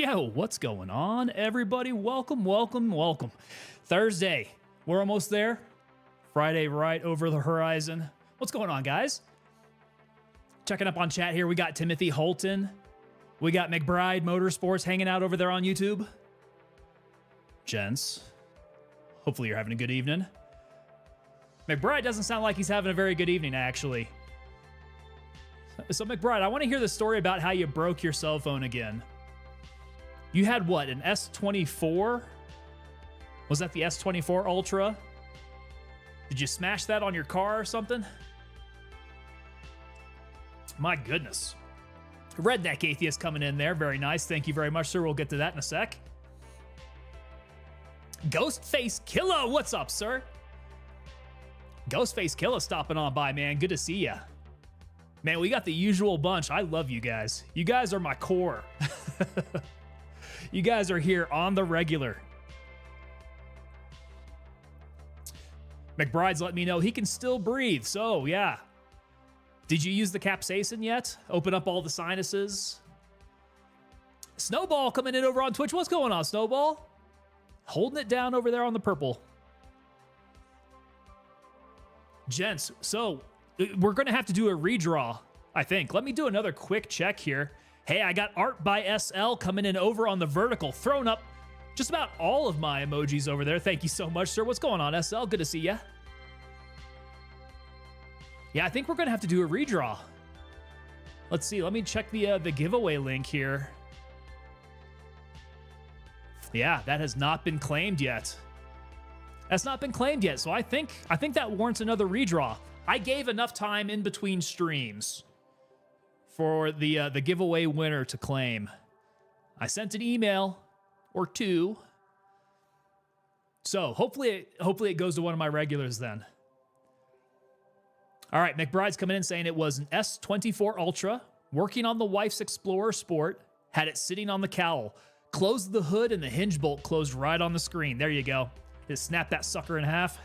Yo, what's going on, everybody? Welcome, welcome, welcome. Thursday, we're almost there. Friday right over the horizon. What's going on, guys? Checking up on chat here. We got Timothy Holton. We got McBride Motorsports hanging out over there on YouTube. Gents, hopefully you're having a good evening. McBride doesn't sound like he's having a very good evening, actually. So, McBride, I want to hear the story about how you broke your cell phone again. You had what, an S24? Was that the S24 Ultra? Did you smash that on your car or something? My goodness. Redneck Atheist coming in there. Very nice. Thank you very much, sir. We'll get to that in a sec. Ghostface Killa, what's up, sir? Ghostface Killa stopping on by, man. Good to see ya. Man, we got the usual bunch. I love you guys. You guys are my core. You guys are here on the regular. McBride's letting me know he can still breathe. So, yeah. Did you use the capsaicin yet? Open up all the sinuses? Snowball coming in over on Twitch. What's going on, Snowball? Holding it down over there on the purple. Gents, so we're going to have to do a redraw, I think. Let me do another quick check here. Hey, I got Art by SL coming in over on the vertical, throwing up just about all of my emojis over there. Thank you so much, sir. What's going on, SL? Good to see ya. Yeah, I think we're going to have to do a redraw. Let's see. Let me check the giveaway link here. Yeah, that has not been claimed yet. That's not been claimed yet, so I think that warrants another redraw. I gave enough time in between streams for the giveaway winner to claim. I sent an email or two. So hopefully it goes to one of my regulars then. All right, McBride's coming in saying it was an S24 Ultra, working on the wife's Explorer Sport, had it sitting on the cowl, closed the hood and the hinge bolt closed right on the screen. There you go. Just snap that sucker in half.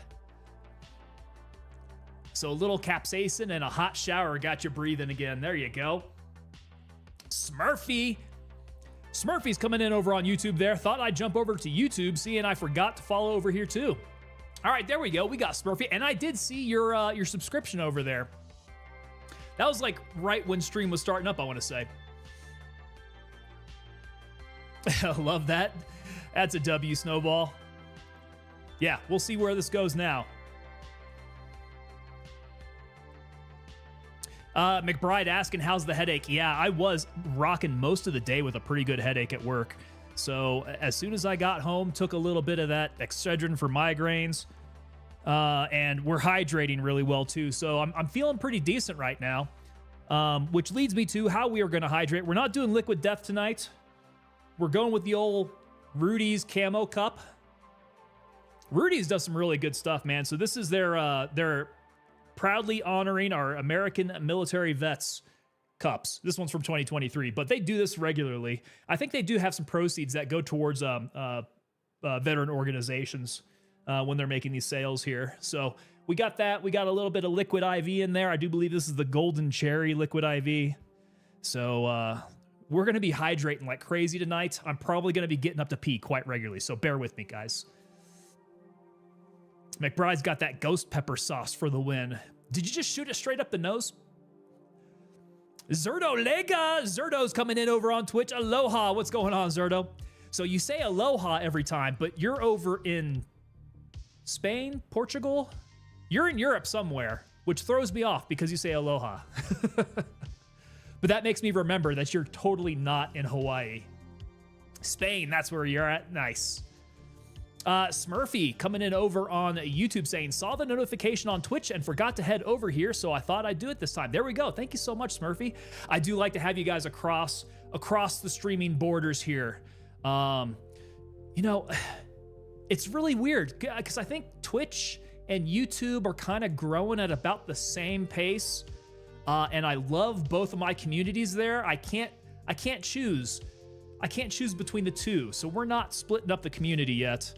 So a little capsaicin and a hot shower got you breathing again. There you go. Smurfy's coming in over on YouTube there. Thought I'd jump over to YouTube, seeing I forgot to follow over here too. All right, there we go. We got Smurfy. And I did see your subscription over there. That was like right when stream was starting up, I want to say. I love that. That's a W, Snowball. Yeah, we'll see where this goes now. McBride asking, how's the headache? Yeah, I was rocking most of the day with a pretty good headache at work. So as soon as I got home, took a little bit of that Excedrin for migraines. And we're hydrating really well too. So I'm feeling pretty decent right now. Which leads me to how we are going to hydrate. We're not doing Liquid Death tonight. We're going with the old Rudy's Camo Cup. Rudy's does some really good stuff, man. So this is their proudly honoring our American military vets cups. This one's from 2023, but they do this regularly. I think they do have some proceeds that go towards veteran organizations when they're making these sales here. So we got that. We got a little bit of liquid IV in there. I do believe this is the Golden Cherry liquid IV. So we're going to be hydrating like crazy tonight. I'm probably going to be getting up to pee quite regularly, so bear with me, guys. McBride's got that ghost pepper sauce for the win. Did you just shoot it straight up the nose? Zerdo Lega! Zerdo's coming in over on Twitch. Aloha! What's going on, Zerdo? So you say aloha every time, but you're over in Spain, Portugal? You're in Europe somewhere, which throws me off because you say aloha. But that makes me remember that you're totally not in Hawaii. Spain, that's where you're at. Nice. Smurfy coming in over on YouTube saying, saw the notification on Twitch and forgot to head over here, so I thought I'd do it this time. There we go. Thank you so much, Smurfy. I do like to have you guys across the streaming borders here. You know, it's really weird because I think Twitch and YouTube are kind of growing at about the same pace. And I love both of my communities there. I can't choose. I can't choose between the two, so we're not splitting up the community yet.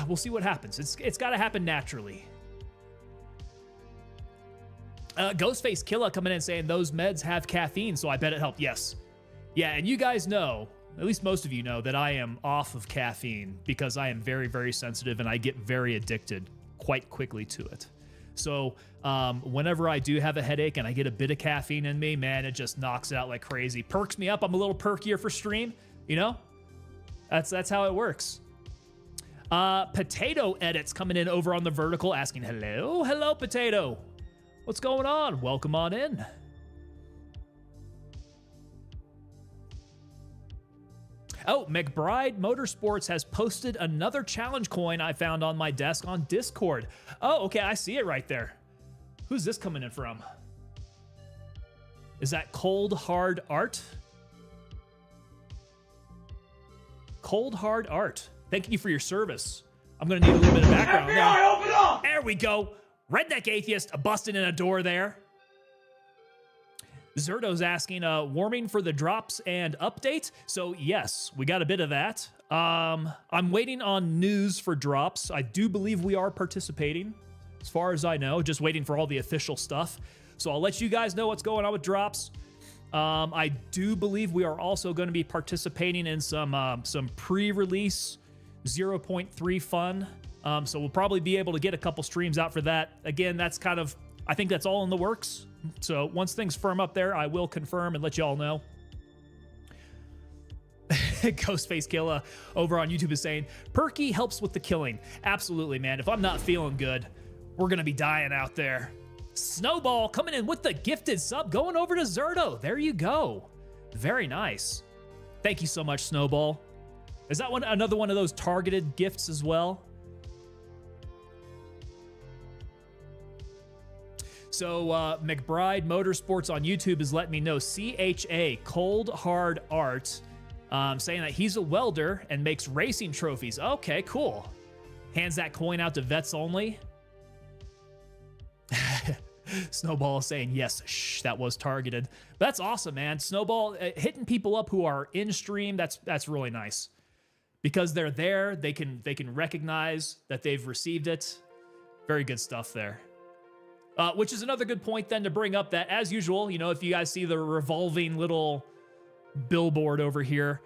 We'll see what happens. It's got to happen naturally. Ghostface Killa coming in saying those meds have caffeine, so I bet it helped. Yes, Yeah, and you guys know, at least most of you know, that I am off of caffeine because I am very, very sensitive and I get very addicted quite quickly to it. So whenever I do have a headache and I get a bit of caffeine in me, man, it just knocks it out like crazy. Perks me up. I'm a little perkier for stream, you know? That's how it works. Potato Edits coming in over on the vertical asking, hello, Potato. What's going on? Welcome on in. Oh, McBride Motorsports has posted another challenge coin I found on my desk on Discord. Oh, okay, I see it right there. Who's this coming in from? Is that Cold Hard Art? Cold Hard Art. Thank you for your service. I'm gonna need a little bit of background FBI, open up! There we go. Redneck Atheist busting in a door there. Zerto's asking, warming for the drops and update. So yes, we got a bit of that. I'm waiting on news for drops. I do believe we are participating, as far as I know, just waiting for all the official stuff. So I'll let you guys know what's going on with drops. I do believe we are also going to be participating in some pre-release 0.3 fun. So we'll probably be able to get a couple streams out for that. Again, that's kind of, I think that's all in the works. So once things firm up there, I will confirm and let you all know. Ghostface Killa over on YouTube is saying, Perky helps with the killing. Absolutely, man. If I'm not feeling good, we're going to be dying out there. Snowball coming in with the gifted sub, going over to Zerto. There you go. Very nice. Thank you so much, Snowball. Is that another one of those targeted gifts as well?So McBride Motorsports on YouTube is letting me know, CHA, Cold Hard Art, saying that he's a welder and makes racing trophies. Okay, cool. Hands that coin out to vets only. Snowball is saying, yes, shh, that was targeted. That's awesome, man. Snowball, hitting people up who are in stream, that's really nice. Because they're there, they can recognize that they've received it. Very good stuff there. Which is another good point then to bring up that, as usual, you know, if you guys see the revolving little billboard over here,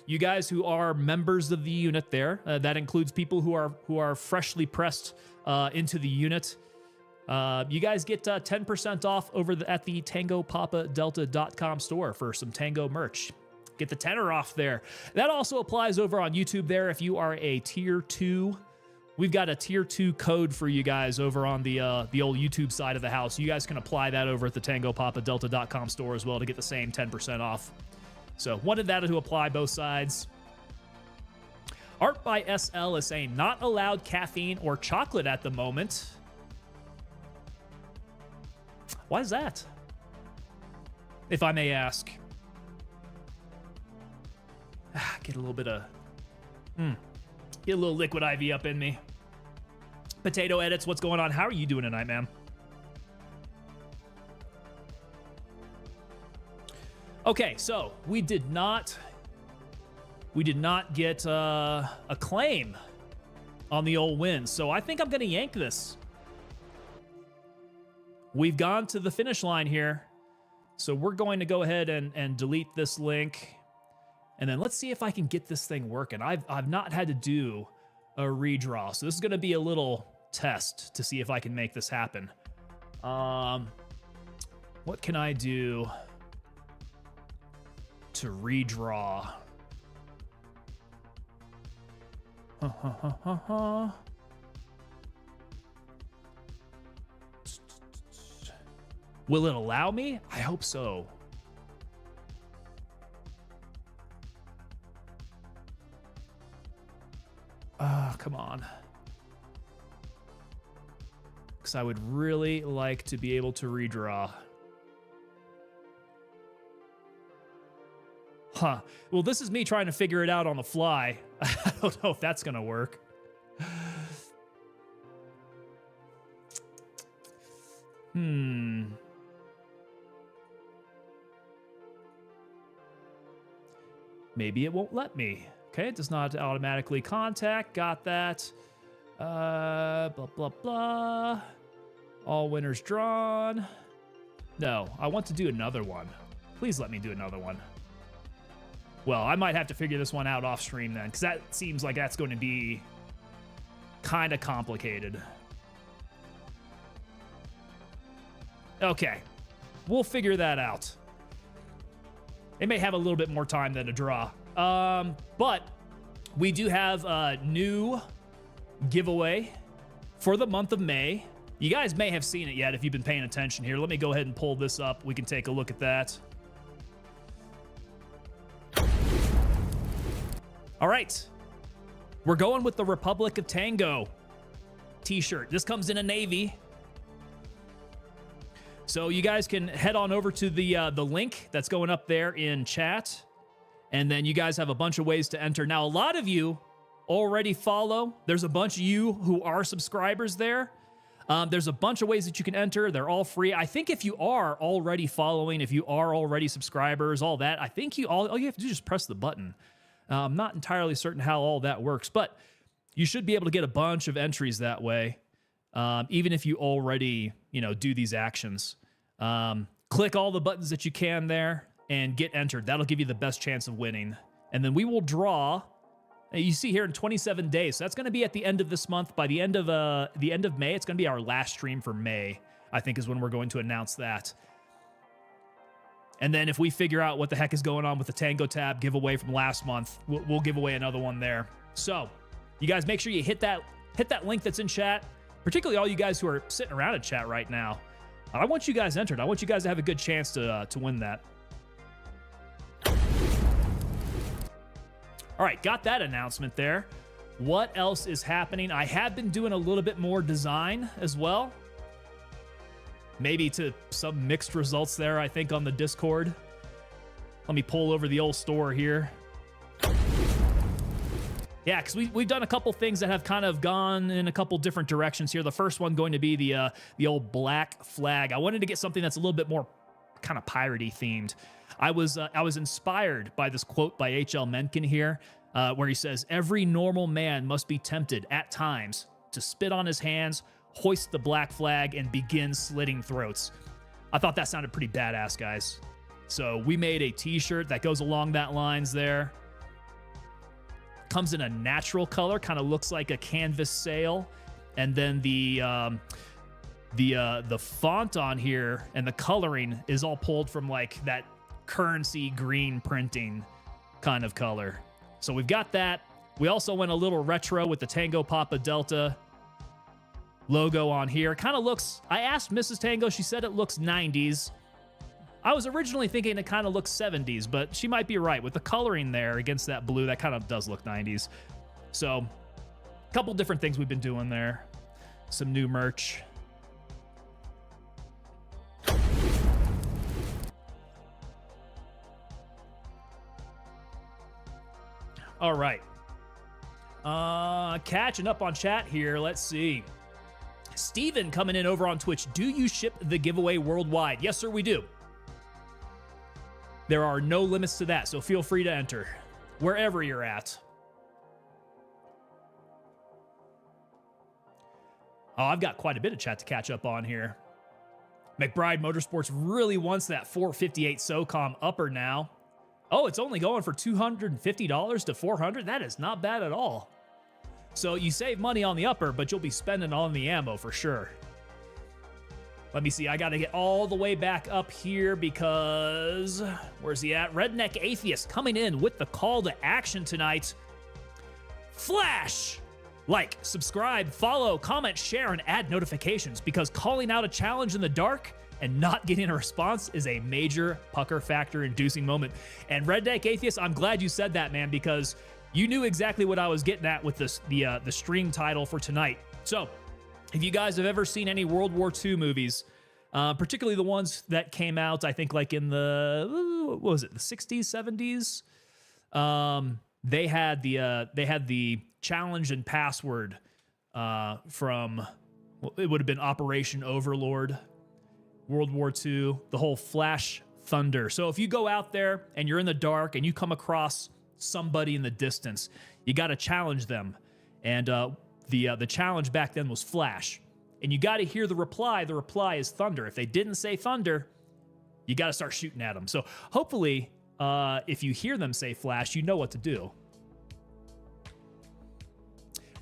you guys who are members of the unit there, that includes people who are freshly pressed into the unit, you guys get 10% off over at the TangoPapaDelta.com store for some Tango merch. Get the tenner off there. That also applies over on YouTube there if you are a tier 2. We've got a tier 2 code for you guys over on the old YouTube side of the house. You guys can apply that over at the TangoPapaDelta.com store as well to get the same 10% off. So wanted that to apply both sides. Art by SL is saying, not allowed caffeine or chocolate at the moment. Why is that? If I may ask. Get a little bit of... Get a little liquid IV up in me. Potato Edits, what's going on? How are you doing tonight, man? Okay, so we did not get a claim on the old win, so I think I'm gonna yank this. We've gone to the finish line here, so we're going to go ahead and delete this link. And then let's see if I can get this thing working. I've not had to do a redraw, so this is going to be a little test to see if I can make this happen. What can I do to redraw? Will it allow me? I hope so. Come on. Because I would really like to be able to redraw. Huh. Well, this is me trying to figure it out on the fly. I don't know if that's going to work. Maybe it won't let me. Okay, it does not automatically contact. Got that. Blah, blah, blah. All winners drawn. No, I want to do another one. Please let me do another one. Well, I might have to figure this one out off stream then, because that seems like that's going to be kind of complicated. Okay, we'll figure that out. It may have a little bit more time than a draw. But we do have a new giveaway for the month of May. You guys may have seen it yet if you've been paying attention here. Let me go ahead and pull this up. We can take a look at that. All right. We're going with the Republic of Tango t-shirt. This comes in a navy. So you guys can head on over to the link that's going up there in chat. And then you guys have a bunch of ways to enter. Now, a lot of you already follow. There's a bunch of you who are subscribers there. There's a bunch of ways that you can enter. They're all free. I think if you are already following, if you are already subscribers, all that, I think all you have to do is just press the button. I'm not entirely certain how all that works, but you should be able to get a bunch of entries that way, even if you already, do these actions. Click all the buttons that you can there and get entered. That'll give you the best chance of winning. And then we will draw. You see here in 27 days. So that's going to be at the end of this month. By the end of May, it's going to be our last stream for May, I think is when we're going to announce that. And then if we figure out what the heck is going on with the Tango Tab giveaway from last month, we'll give away another one there. So you guys make sure you hit that link that's in chat, particularly all you guys who are sitting around in chat right now. I want you guys entered. I want you guys to have a good chance to win that. All right, got that announcement there. What else is happening? I have been doing a little bit more design as well. Maybe to some mixed results there, I think, on the Discord. Let me pull over the old store here. Yeah, because we've done a couple things that have kind of gone in a couple different directions here. The first one going to be the old black flag. I wanted to get something that's a little bit more kind of piratey themed. I was inspired by this quote by H.L. Mencken here, where he says, "Every normal man must be tempted at times to spit on his hands, hoist the black flag, and begin slitting throats." I thought that sounded pretty badass, guys. So we made a t-shirt that goes along that lines there. Comes in a natural color, kind of looks like a canvas sail. And then the font on here and the coloring is all pulled from like that currency green printing kind of color. So we've got that. We also went a little retro with the Tango Papa Delta logo on here. Kind of looks, I asked Mrs. Tango, she said it looks 90s. I was originally thinking it kind of looks 70s, but she might be right. With the coloring there against that blue, that kind of does look 90s. So a couple different things we've been doing there. Some new merch. All right. Catching up on chat here. Let's see. Steven coming in over on Twitch. Do you ship the giveaway worldwide? Yes, sir, we do. There are no limits to that, so feel free to enter wherever you're at. Oh, I've got quite a bit of chat to catch up on here. McBride Motorsports really wants that 458 SOCOM upper now. Oh, it's only going for $250 to $400. That is not bad at all. So you save money on the upper, but you'll be spending on the ammo for sure. Let me see. I got to get all the way back up here because where's he at? Redneck Atheist coming in with the call to action tonight. Flash! Like, subscribe, follow, comment, share, and add notifications because calling out a challenge in the dark and not getting a response is a major pucker factor inducing moment. And Redneck Atheist, I'm glad you said that, man, because you knew exactly what I was getting at with this, the stream title for tonight. So, if you guys have ever seen any World War II movies, particularly the ones that came out, I think like in the, what was it, the 60s, 70s? They had the challenge and password from, well, it would have been Operation Overlord, World War II, the whole Flash Thunder. So if you go out there and you're in the dark and you come across somebody in the distance, you got to challenge them. And the challenge back then was Flash. And you got to hear the reply. The reply is Thunder. If they didn't say Thunder, you got to start shooting at them. So hopefully if you hear them say flash, you know what to do.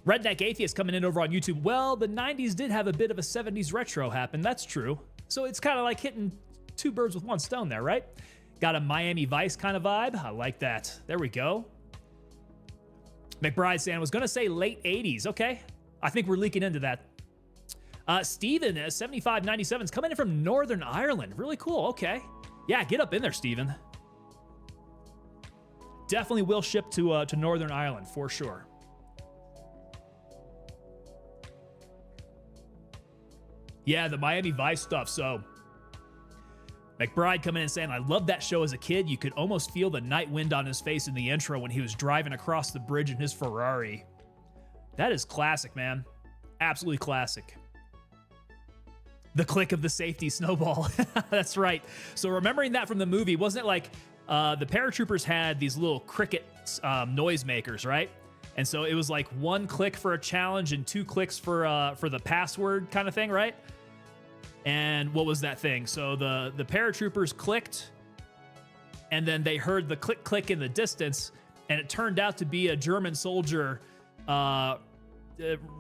Redneck Atheist coming in over on YouTube. Well, the 90s did have a bit of a 70s retro happen. That's true. So it's kind of like hitting two birds with one stone there, right? Got a Miami Vice kind of vibe. I like that. There we go. McBride saying, was going to say late 80s. Okay. I think we're leaking into that. Steven, 7597, is coming in from Northern Ireland. Really cool. Okay. Yeah, get up in there, Steven. Definitely will ship to Northern Ireland for sure. Yeah, the Miami Vice stuff. So McBride coming in and saying, I loved that show as a kid. You could almost feel the night wind on his face in the intro when he was driving across the bridge in his Ferrari. That is classic, man. Absolutely classic. The click of the safety snowball. That's right. So remembering that from the movie, wasn't it like the paratroopers had these little cricket noisemakers, right? And so it was like one click for a challenge and two clicks for the password kind of thing, right? And what was that thing? So the paratroopers clicked, and then they heard the click click in the distance, and it turned out to be a German soldier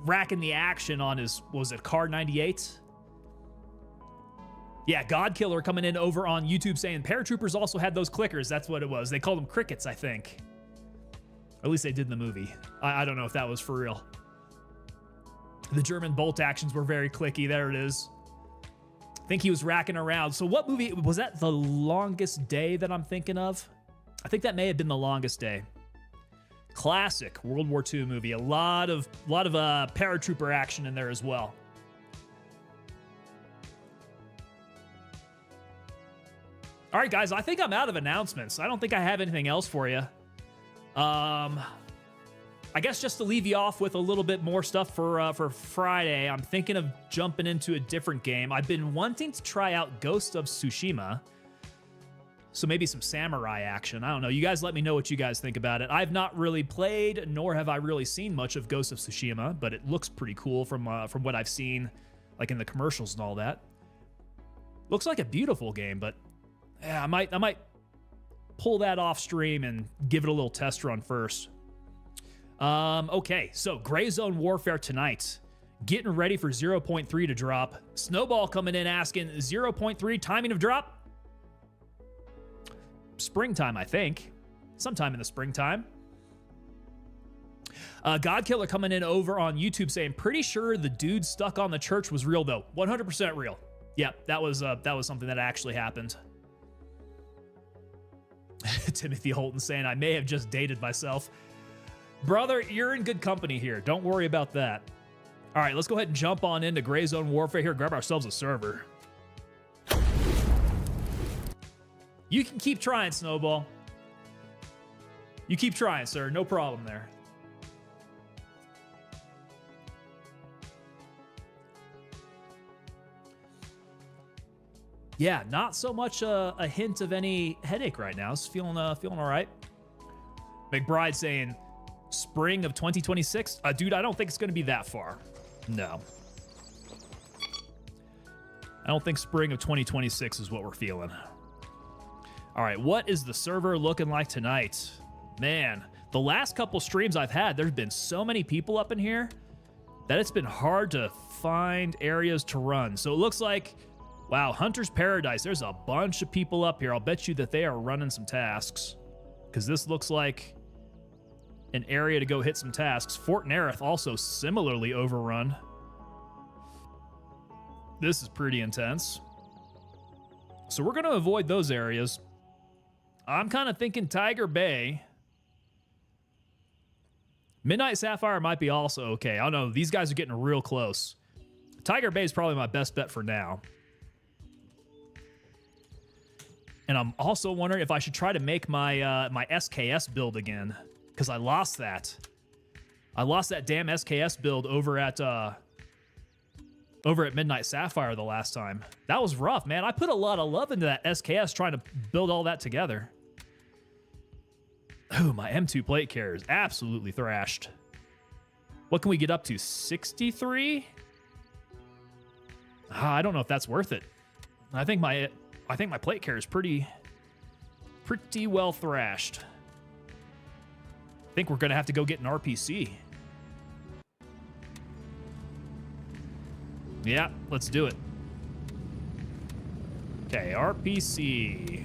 racking the action on his, what was it, Car 98? Yeah, Godkiller coming in over on YouTube saying paratroopers also had those clickers. That's what it was. They called them crickets, I think. Or at least they did in the movie. I don't know if that was for real. The German bolt actions were very clicky. There it is. I think he was racking around. So what movie, was that The Longest Day that I'm thinking of? I think that may have been The Longest Day. Classic World War II movie. A lot of paratrooper action in there as well. All right, guys, I think I'm out of announcements. I don't think I have anything else for you. I guess just to leave you off with a little bit more stuff for Friday, I'm thinking of jumping into a different game. I've been wanting to try out Ghost of Tsushima. So maybe some samurai action. I don't know. You guys let me know what you guys think about it. I've not really played, nor have I really seen much of Ghost of Tsushima, but it looks pretty cool from what I've seen, like in the commercials and all that. Looks like a beautiful game, but yeah, I might pull that off stream and give it a little test run first. Okay, so Gray Zone Warfare tonight. Getting ready for 0.3 to drop. Snowball coming in asking 0.3 timing of drop. Springtime, I think. Sometime in the springtime. Godkiller coming in over on YouTube saying, pretty sure the dude stuck on the church was real though. 100% real. Yeah, that was something that actually happened. Timothy Holton saying, I may have just dated myself. Brother, you're in good company here. Don't worry about that. All right, let's go ahead and jump on into Gray Zone Warfare here. Grab ourselves a server. You can keep trying, Snowball. You keep trying, sir. No problem there. Yeah, not so much a hint of any headache right now. It's feeling all right. McBride saying, spring of 2026? Dude, I don't think it's going to be that far. No. I don't think spring of 2026 is what we're feeling. All right, what is the server looking like tonight? Man, the last couple streams I've had, there's been so many people up in here that it's been hard to find areas to run. So it looks like, wow, Hunter's Paradise. There's a bunch of people up here. I'll bet you that they are running some tasks because this looks like an area to go hit some tasks. Fort Nerith also similarly overrun. This is pretty intense. So we're going to avoid those areas. I'm kind of thinking Tiger Bay. Midnight Sapphire might be also okay. I don't know. These guys are getting real close. Tiger Bay is probably my best bet for now. And I'm also wondering if I should try to make my my SKS build again, because I lost that. I lost that damn SKS build over at Midnight Sapphire the last time. That was rough, man. I put a lot of love into that SKS trying to build all that together. Oh, my M2 plate carrier is absolutely thrashed. What can we get up to? 63? I don't know if that's worth it. I think my plate carrier is pretty pretty well thrashed. I think we're going to have to go get an RPC. Yeah, let's do it. Okay, RPC.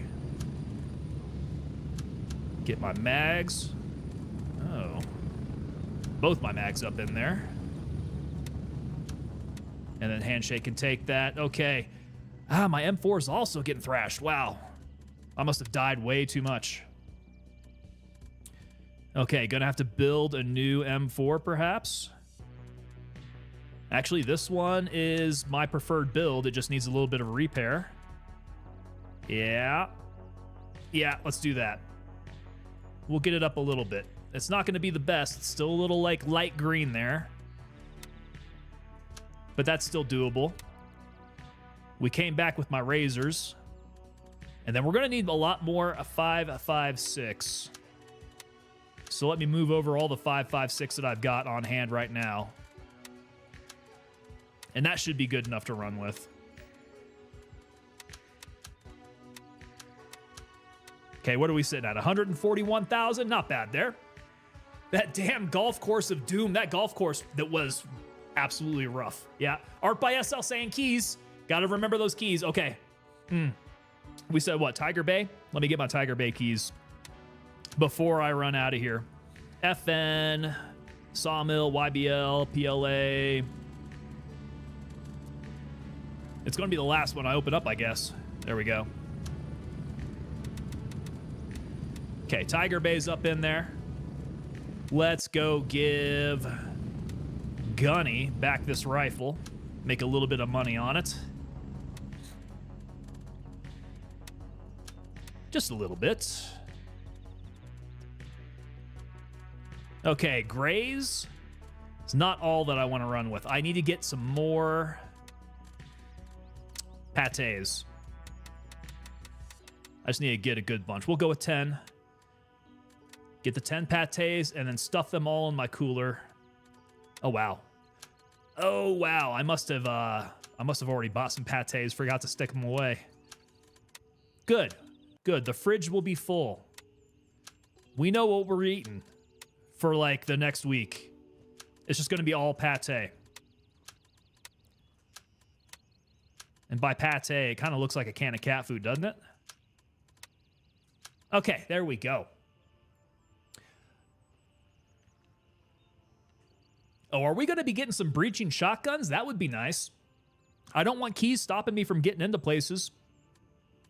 Get my mags. Oh. Both my mags up in there. And then Handshake can take that. Okay. Ah, my M4 is also getting thrashed. Wow. I must have died way too much. Okay, gonna have to build a new M4 perhaps. Actually, this one is my preferred build. It just needs a little bit of repair. Yeah. Yeah, let's do that. We'll get it up a little bit. It's not gonna be the best. It's still a little like light green there. But that's still doable. We came back with my razors. And then we're going to need a lot more 5.56. So let me move over all the 5.56 that I've got on hand right now. And that should be good enough to run with. Okay, what are we sitting at? 141,000? Not bad there. That damn golf course of doom. That golf course that was absolutely rough. Yeah. Art by SL saying keys. Gotta remember those keys. Okay. We said what? Tiger Bay? Let me get my Tiger Bay keys before I run out of here. FN, Sawmill, YBL, PLA. It's going to be the last one I open up, I guess. There we go. Okay, Tiger Bay's up in there. Let's go give Gunny back this rifle. Make a little bit of money on it. Just a little bit. Okay, grays. It's not all that I want to run with. I need to get some more patés. I just need to get a good bunch. We'll go with 10. Get the 10 patés and then stuff them all in my cooler. Oh, wow. Oh, wow. I must have already bought some patés. Forgot to stick them away. Good. Good. The fridge will be full. We know what we're eating for like the next week. It's just going to be all pate. And by pate, it kind of looks like a can of cat food, doesn't it? Okay, there we go. Oh, are we going to be getting some breaching shotguns? That would be nice. I don't want keys stopping me from getting into places.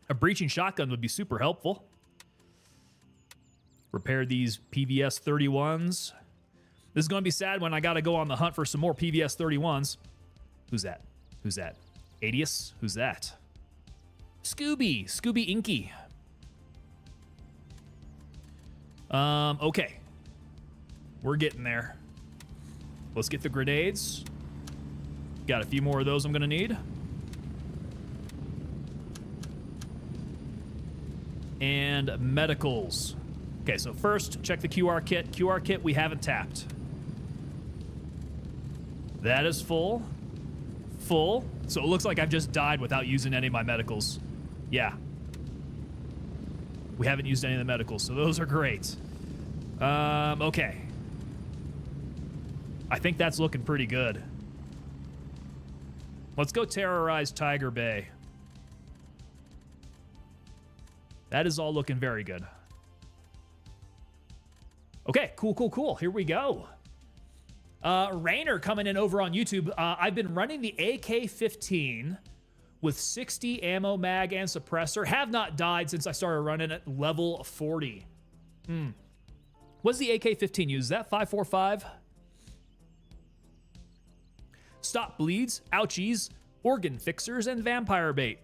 A breaching shotgun would be super helpful. Repair these PVS 31s. This is going to be sad when I got to go on the hunt for some more PVS 31s. Who's that? Who's that? Adius? Who's that? Scooby. Scooby Inky. Okay. We're getting there. Let's get the grenades. Got a few more of those I'm going to need. And medicals. Okay, so first, check the QR kit. QR kit we haven't tapped. That is full. Full. So it looks like I've just died without using any of my medicals. Yeah. We haven't used any of the medicals, so those are great. Okay. I think that's looking pretty good. Let's go terrorize Tiger Bay. That is all looking very good. Okay, cool. Here we go. Rainer coming in over on YouTube. I've been running the AK-15 with 60 ammo mag and suppressor. Have not died since I started running at level 40. What's the AK-15 use? Is that 5.45? Stop bleeds, ouchies, organ fixers, and vampire bait.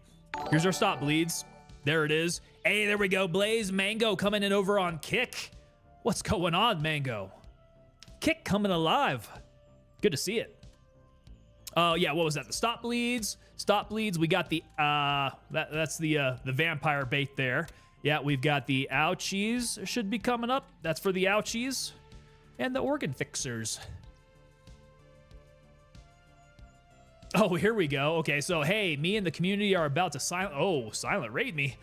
Here's our stop bleeds. There it is. Hey, there we go. Blaze Mango coming in over on Kick. What's going on, Mango? Kick coming alive. Good to see it. Oh, yeah, what was that? The stop bleeds. Stop bleeds. We got the, that's the vampire bait there. Yeah, we've got the ouchies should be coming up. That's for the ouchies. And the organ fixers. Oh, here we go. Okay, so hey, me and the community are about to silent raid me.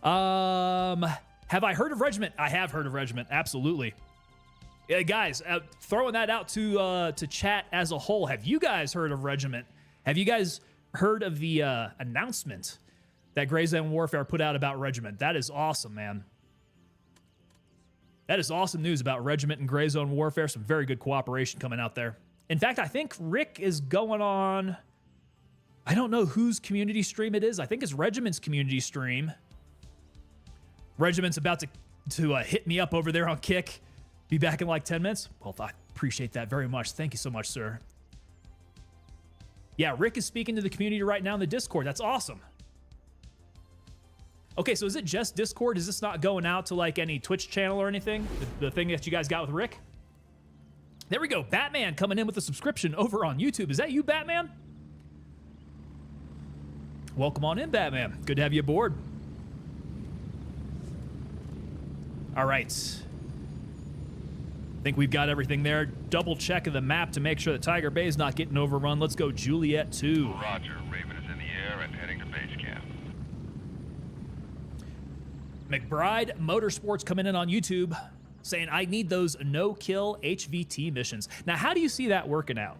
Have I heard of Regiment? I have heard of Regiment. Absolutely. Yeah, guys, throwing that out to chat as a whole. Have you guys heard of Regiment? Have you guys heard of the announcement that Gray Zone Warfare put out about Regiment? That is awesome, man. That is awesome news about Regiment and Gray Zone Warfare. Some very good cooperation coming out there. In fact, I think Rick is going on... I don't know whose community stream it is. I think it's Regiment's community stream. Regiment's about to hit me up over there on Kick. Be back in like 10 minutes. Well, I appreciate that very much. Thank you so much, sir. Yeah, Rick is speaking to the community right now in the Discord. That's awesome. Okay, so is it just Discord? Is this not going out to like any Twitch channel or anything? The thing that you guys got with Rick? There we go. Batman coming in with a subscription over on YouTube. Is that you, Batman? Welcome on in, Batman. Good to have you aboard. All right. I think we've got everything there. Double check of the map to make sure that Tiger Bay is not getting overrun. Let's go Juliet 2. Roger. Raven is in the air and heading to base camp. McBride Motorsports coming in on YouTube saying, I need those no-kill HVT missions. Now, how do you see that working out?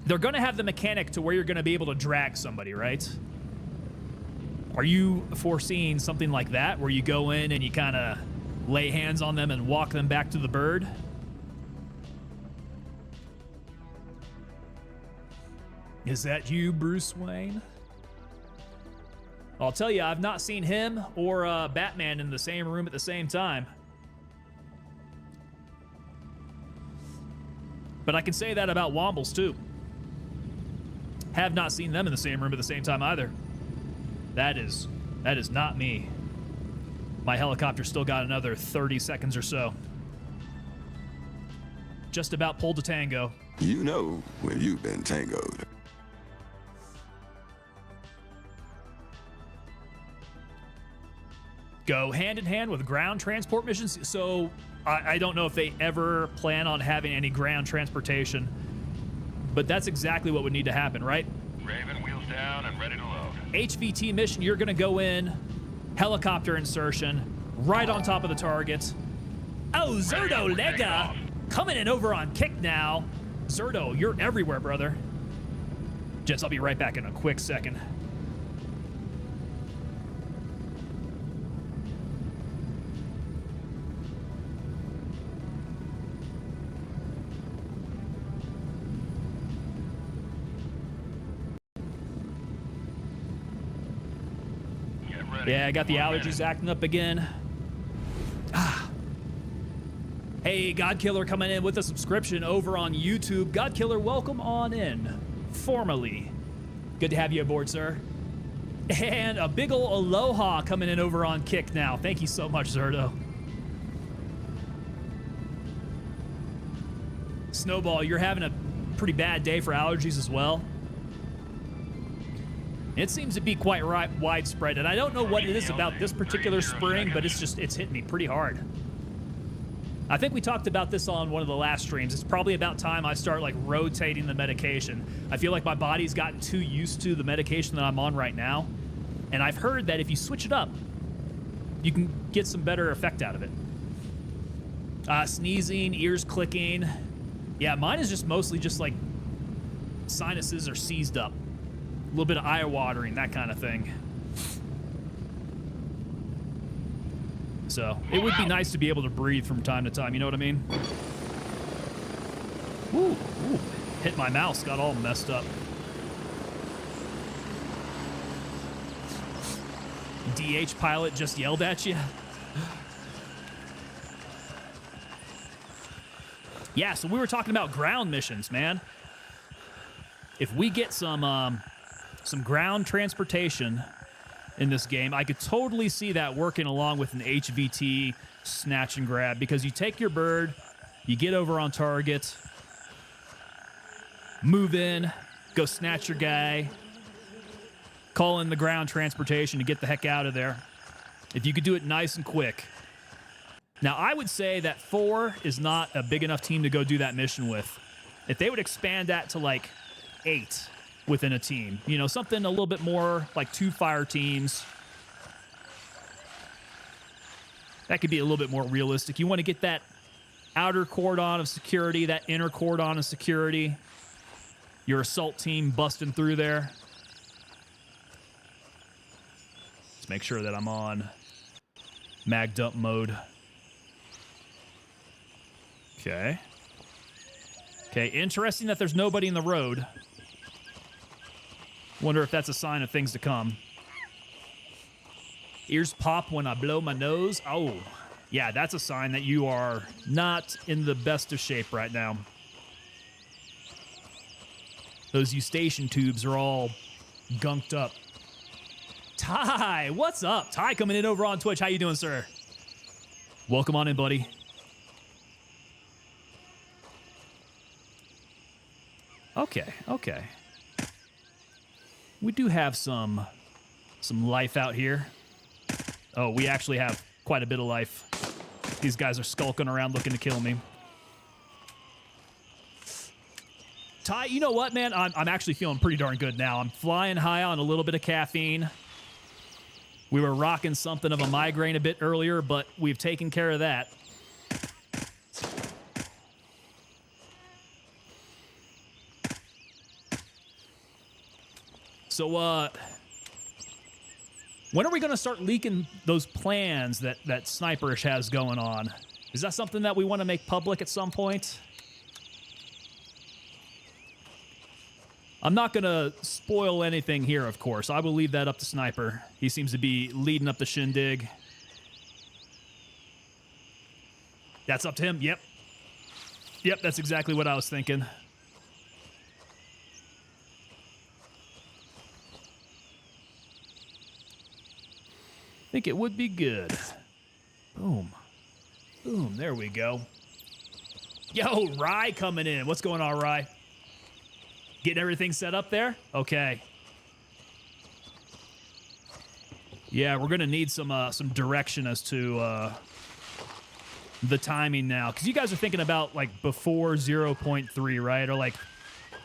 They're going to have the mechanic to where you're going to be able to drag somebody, right? Are you foreseeing something like that where you go in and you kind of lay hands on them and walk them back to the bird? Is that you, Bruce Wayne? I'll tell you, I've not seen him or Batman in the same room at the same time. But I can say that about Wombles, too. Have not seen them in the same room at the same time either. That is not me. My helicopter still got another 30 seconds or so. Just about pulled to tango. You know when you've been tangoed. Go hand in hand with ground transport missions. So I don't know if they ever plan on having any ground transportation, but that's exactly what would need to happen, right? Raven, wheels down and ready to load. HVT mission, you're going to go in, helicopter insertion, right on top of the target. Oh, Zerdo Lega coming in over on Kick now. Zerdo, you're everywhere, brother. Jets, I'll be right back in a quick second. Yeah, I got the allergies acting up again. Hey, Godkiller coming in with a subscription over on YouTube. Godkiller, welcome on in. Formally. Good to have you aboard, sir. And a big ol' aloha coming in over on Kick now. Thank you so much, Zerdo. Snowball, you're having a pretty bad day for allergies as well. It seems to be quite widespread, and I don't know what it is about this particular spring, but it's hitting me pretty hard. I think we talked about this on one of the last streams. It's probably about time I start like rotating the medication. I feel like my body's gotten too used to the medication that I'm on right now, and I've heard that if you switch it up, you can get some better effect out of it. Sneezing, ears clicking. Yeah, mine is just mostly just like sinuses are seized up. A little bit of eye watering, that kind of thing. So it would be nice to be able to breathe from time to time, you know what I mean? Ooh, hit my mouse, got all messed up. DH pilot just yelled at you. Yeah, so we were talking about ground missions, man. If we get some ground transportation in this game, I could totally see that working along with an HVT snatch and grab, because you take your bird, you get over on target, move in, go snatch your guy, call in the ground transportation to get the heck out of there. If you could do it nice and quick. Now, I would say that 4 is not a big enough team to go do that mission with. If they would expand that to like 8, within a team. You know, something a little bit more like 2 fire teams. That could be a little bit more realistic. You want to get that outer cordon of security, that inner cordon of security. Your assault team busting through there. Let's make sure that I'm on mag dump mode. Okay. Okay, interesting that there's nobody in the road. Wonder if that's a sign of things to come. Ears pop when I blow my nose. Oh, yeah, that's a sign that you are not in the best of shape right now. Those eustachian tubes are all gunked up. Ty, what's up? Ty coming in over on Twitch. How you doing, sir? Welcome on in, buddy. Okay, okay. We do have some life out here. Oh, we actually have quite a bit of life. These guys are skulking around looking to kill me. Ty, you know what, man? I'm actually feeling pretty darn good now. I'm flying high on a little bit of caffeine. We were rocking something of a migraine a bit earlier, but we've taken care of that. So, when are we going to start leaking those plans that Sniperish has going on? Is that something that we want to make public at some point? I'm not going to spoil anything here, of course. I will leave that up to Sniper. He seems to be leading up the shindig. That's up to him. Yep. Yep, that's exactly what I was thinking. I think it would be good. Boom. Boom, there we go. Yo, Rye coming in. What's going on, Rye? Getting everything set up there? Okay. Yeah, we're gonna need some direction as to the timing now, because you guys are thinking about like before 0.3, right? Or like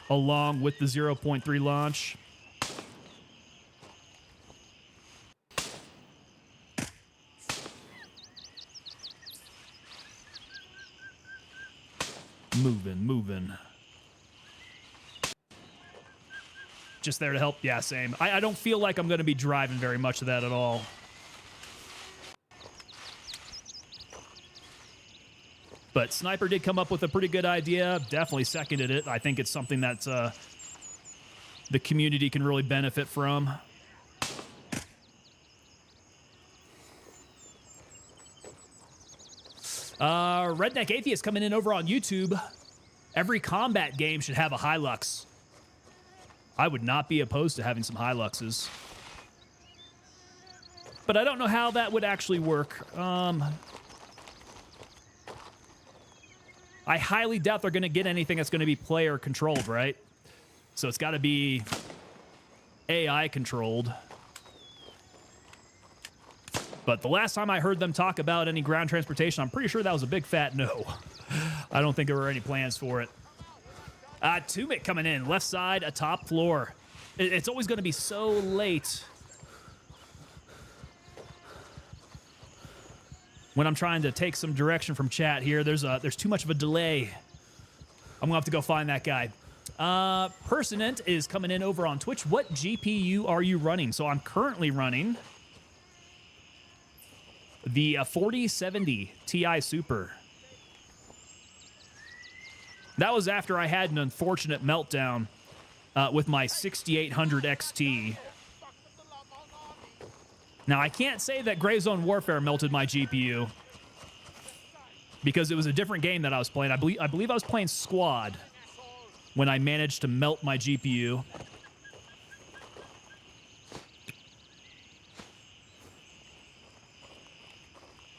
along with the 0.3 launch. Moving. Just there to help? Yeah, same. I don't feel like I'm going to be driving very much of that at all. But Sniper did come up with a pretty good idea. Definitely seconded it. I think it's something that the community can really benefit from. Redneck Atheist coming in over on YouTube. Every combat game should have a Hilux. I would not be opposed to having some Hiluxes. But I don't know how that would actually work. I highly doubt they're going to get anything that's going to be player controlled, right? So it's got to be AI controlled. But the last time I heard them talk about any ground transportation, I'm pretty sure that was a big fat no. I don't think there were any plans for it. Tumik coming in, left side, a top floor. It's always going to be so late when I'm trying to take some direction from chat here. There's too much of a delay. I'm going to have to go find that guy. Personent is coming in over on Twitch. What GPU are you running? So I'm currently running the 4070 Ti Super. That was after I had an unfortunate meltdown with my 6800 XT. Now, I can't say that Gray Zone Warfare melted my GPU because it was a different game that I was playing. I believe I was playing Squad when I managed to melt my GPU.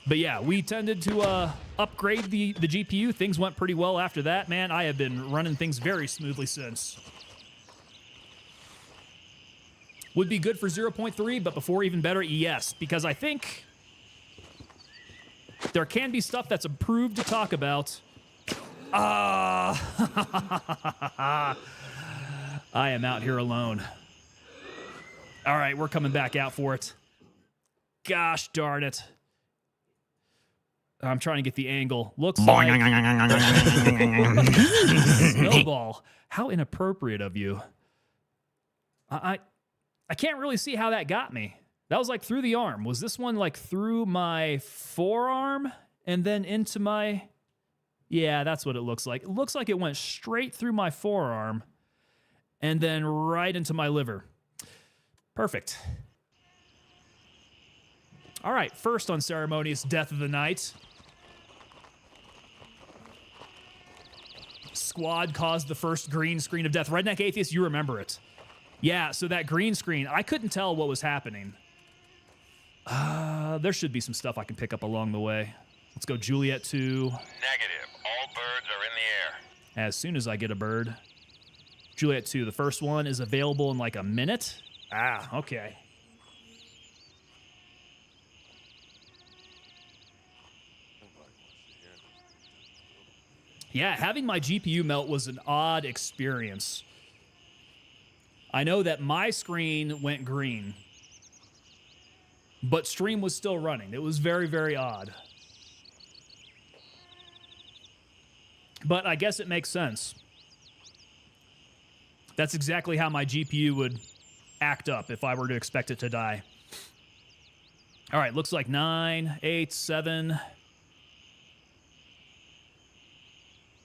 But yeah, we tended to upgrade the GPU. Things went pretty well after that. Man, I have been running things very smoothly since. Would be good for 0.3, but before even better, yes. Because I think there can be stuff that's approved to talk about. I am out here alone. All right, we're coming back out for it. Gosh darn it. I'm trying to get the angle. Looks like snowball. How inappropriate of you. I can't really see how that got me. That was like through the arm. Was this one like through my forearm and then into my... Yeah, that's what it looks like. It looks like it went straight through my forearm and then right into my liver. Perfect. All right, first unceremonious death of the night. Squad caused the first green screen of death. Redneck Atheist, you remember it. Yeah, so that green screen, I couldn't tell what was happening. There should be some stuff I can pick up along the way. Let's go Juliet 2. Negative. All birds are in the air. As soon as I get a bird. Juliet 2, the first one is available in like a minute. Ah, okay. Yeah, having my GPU melt was an odd experience. I know that my screen went green, but stream was still running. It was very, very odd. But I guess it makes sense. That's exactly how my GPU would act up if I were to expect it to die. All right, looks like 9, 8, 7,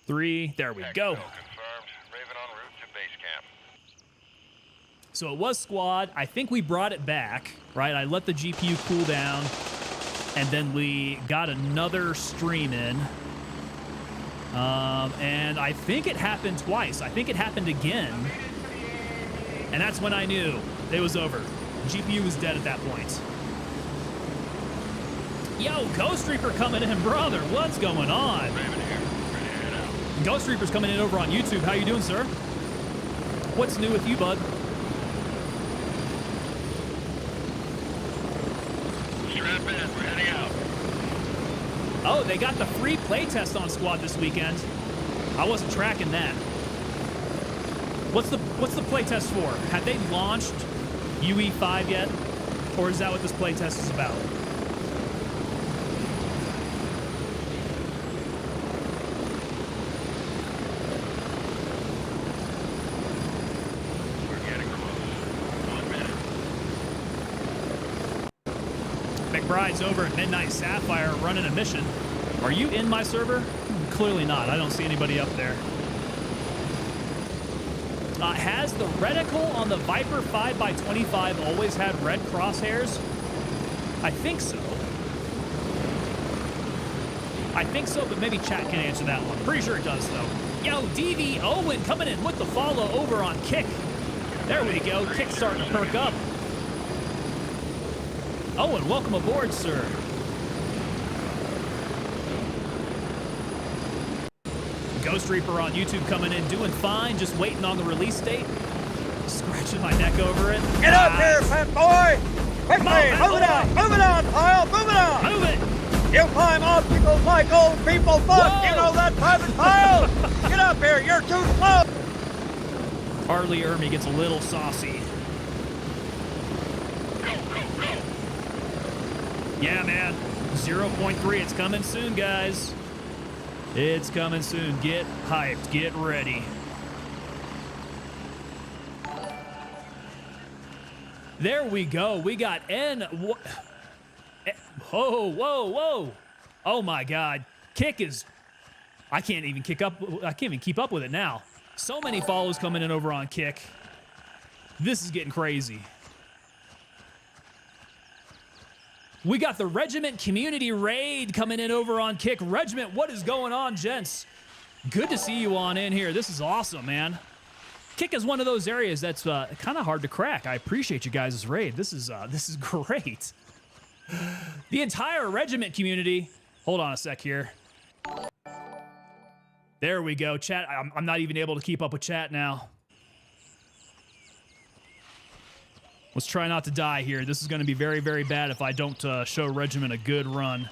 3. There we go. Confirmed. Raven en route to base camp. So it was squad. I think we brought it back, right? I let the GPU cool down, and then we got another stream in. And I think it happened twice. I think it happened again. And that's when I knew it was over. GPU was dead at that point. Yo, Ghost Reaper coming in, brother. What's going on? Raven here. Ready to head out. Ghost Reaper's coming in over on YouTube. How you doing, sir? What's new with you, bud? Strap in. We're heading out. Oh, they got the free playtest on Squad this weekend. I wasn't tracking that. What's the playtest for? Have they launched UE5 yet? Or is that what this playtest is about? We're getting close. 1 minute. McBride's over at Midnight Sapphire running a mission. Are you in my server? Clearly not. I don't see anybody up there. Has the reticle on the Viper 5x25 always had red crosshairs? I think so. I think so, but maybe chat can answer that one. Pretty sure it does, though. Yo, DV Owen coming in with the follow over on Kick. There we go. Kick starting to perk up. Owen, welcome aboard, sir. Ghost Reaper on YouTube coming in, doing fine, just waiting on the release date. Scratching my neck over it. Get up here, fat boy! Quickly, move it on, pile, move it on! Move it! You climb obstacles like old people fuck, Whoa! you know that, Private Pile? Get up here, you're too slow! Harley Ermy gets a little saucy. Go, go, go. Yeah, man. 0.3, it's coming soon, guys. It's coming soon. Get hyped. Get ready. There we go. We got N. Whoa, whoa, whoa. Oh, my God. Kick is... I can't even keep up with it now. So many follows coming in over on Kick. This is getting crazy. We got the Regiment Community Raid coming in over on Kick. Regiment, what is going on, gents? Good to see you on in here. This is awesome, man. Kick is one of those areas that's kind of hard to crack. I appreciate you guys' raid. This is great. The entire Regiment community. Hold on a sec here. There we go. Chat, I'm not even able to keep up with chat now. Let's try not to die here. This is going to be very, very bad if I don't show Regiment a good run.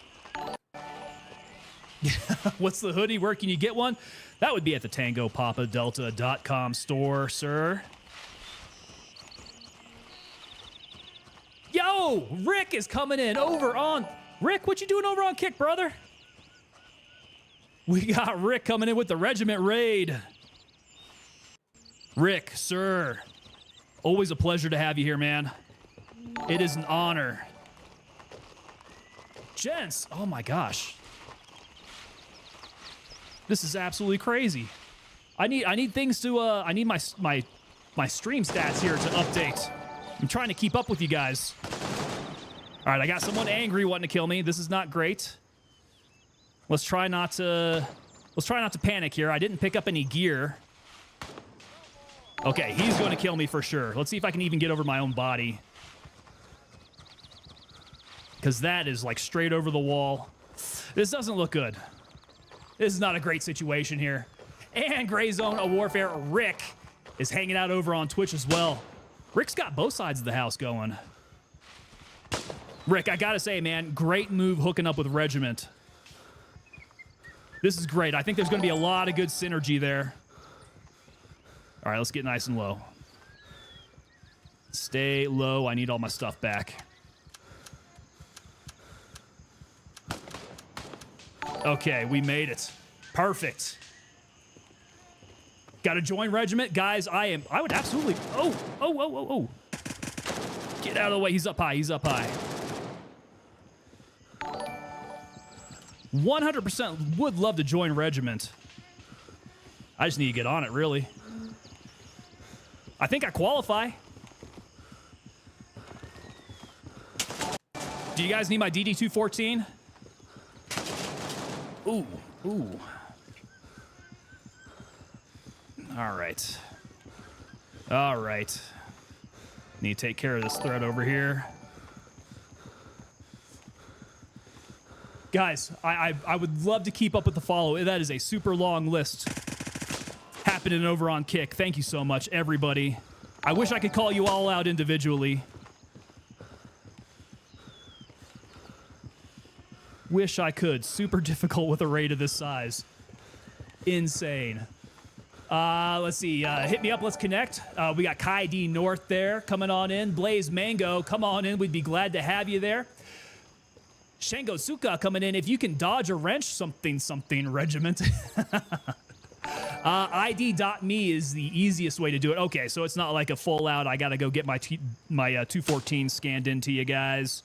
What's the hoodie? Where can you get one? That would be at the TangoPapaDelta.com store, sir. Oh, Rick is coming in over on... Rick, what you doing over on kick, brother? We got Rick coming in with the regiment raid. Rick, sir. Always a pleasure to have you here, man. It is an honor. Gents, oh my gosh. This is absolutely crazy. I need things to I need my stream stats here to update. I'm trying to keep up with you guys. All right, I got someone angry wanting to kill me. This is not great. Let's try not to panic here. I didn't pick up any gear. Okay, he's going to kill me for sure. Let's see if I can even get over my own body. Because that is like straight over the wall. This doesn't look good. This is not a great situation here. And Gray Zone Warfare Rick is hanging out over on Twitch as well. Rick's got both sides of the house going. Rick, I gotta say, man, great move hooking up with Regiment. This is great. I think there's gonna be a lot of good synergy there. All right, let's get nice and low. Stay low. I need all my stuff back. Okay, we made it. Perfect. Got to join Regiment. Guys, I would absolutely... Oh. Get out of the way. He's up high. He's up high. 100% would love to join Regiment. I just need to get on it, really. I think I qualify. Do you guys need my DD-214? Ooh. All right. Need to take care of this threat over here. Guys, I would love to keep up with the follow. That is a super long list happening over on Kick. Thank you so much, everybody. I wish I could call you all out individually. Wish I could. Super difficult with a raid of this size. Insane. Let's see. Hit me up. Let's connect. We got Kai D North there coming on in. Blaze Mango, come on in. We'd be glad to have you there. Shango Suka coming in. If you can dodge a wrench, something, Regiment. ID.me is the easiest way to do it. Okay, so it's not like a full out, I got to go get my 214 scanned into you guys.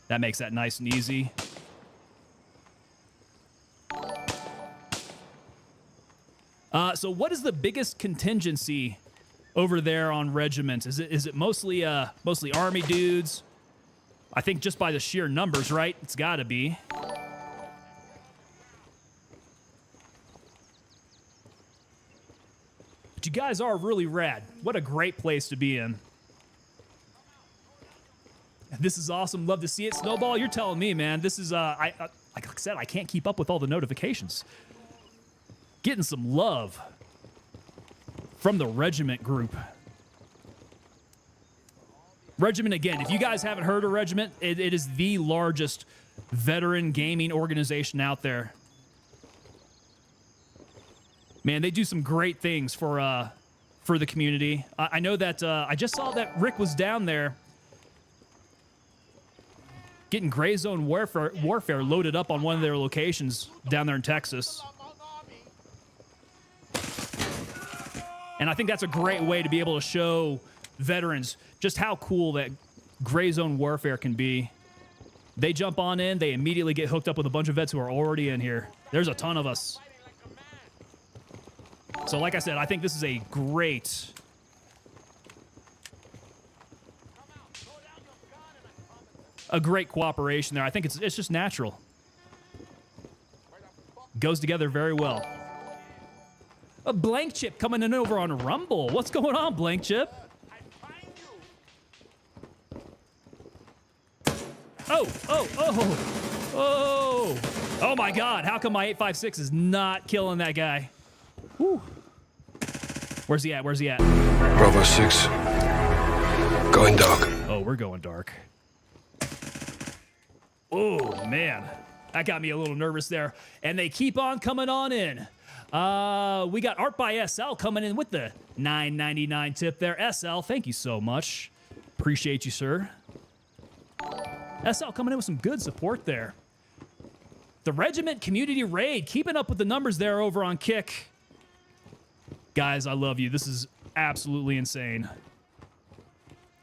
That makes that nice and easy. So what is the biggest contingency over there on Regiment? Is it mostly Army dudes? I think just by the sheer numbers, right? It's got to be. But you guys are really rad. What a great place to be in. This is awesome. Love to see it. Snowball, you're telling me, man. This is, like I said, I can't keep up with all the notifications. Getting some love from the Regiment group. Regiment, again, if you guys haven't heard of Regiment, it is the largest veteran gaming organization out there. Man, they do some great things for the community. I know that I just saw that Rick was down there getting Gray Zone Warfare loaded up on one of their locations down there in Texas. And I think that's a great way to be able to show veterans just how cool that Gray Zone Warfare can be. They jump on in, they immediately get hooked up with a bunch of vets who are already in here. There's a ton of us. So like I said, I think this is a great... cooperation there. I think it's just natural. Goes together very well. A Blank Chip coming in over on Rumble. What's going on, Blank Chip? Oh my God. How come my 856 is not killing that guy? Whew. Where's he at? Bravo 6. Going dark. Oh, we're going dark. Oh, man. That got me a little nervous there. And they keep on coming on in. We got Art by SL coming in with the $9.99 tip there. SL, thank you so much. Appreciate you, sir. SL coming in with some good support there. The Regiment Community Raid, keeping up with the numbers there over on Kick. Guys, I love you. This is absolutely insane.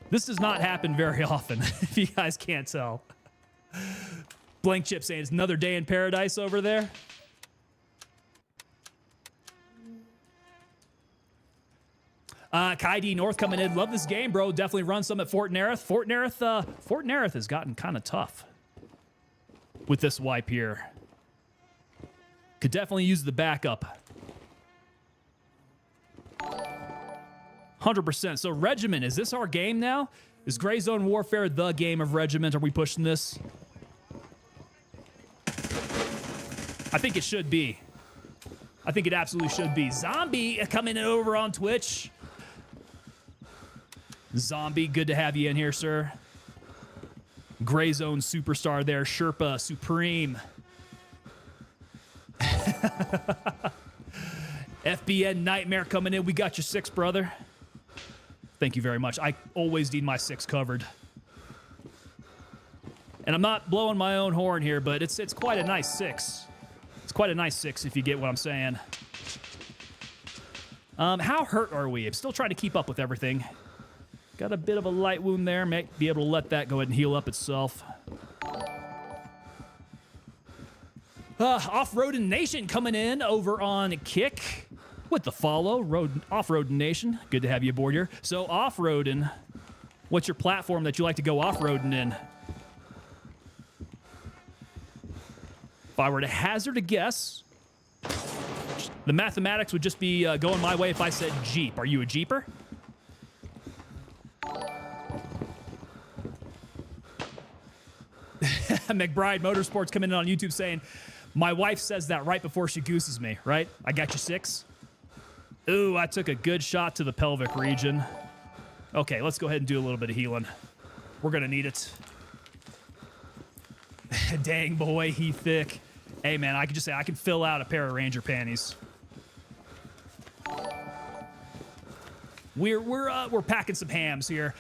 This does not happen very often, if you guys can't tell. Blank Chip saying it's another day in paradise over there. Kai D North coming in. Love this game, bro. Definitely run some at Fort Nerith. Fort Nerith has gotten kind of tough with this wipe here. Could definitely use the backup. 100%. So Regiment, is this our game now? Is Gray Zone Warfare the game of Regiment? Are we pushing this? I think it should be. I think it absolutely should be. Zombie coming in over on Twitch. Zombie, good to have you in here, sir. Gray Zone superstar there. Sherpa Supreme. FBN Nightmare coming in. We got your 6, brother. Thank you very much. I always need my 6 covered. And I'm not blowing my own horn here, but it's quite a nice 6. It's quite a nice 6 if you get what I'm saying. How hurt are we? I'm still trying to keep up with everything. Got a bit of a light wound there. Might be able to let that go ahead and heal up itself. Off-Roadin' Nation coming in over on Kick with the follow. Off-Roadin' Nation, good to have you aboard here. So off-roading, what's your platform that you like to go off-roading in? If I were to hazard a guess, the mathematics would just be going my way if I said Jeep. Are you a Jeeper? McBride Motorsports coming in on YouTube saying, my wife says that right before she gooses me, right? I got you 6. Ooh, I took a good shot to the pelvic region. Okay, let's go ahead and do a little bit of healing. We're going to need it. Dang, boy, he thick. Hey, man, I can just say I can fill out a pair of Ranger panties. We're packing some hams here.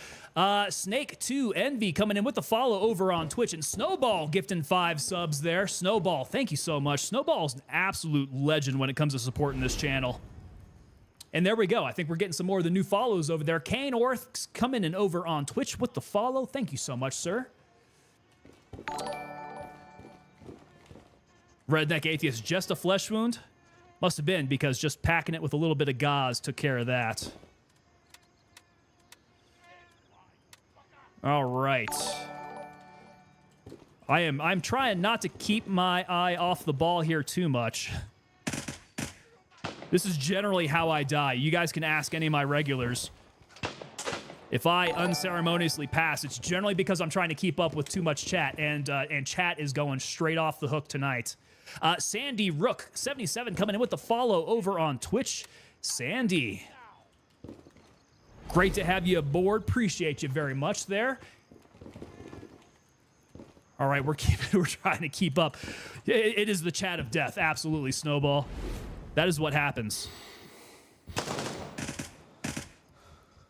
Snake 2 Envy coming in with the follow over on Twitch, and Snowball gifting 5 subs there. Snowball, thank you so much. Snowball's an absolute legend when it comes to supporting this channel. And there we go. I think we're getting some more of the new follows over there. Kane Orth coming in over on Twitch with the follow. Thank you so much, sir. Redneck Atheist, just a flesh wound? Must have been, because just packing it with a little bit of gauze took care of that. All right. I'm trying not to keep my eye off the ball here too much. This is generally how I die. You guys can ask any of my regulars. If I unceremoniously pass, it's generally because I'm trying to keep up with too much chat, and chat is going straight off the hook tonight. Sandy Rook 77 coming in with the follow over on Twitch. Sandy, great to have you aboard. Appreciate you very much there. All right, we're trying to keep up. It is the chat of death. Absolutely, Snowball. That is what happens.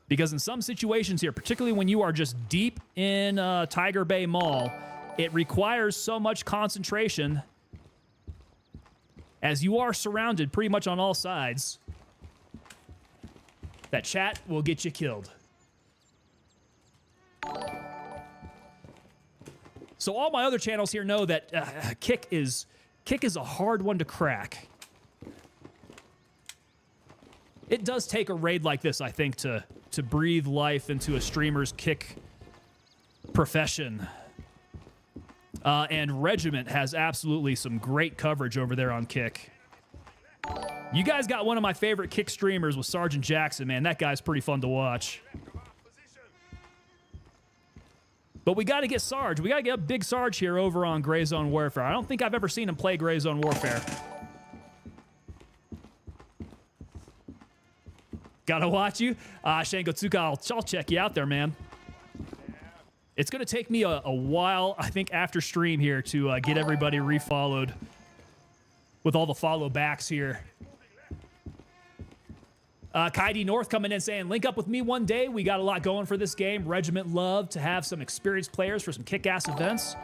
Because in some situations here, particularly when you are just deep in Tiger Bay Mall, it requires so much concentration as you are surrounded pretty much on all sides that chat will get you killed. So all my other channels here know that Kick is a hard one to crack. It does take a raid like this, I think, to breathe life into a streamer's Kick profession. And Regiment has absolutely some great coverage over there on Kick. You guys got one of my favorite Kick streamers with Sergeant Jackson, man. That guy's pretty fun to watch. But we got to get Sarge. We got to get a big Sarge here over on Gray Zone Warfare. I don't think I've ever seen him play Gray Zone Warfare. Gotta watch you. Shango Tsuka, I'll check you out there, man. It's going to take me a while, I think, after stream here to get everybody refollowed with all the follow backs here. Kaidi North coming in saying, link up with me one day. We got a lot going for this game. Regiment love to have some experienced players for some kick-ass events.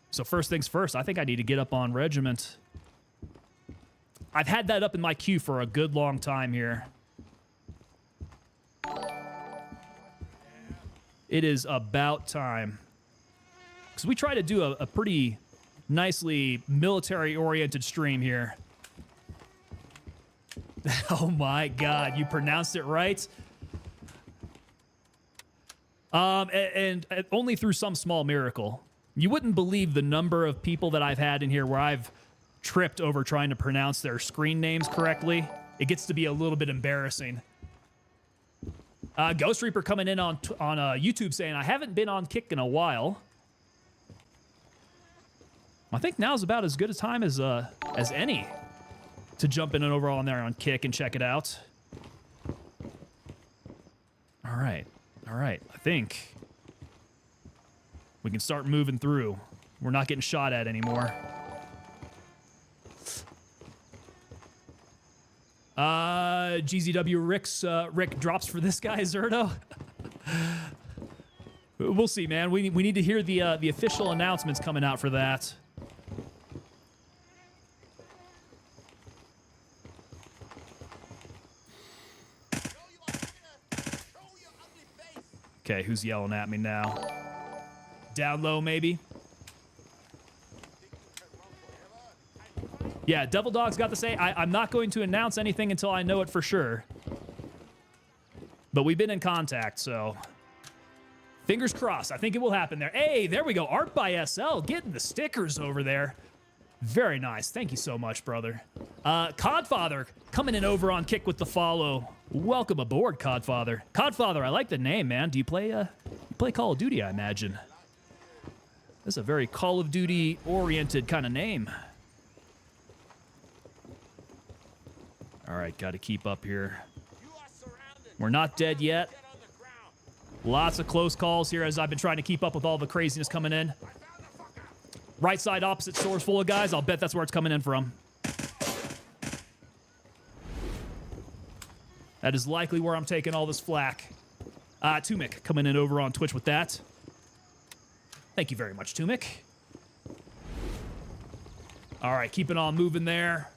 So first things first, I think I need to get up on Regiment. I've had that up in my queue for a good long time here. It is about time. Because we try to do a pretty nicely military-oriented stream here. Oh my God, you pronounced it right. And only through some small miracle. You wouldn't believe the number of people that I've had in here where I've tripped over trying to pronounce their screen names correctly. It gets to be a little bit embarrassing. Ghost Reaper coming in on YouTube saying, I haven't been on Kick in a while. I think now's about as good a time as any to jump in and over on there on Kick and check it out. All right. I think we can start moving through. We're not getting shot at anymore. GZW Rick drops for this guy, Zerto. We'll see, man. We need to hear the official announcements coming out for that. Okay, who's yelling at me now? Down low, maybe? Yeah, Devil Dog's got to say, I'm not going to announce anything until I know it for sure. But we've been in contact, so... Fingers crossed. I think it will happen there. Hey, there we go. Art by SL getting the stickers over there. Very nice. Thank you so much, brother. Codfather coming in over on Kick with the follow. Welcome aboard, Codfather. Codfather, I like the name, man. Do you play Call of Duty, I imagine? That's a very Call of Duty-oriented kind of name. All right, got to keep up here. We're not dead yet. Lots of close calls here as I've been trying to keep up with all the craziness coming in. Right side opposite store's full of guys. I'll bet that's where it's coming in from. That is likely where I'm taking all this flack. Tumik coming in over on Twitch with that. Thank you very much, Tumik. All right, keeping on moving there.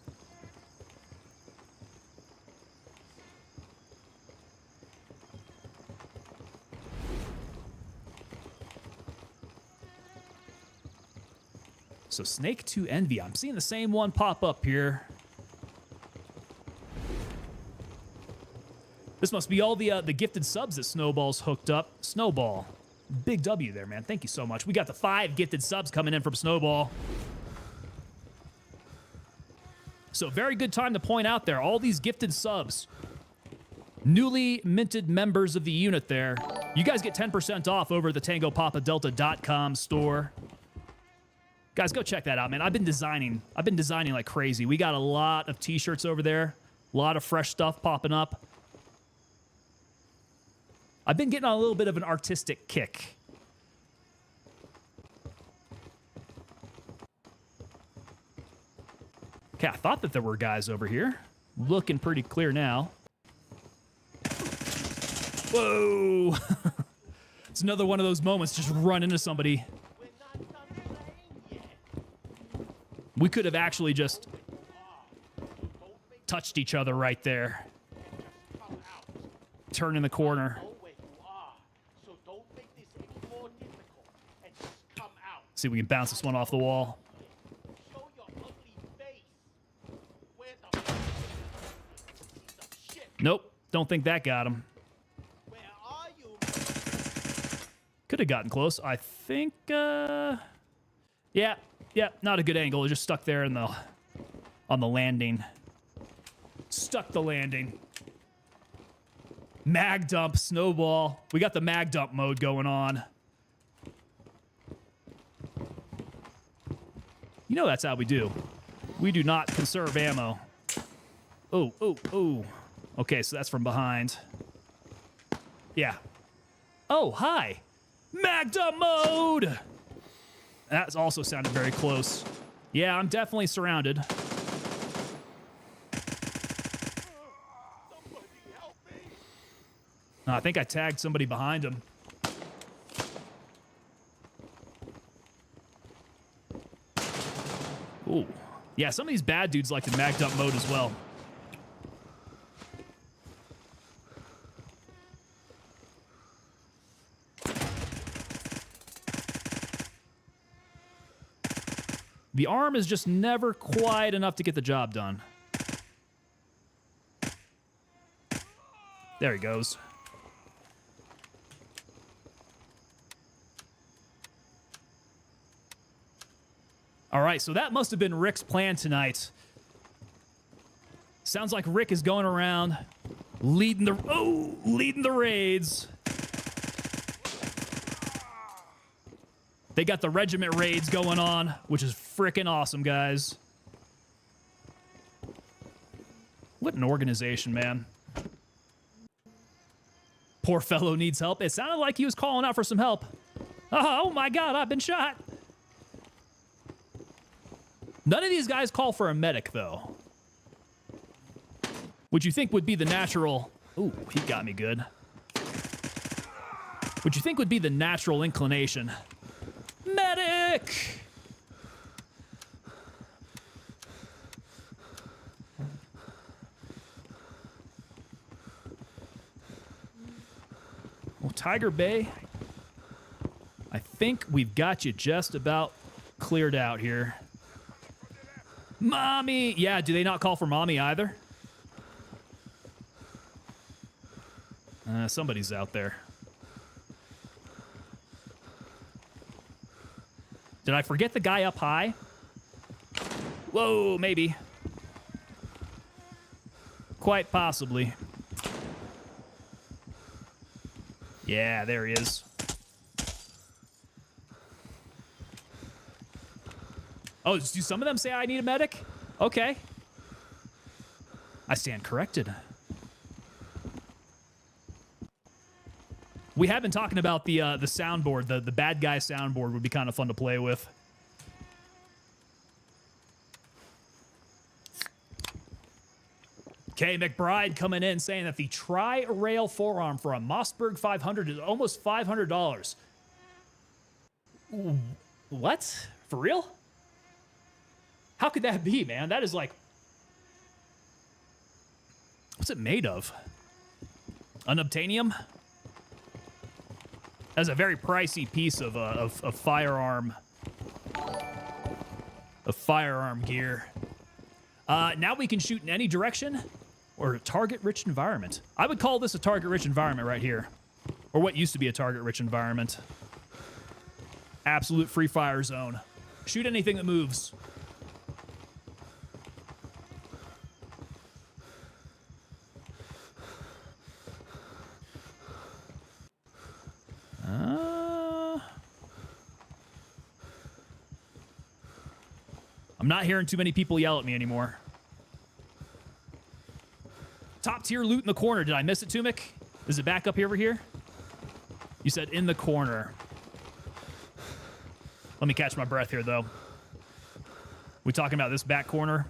So Snake 2 Envy. I'm seeing the same one pop up here. This must be all the gifted subs that Snowball's hooked up. Snowball. Big W there, man. Thank you so much. We got the 5 gifted subs coming in from Snowball. So very good time to point out there. All these gifted subs. Newly minted members of the unit there. You guys get 10% off over the TangoPapaDelta.com store. Guys, go check that out, man. I've been designing like crazy. We got a lot of t-shirts over there. A lot of fresh stuff popping up. I've been getting on a little bit of an artistic kick. Okay, I thought that there were guys over here. Looking pretty clear now. Whoa! It's another one of those moments, just run into somebody. We could have actually just touched each other right there. Turn in the corner. See if we can bounce this one off the wall. Nope, don't think that got him. Could have gotten close. I think, yeah, not a good angle. It just stuck there in on the landing. Stuck the landing. Mag dump, Snowball. We got the mag dump mode going on. You know that's how we do. We do not conserve ammo. Oh. Okay, so that's from behind. Yeah. Oh, hi. Mag dump mode! That also sounded very close. Yeah, I'm definitely surrounded. No, I think I tagged somebody behind him. Ooh. Yeah, some of these bad dudes like the magged up mode as well. The arm is just never quite enough to get the job done. There he goes. All right, so that must have been Rick's plan tonight. Sounds like Rick is going around leading the raids. They got the regiment raids going on, which is freaking awesome, guys. What an organization, man. Poor fellow needs help. It sounded like he was calling out for some help. Oh my God, I've been shot. None of these guys call for a medic, though. Which you think would be the natural... Ooh, he got me good. Which you think would be the natural inclination. Medic! Well, Tiger Bay, I think we've got you just about cleared out here. Mommy! Yeah, do they not call for mommy either? Somebody's out there. Did I forget the guy up high? Whoa, maybe. Quite possibly. Yeah, there he is. Oh, do some of them say I need a medic? Okay. I stand corrected. We have been talking about the soundboard. The bad guy soundboard would be kind of fun to play with. Okay, McBride coming in saying that the tri-rail forearm for a Mossberg 500 is almost $500. What? For real? How could that be, man? That is like... What's it made of? Unobtainium? That's a very pricey piece of firearm... of firearm gear. Now we can shoot in any direction or a target-rich environment. I would call this a target-rich environment right here. Or what used to be a target-rich environment. Absolute free fire zone. Shoot anything that moves. I'm not hearing too many people yell at me anymore. Top tier loot in the corner. Did I miss it, Tumik? Is it back up over here? You said in the corner. Let me catch my breath here, though. We talking about this back corner?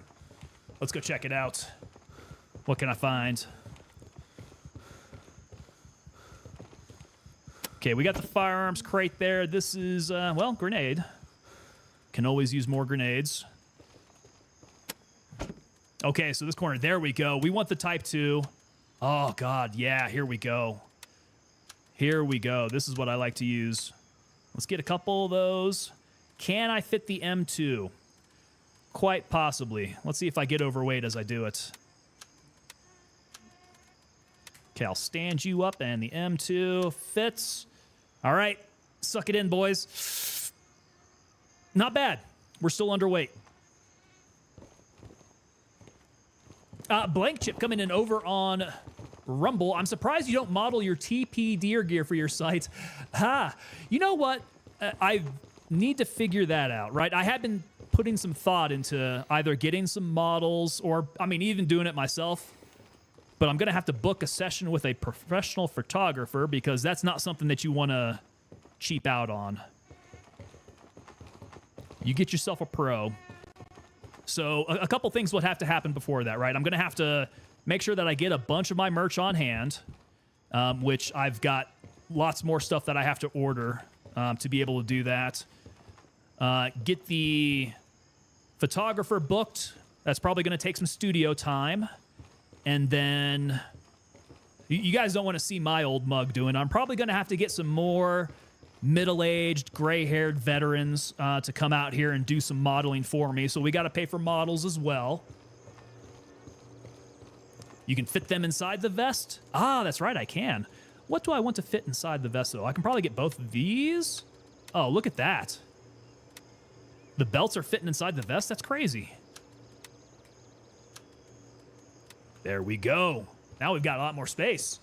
Let's go check it out. What can I find? Okay, we got the firearms crate there. This is, well, grenade. Can always use more grenades. Okay, so this corner, there we go. We want the Type 2. Oh, God, yeah, here we go. Here we go. This is what I like to use. Let's get a couple of those. Can I fit the M2? Quite possibly. Let's see if I get overweight as I do it. Okay, I'll stand you up, and the M2 fits. All right, suck it in, boys. Not bad. We're still underweight. Blank Chip coming in over on Rumble. I'm surprised you don't model your TP deer gear for your site. You know what? I need to figure that out, right? I have been putting some thought into either getting some models or, I mean, even doing it myself. But I'm going to have to book a session with a professional photographer because that's not something that you want to cheap out on. You get yourself a pro. So a couple things would have to happen before that, right? I'm going to have to make sure that I get a bunch of my merch on hand. which I've got lots more stuff that I have to order to be able to do that. Get the photographer booked. That's probably going to take some studio time. And then you guys don't want to see my old mug doing. I'm probably going to have to get some more middle-aged, gray-haired veterans to come out here and do some modeling for me. So we got to pay for models as well. You can fit them inside the vest. Ah, that's right, I can. What do I want to fit inside the vest, though? I can probably get both of these. Oh, look at that. The belts are fitting inside the vest? That's crazy. There we go. Now we've got a lot more space.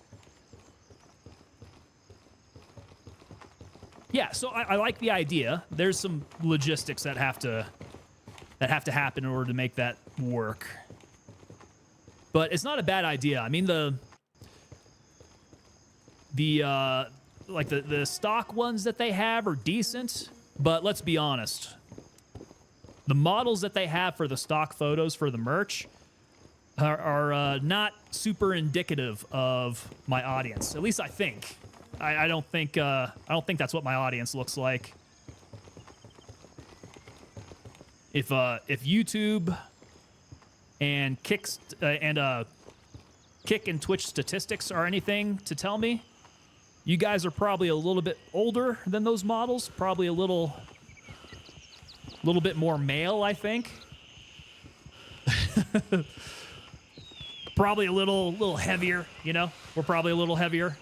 Yeah, so I like the idea. There's some logistics that have to happen in order to make that work. But it's not a bad idea. I mean, the stock ones that they have are decent, but let's be honest. The models that they have for the stock photos for the merch are not super indicative of my audience. At least I think. I don't think that's what my audience looks like. If YouTube and Kick and Twitch statistics are anything to tell me, you guys are probably a little bit older than those models. Probably a little bit more male, I think. Probably a little heavier, you know? We're probably a little heavier.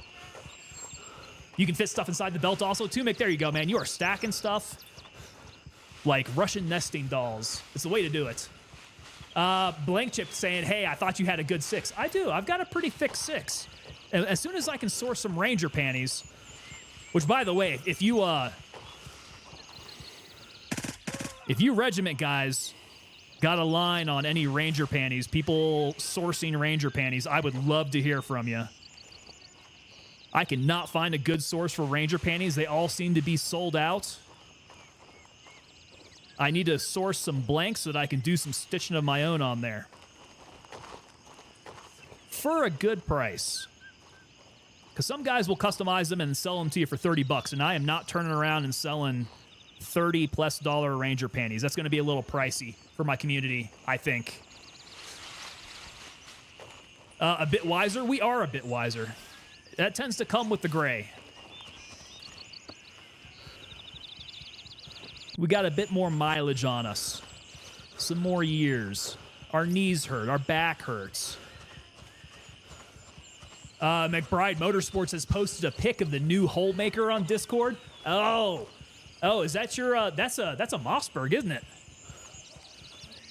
You can fit stuff inside the belt also, too, Mick. There you go, man. You are stacking stuff like Russian nesting dolls. It's the way to do it. Blank Chip saying, hey, I thought you had a good 6. I do. I've got a pretty thick 6. And as soon as I can source some Ranger panties, which, by the way, if you Regiment guys got a line on any Ranger panties, people sourcing Ranger panties, I would love to hear from you. I cannot find a good source for Ranger panties. They all seem to be sold out. I need to source some blanks so that I can do some stitching of my own on there. For a good price. Because some guys will customize them and sell them to you for $30, and I am not turning around and selling $30+ Ranger panties. That's going to be a little pricey for my community, I think. A bit wiser? We are a bit wiser. That tends to come with the gray. We got a bit more mileage on us. Some more years. Our knees hurt. Our back hurts. McBride Motorsports has posted a pic of the new hole maker on Discord. Oh, is that your, that's a Mossberg, isn't it?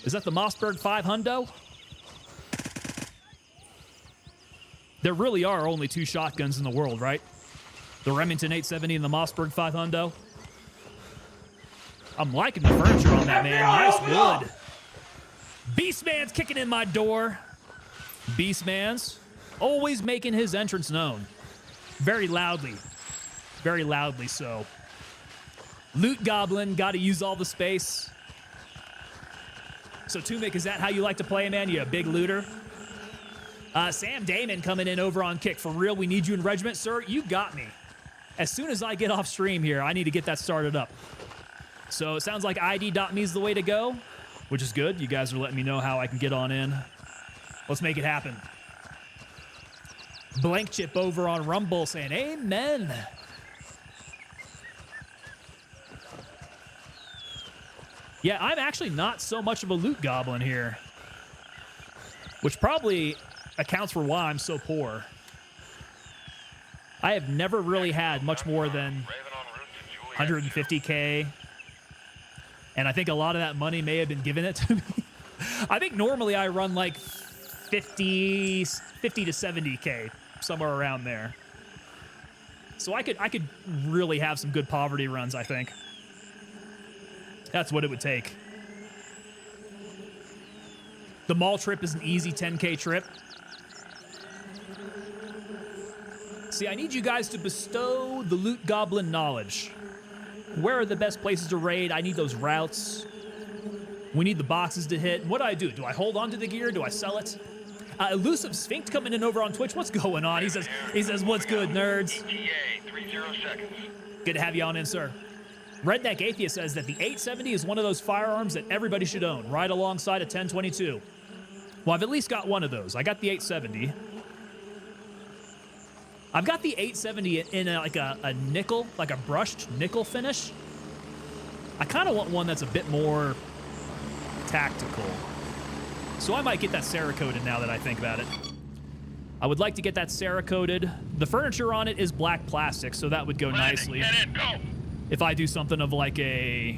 Is that the Mossberg 5 Hundo? There really are only 2 shotguns in the world, right? The Remington 870 and the Mossberg 5 Hundo. I'm liking the furniture on that, man. Nice wood. Beastman's kicking in my door. Beastman's always making his entrance known. Very loudly. Very loudly so. Loot Goblin, got to use all the space. So, Tumik, is that how you like to play, man? You a big looter? Sam Damon coming in over on Kick. For real, we need you in Regiment, sir. You got me. As soon as I get off stream here, I need to get that started up. So it sounds like ID.me is the way to go, which is good. You guys are letting me know how I can get on in. Let's make it happen. Blank Chip over on Rumble saying, amen. Yeah, I'm actually not so much of a loot goblin here, which probably accounts for why I'm so poor. I have never really had much more than 150K. And I think a lot of that money may have been given it to me. I think normally I run like 50 to 70K, somewhere around there. So I could really have some good poverty runs, I think. That's what it would take. The mall trip is an easy 10K trip. See, I need you guys to bestow the Loot Goblin knowledge. Where are the best places to raid? I need those routes. We need the boxes to hit. What do? Do I hold on to the gear? Do I sell it? Elusive Sphinx coming in over on Twitch. What's going on? He says, what's good, nerds? ETA, 30 seconds. Good to have you on in, sir. Redneck Atheist says that the 870 is one of those firearms that everybody should own, right alongside a 1022. Well, I've at least got one of those. I got the 870. I've got the 870 in like a nickel, like a brushed nickel finish. I kind of want one that's a bit more tactical. So I might get that Cerakoted now that I think about it. I would like to get that Cerakoted. The furniture on it is black plastic, so that would go nicely. Get in, go! If I do something of like a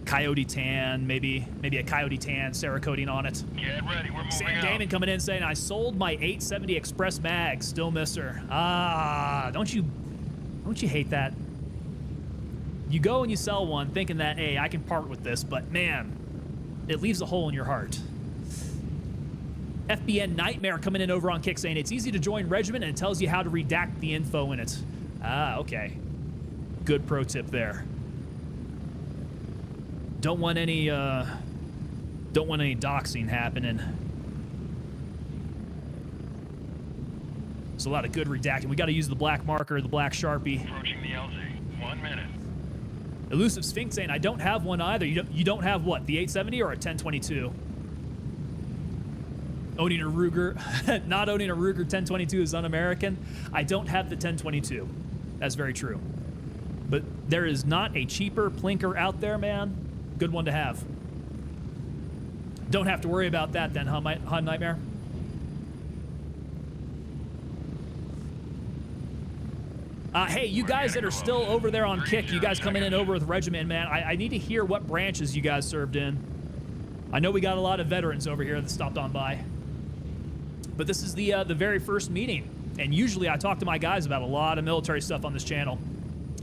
coyote tan, maybe a coyote tan Cerakoting on it. Get ready, we're moving Sam out. Damon coming in saying, I sold my 870 Express Mag, still miss her. Ah, don't you hate that? You go and you sell one thinking that, hey, I can part with this, but man, it leaves a hole in your heart. FBN Nightmare coming in over on Kick saying, it's easy to join Regiment and it tells you how to redact the info in it. Ah, okay. Good pro tip there. Don't want any doxing happening. There's a lot of good redacting. We got to use the black marker, the black Sharpie. Approaching the LZ. 1 minute. Elusive Sphinx saying, I don't have one either. You don't have what? The 870 or a 1022? Owning a Ruger, not owning a Ruger 1022 is un-American. I don't have the 1022. That's very true. But there is not a cheaper plinker out there, man. Good one to have. Don't have to worry about that then, huh, Nightmare? Hey, you guys that are still over there on Kick, you guys coming in over with Regiment, man, I need to hear what branches you guys served in. I know we got a lot of veterans over here that stopped on by. But this is the very first meeting. And usually I talk to my guys about a lot of military stuff on this channel.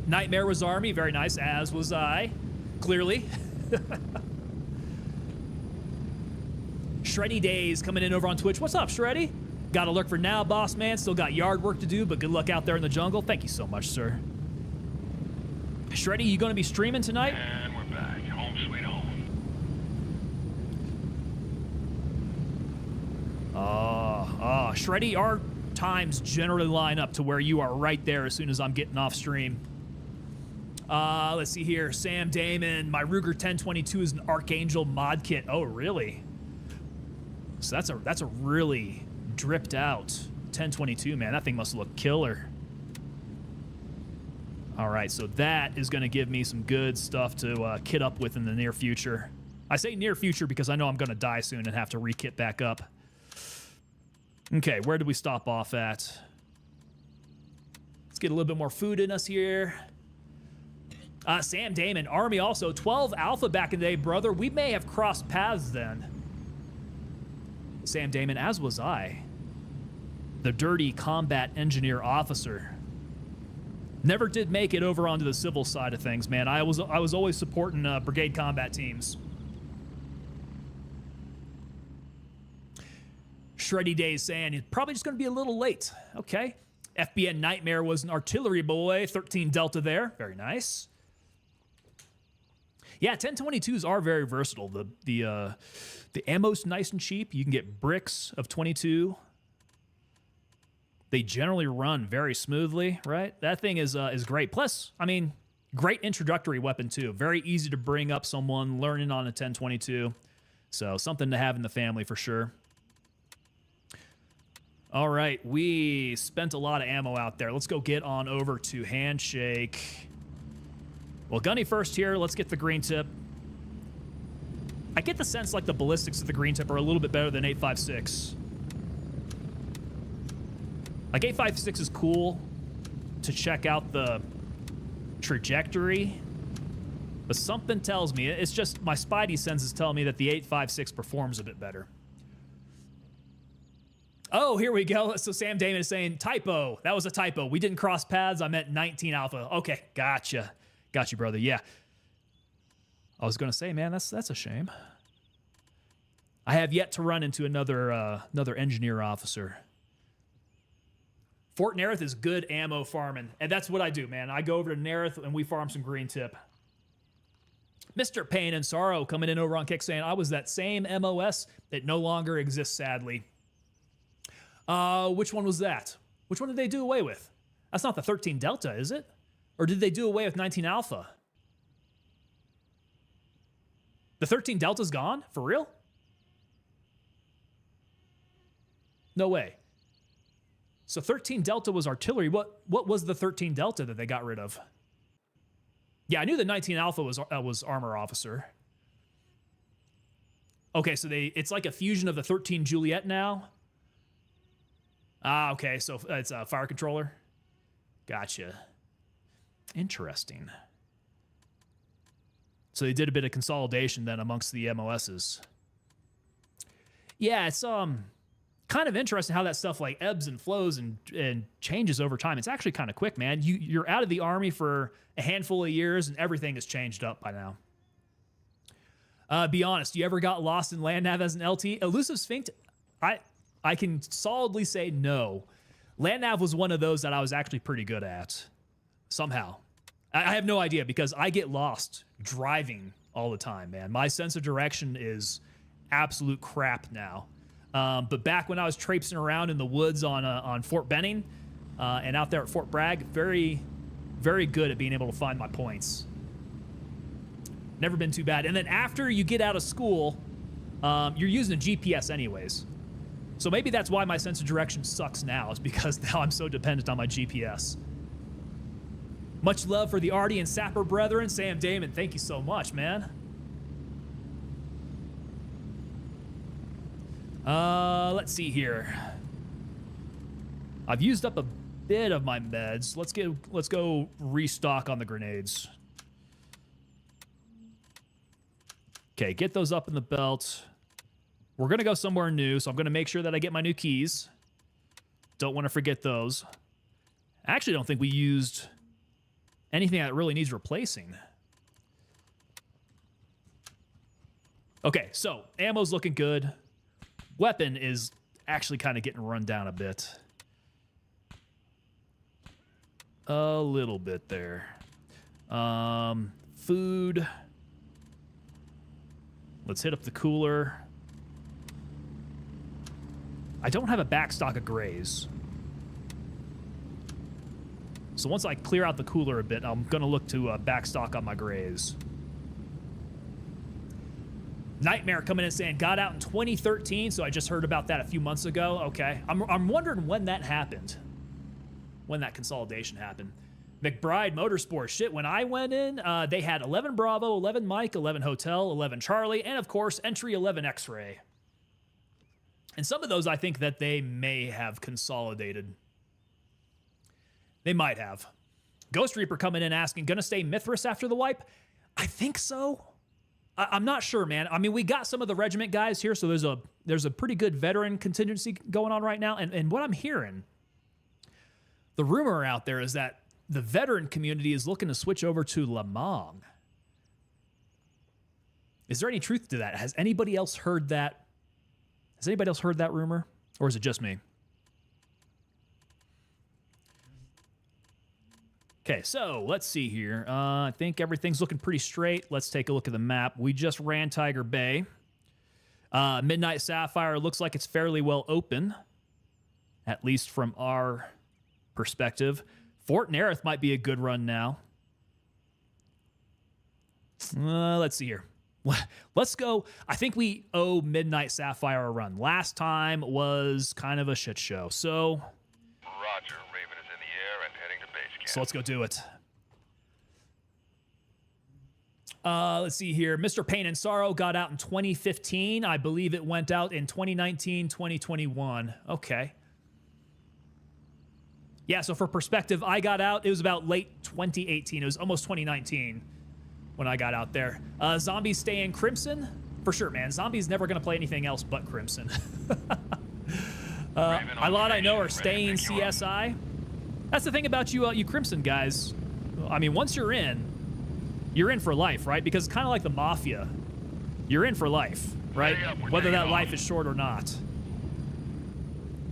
Nightmare was Army, very nice, as was I, clearly. Shreddy Days coming in over on Twitch. What's up, Shreddy? Gotta look for now, boss man. Still got yard work to do, but good luck out there in the jungle. Thank you so much, sir. Shreddy, you gonna be streaming tonight? And we're back. Home sweet home. Shreddy, our times generally line up to where you are right there as soon as I'm getting off stream. Let's see here. Sam Damon, my Ruger 1022 is an Archangel mod kit. Oh, really? So that's a really dripped out 1022, man. That thing must look killer. All right, so that is going to give me some good stuff to kit up with in the near future. I say near future because I know I'm going to die soon and have to re-kit back up. Okay, where did we stop off at? Let's get a little bit more food in us here. Sam Damon, Army also. 12 Alpha back in the day, brother. We may have crossed paths then. Sam Damon, as was I. The dirty combat engineer officer. Never did make it over onto the civil side of things, man. I was always supporting brigade combat teams. Shreddy Days saying, it's probably just going to be a little late. Okay. FBN Nightmare was an artillery boy. 13 Delta there. Very nice. Yeah, 1022s are very versatile. The ammo's nice and cheap. You can get bricks of 22. They generally run very smoothly, right? That thing is great. Plus, I mean, great introductory weapon too. Very easy to bring up someone learning on a 1022. So something to have in the family for sure. All right, we spent a lot of ammo out there. Let's go get on over to Handshake. Well, Gunny first here. Let's get the green tip. I get the sense like the ballistics of the green tip are a little bit better than 8.56. Like 8.56 is cool to check out the trajectory, but something tells me, it's just my spidey senses tell me that the 8.56 performs a bit better. Oh, here we go. So Sam Damon is saying, typo. That was a typo. We didn't cross paths. I meant 19 Alpha. Okay, gotcha. Got you, brother. Yeah. I was going to say, man, that's a shame. I have yet to run into another engineer officer. Fort Nerith is good ammo farming, and that's what I do, man. I go over to Nerith, and we farm some green tip. Mr. Pain and Sorrow coming in over on Kick saying, I was that same MOS that no longer exists, sadly. Which one was that? Which one did they do away with? That's not the 13 Delta, is it? Or did they do away with 19 Alpha? The 13 Delta's gone? For real? No way. So 13 Delta was artillery. What was the 13 Delta that they got rid of? Yeah, I knew the 19 Alpha was armor officer. Okay, so it's like a fusion of the 13 Juliet now. Ah, okay, so it's a fire controller. Gotcha. Interesting. So they did a bit of consolidation then amongst the MOSs. Yeah, it's kind of interesting how that stuff like ebbs and flows and changes over time. It's actually kind of quick, man. You're out of the Army for a handful of years and everything has changed up by now. Be honest, you ever got lost in land nav as an LT? Elusive Sphinx, I can solidly say no. Land nav was one of those that I was actually pretty good at. Somehow. I have no idea because I get lost driving all the time, man. My sense of direction is absolute crap now. But back when I was traipsing around in the woods on Fort Benning and out there at Fort Bragg, very, very good at being able to find my points. Never been too bad. And then after you get out of school, you're using a GPS anyways. So maybe that's why my sense of direction sucks now, is because now I'm so dependent on my GPS. Much love for the Artie and Sapper brethren. Sam Damon, thank you so much, man. Let's see here. I've used up a bit of my meds. Let's go restock on the grenades. Okay, get those up in the belt. We're gonna go somewhere new, so I'm gonna make sure that I get my new keys. Don't want to forget those. I actually don't think we used anything that really needs replacing. Okay, so ammo's looking good. Weapon is actually kind of getting run down a bit. A little bit there. Food. Let's hit up the cooler. I don't have a backstock of grays. So once I clear out the cooler a bit, I'm going to look to backstock on my grays. Nightmare coming in saying, got out in 2013, so I just heard about that a few months ago. Okay. I'm wondering when that happened. When that consolidation happened. McBride Motorsports. Shit, when I went in, they had 11 Bravo, 11 Mike, 11 Hotel, 11 Charlie, and of course, entry 11 X-Ray. And some of those, I think that they may have consolidated. They might have. Ghost Reaper coming in asking, gonna stay Mithras after the wipe? I think so. I'm not sure, man. I mean, we got some of the regiment guys here, so there's a pretty good veteran contingency going on right now. And what I'm hearing, the rumor out there is that the veteran community is looking to switch over to Lamang. Is there any truth to that? Has anybody else heard that? Has anybody else heard that rumor? Or is it just me? Okay, so let's see here. I think everything's looking pretty straight. Let's take a look at the map. We just ran Tiger Bay. Midnight Sapphire looks like it's fairly well open, at least from our perspective. Fort Nerith might be a good run now. Let's see here. Let's go. I think we owe Midnight Sapphire a run. Last time was kind of a shit show. So, Roger. Raven is in the air and heading to base camp. So let's go do it. Let's see here. Mr. Pain and Sorrow got out in 2015. I believe it went out in 2019, 2021. Okay. Yeah, so for perspective, I got out. It was about late 2018. It was almost 2019 when I got out there. Zombies stay in Crimson? For sure, man. Zombies never going to play anything else but Crimson. A lot I know are staying CSI. That's the thing about you Crimson guys. I mean, once you're in for life, right? Because it's kind of like the Mafia. You're in for life, right? Whether that life is short or not.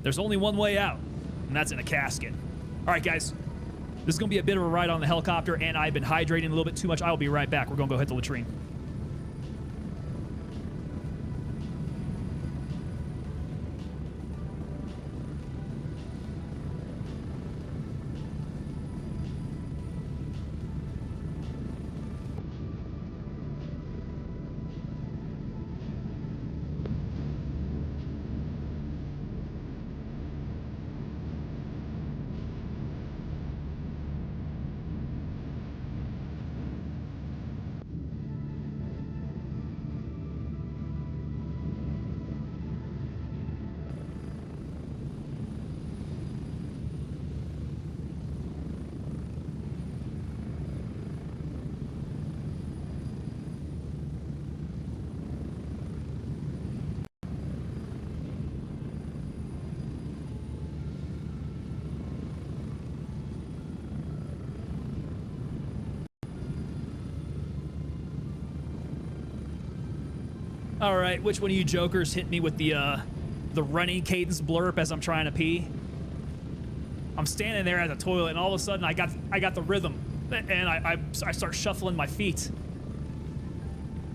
There's only one way out, and that's in a casket. All right, guys. This is going to be a bit of a ride on the helicopter, and I've been hydrating a little bit too much. I will be right back. We're going to go hit the latrine. All right, which one of you jokers hit me with the running cadence blurp as I'm trying to pee? I'm standing there at the toilet, and all of a sudden I got the rhythm, and I start shuffling my feet.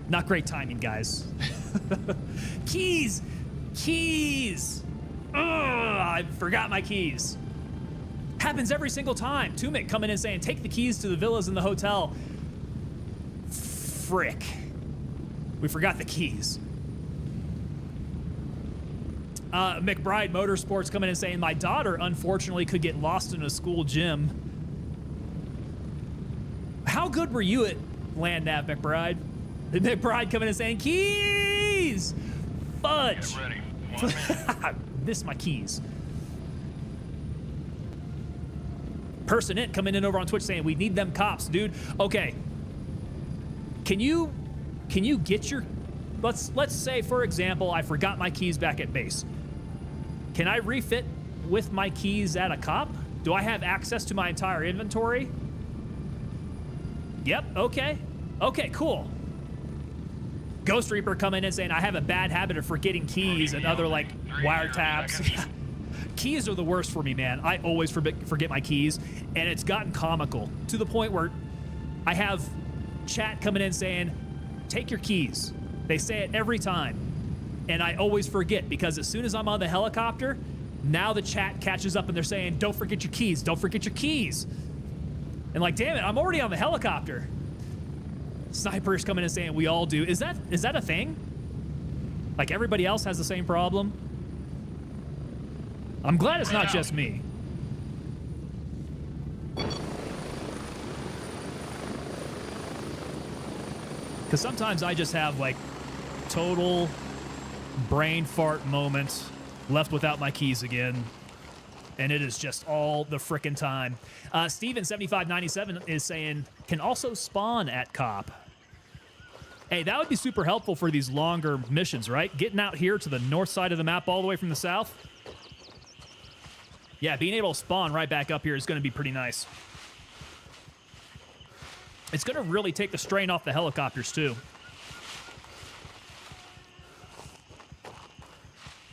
Not great timing, guys. Keys! Keys! Ugh, I forgot my keys. Happens every single time. Tumik coming in saying, take the keys to the villas in the hotel. Frick. We forgot the keys. McBride Motorsports coming in saying, my daughter unfortunately could get lost in a school gym. How good were you at land nav, McBride? McBride coming in saying, keys! Fudge! Get ready. 1 minute. Missed my keys. Person It coming in over on Twitch saying, we need them cops, dude. Okay. Can you get your... Let's say, for example, I forgot my keys back at base. Can I refit with my keys at a cop? Do I have access to my entire inventory? Yep, okay. Okay, cool. Ghost Reaper coming in saying, I have a bad habit of forgetting keys and other, like, wiretaps. Keys are the worst for me, man. I always forget my keys, and it's gotten comical to the point where I have chat coming in saying, take your keys. They say it every time, and I always forget because as soon as I'm on the helicopter, now the chat catches up and they're saying, don't forget your keys, don't forget your keys. And like, damn it, I'm already on the helicopter. Snipers coming in saying, we all do. Is that a thing? Like everybody else has the same problem? I'm glad it's not just me. Because sometimes I just have like total brain fart moments, left without my keys again, and it is just all the frickin' time. Steven7597 is saying, can also spawn at cop. Hey, that would be super helpful for these longer missions, right? Getting out here to the north side of the map all the way from the south. Yeah, being able to spawn right back up here is going to be pretty nice. It's going to really take the strain off the helicopters, too.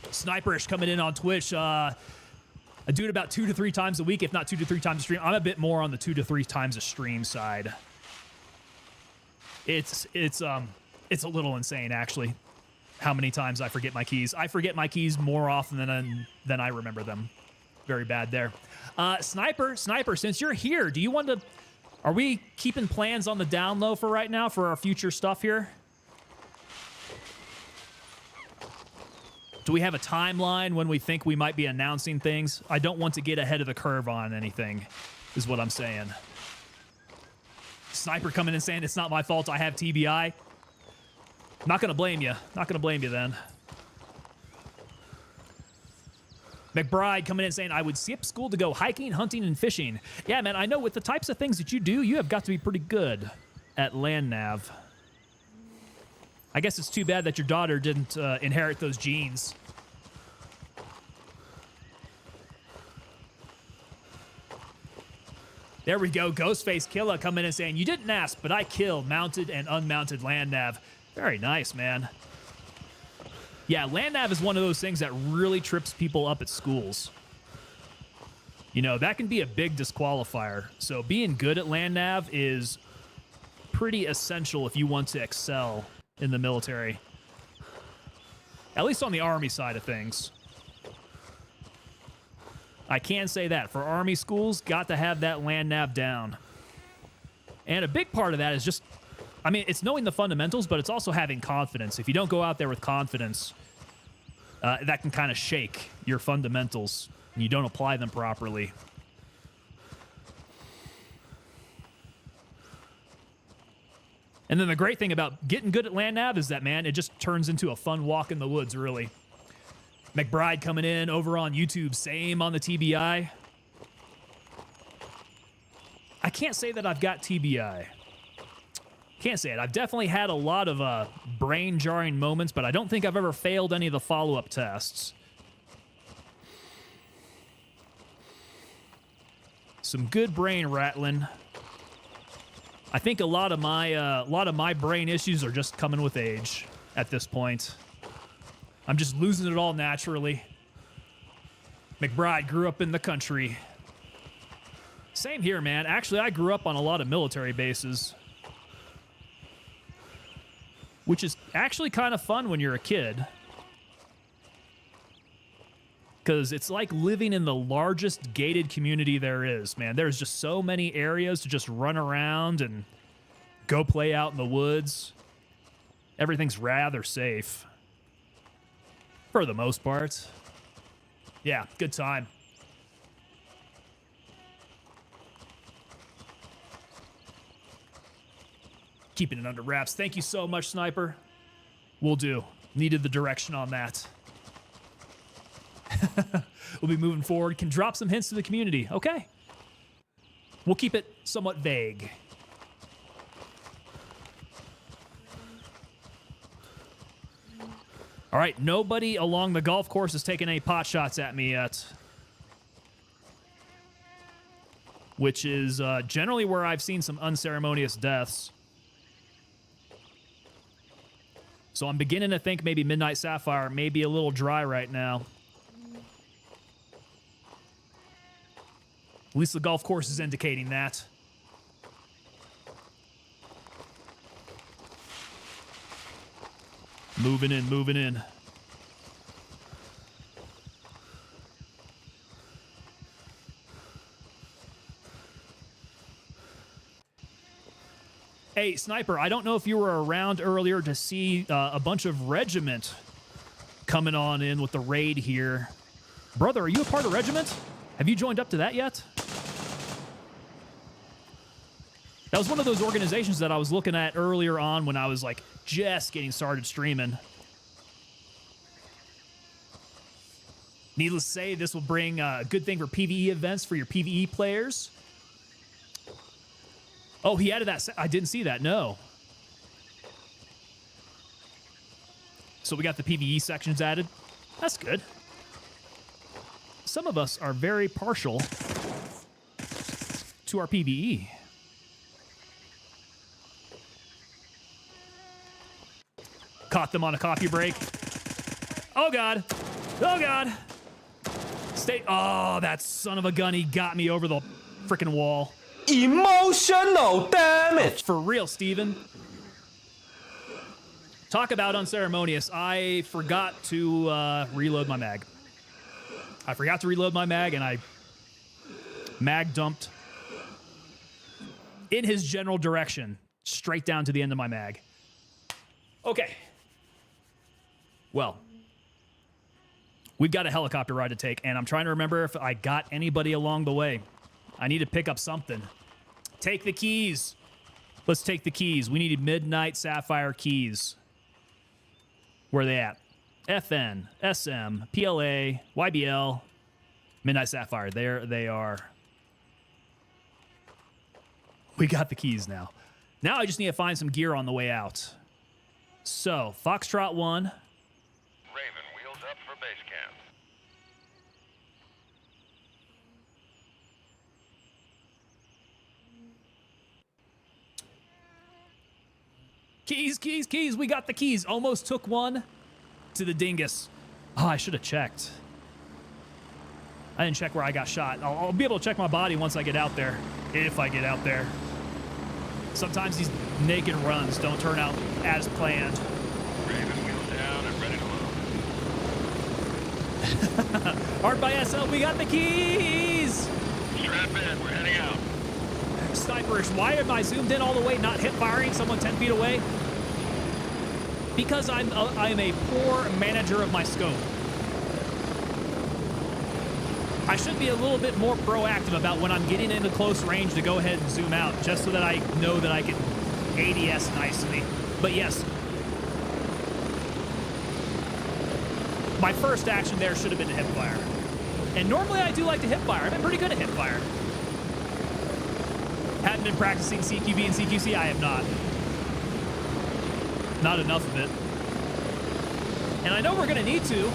Sniperish coming in on Twitch. I do it about 2 to 3 times a week, if not 2 to 3 times a stream. I'm a bit more on the 2 to 3 times a stream side. It's a little insane, actually, how many times I forget my keys. I forget my keys more often than I remember them. Very bad there. Sniper, since you're here, do you want to... Are we keeping plans on the down low for right now for our future stuff here? Do we have a timeline when we think we might be announcing things? I don't want to get ahead of the curve on anything, is what I'm saying. Sniper coming in saying, it's not my fault, I have TBI. Not gonna blame you. Not gonna blame you then. McBride coming in saying, I would skip school to go hiking, hunting, and fishing. Yeah, man, I know with the types of things that you do, you have got to be pretty good at land nav. I guess it's too bad that your daughter didn't inherit those genes. There we go. Ghostface Killa coming in saying, you didn't ask, but I kill mounted and unmounted land nav. Very nice, man. Yeah, land nav is one of those things that really trips people up at schools. You know, that can be a big disqualifier. So being good at land nav is pretty essential if you want to excel in the military. At least on the Army side of things. I can say that. For Army schools, got to have that land nav down. And a big part of that is just... I mean, it's knowing the fundamentals, but it's also having confidence. If you don't go out there with confidence, that can kind of shake your fundamentals, and you don't apply them properly. And then the great thing about getting good at land nav is that, man, it just turns into a fun walk in the woods, really. McBride coming in over on YouTube, same on the TBI. I can't say that I've got TBI. Can't say it. I've definitely had a lot of brain-jarring moments, but I don't think I've ever failed any of the follow-up tests. Some good brain rattling. I think a lot of my brain issues are just coming with age. at this point. I'm just losing it all naturally. McBride grew up in the country. Same here, man. Actually, I grew up on a lot of military bases, which is actually kind of fun when you're a kid, because it's like living in the largest gated community there is, man. There's just so many areas to just run around and go play out in the woods. Everything's rather safe for the most part. Yeah, good time. Keeping it under wraps. Thank you so much, Sniper. Will do. Needed the direction on that. We'll be moving forward. Can drop some hints to the community. Okay. We'll keep it somewhat vague. All right, nobody along the golf course has taken any pot shots at me yet, which is generally where I've seen some unceremonious deaths. So I'm beginning to think maybe Midnight Sapphire may be a little dry right now. At least the golf course is indicating that. Moving in, moving in. Hey, Sniper, I don't know if you were around earlier to see a bunch of Regiment coming on in with the raid here. Brother, are you a part of Regiment? Have you joined up to that yet? That was one of those organizations that I was looking at earlier on when I was like just getting started streaming. Needless to say, this will bring a good thing for PvE events for your PvE players. Oh, he added that. I didn't see that. No. So we got the PvE sections added. That's good. Some of us are very partial to our PvE. Caught them on a coffee break. Oh, God. Oh, God. Stay. Oh, that son of a gun. He got me over the freaking wall. Emotional damage. For real, Steven. Talk about unceremonious. I forgot to reload my mag. I forgot to reload my mag, and I mag dumped in his general direction, straight down to the end of my mag. Okay. Well, we've got a helicopter ride to take, and I'm trying to remember if I got anybody along the way. I need to pick up something. Take the keys. Let's take the keys. We needed Midnight Sapphire keys. Where are they at? FN, SM, PLA, YBL, Midnight Sapphire. There they are. We got the keys now. Now I just need to find some gear on the way out. So, Foxtrot 1. Raven, wheels up for base camp. Keys, keys, keys. We got the keys. Almost took one to the dingus. Oh, I should have checked. I didn't check where I got shot. I'll be able to check my body once I get out there. If I get out there. Sometimes these naked runs don't turn out as planned. Raven, wheels down and ready to load. Art by SL, we got the keys! Strap in, we're heading out. Sniperish, why am I zoomed in all the way, not hip firing someone 10 feet away? Because I'm a poor manager of my scope. I should be a little bit more proactive about when I'm getting into close range to go ahead and zoom out, just so that I know that I can ADS nicely. But yes, my first action there should have been to hip fire. And normally I do like to hip fire. I've been pretty good at hip fire. Hadn't been practicing CQB and CQC. I have not. Not enough of it. And I know we're going to need to.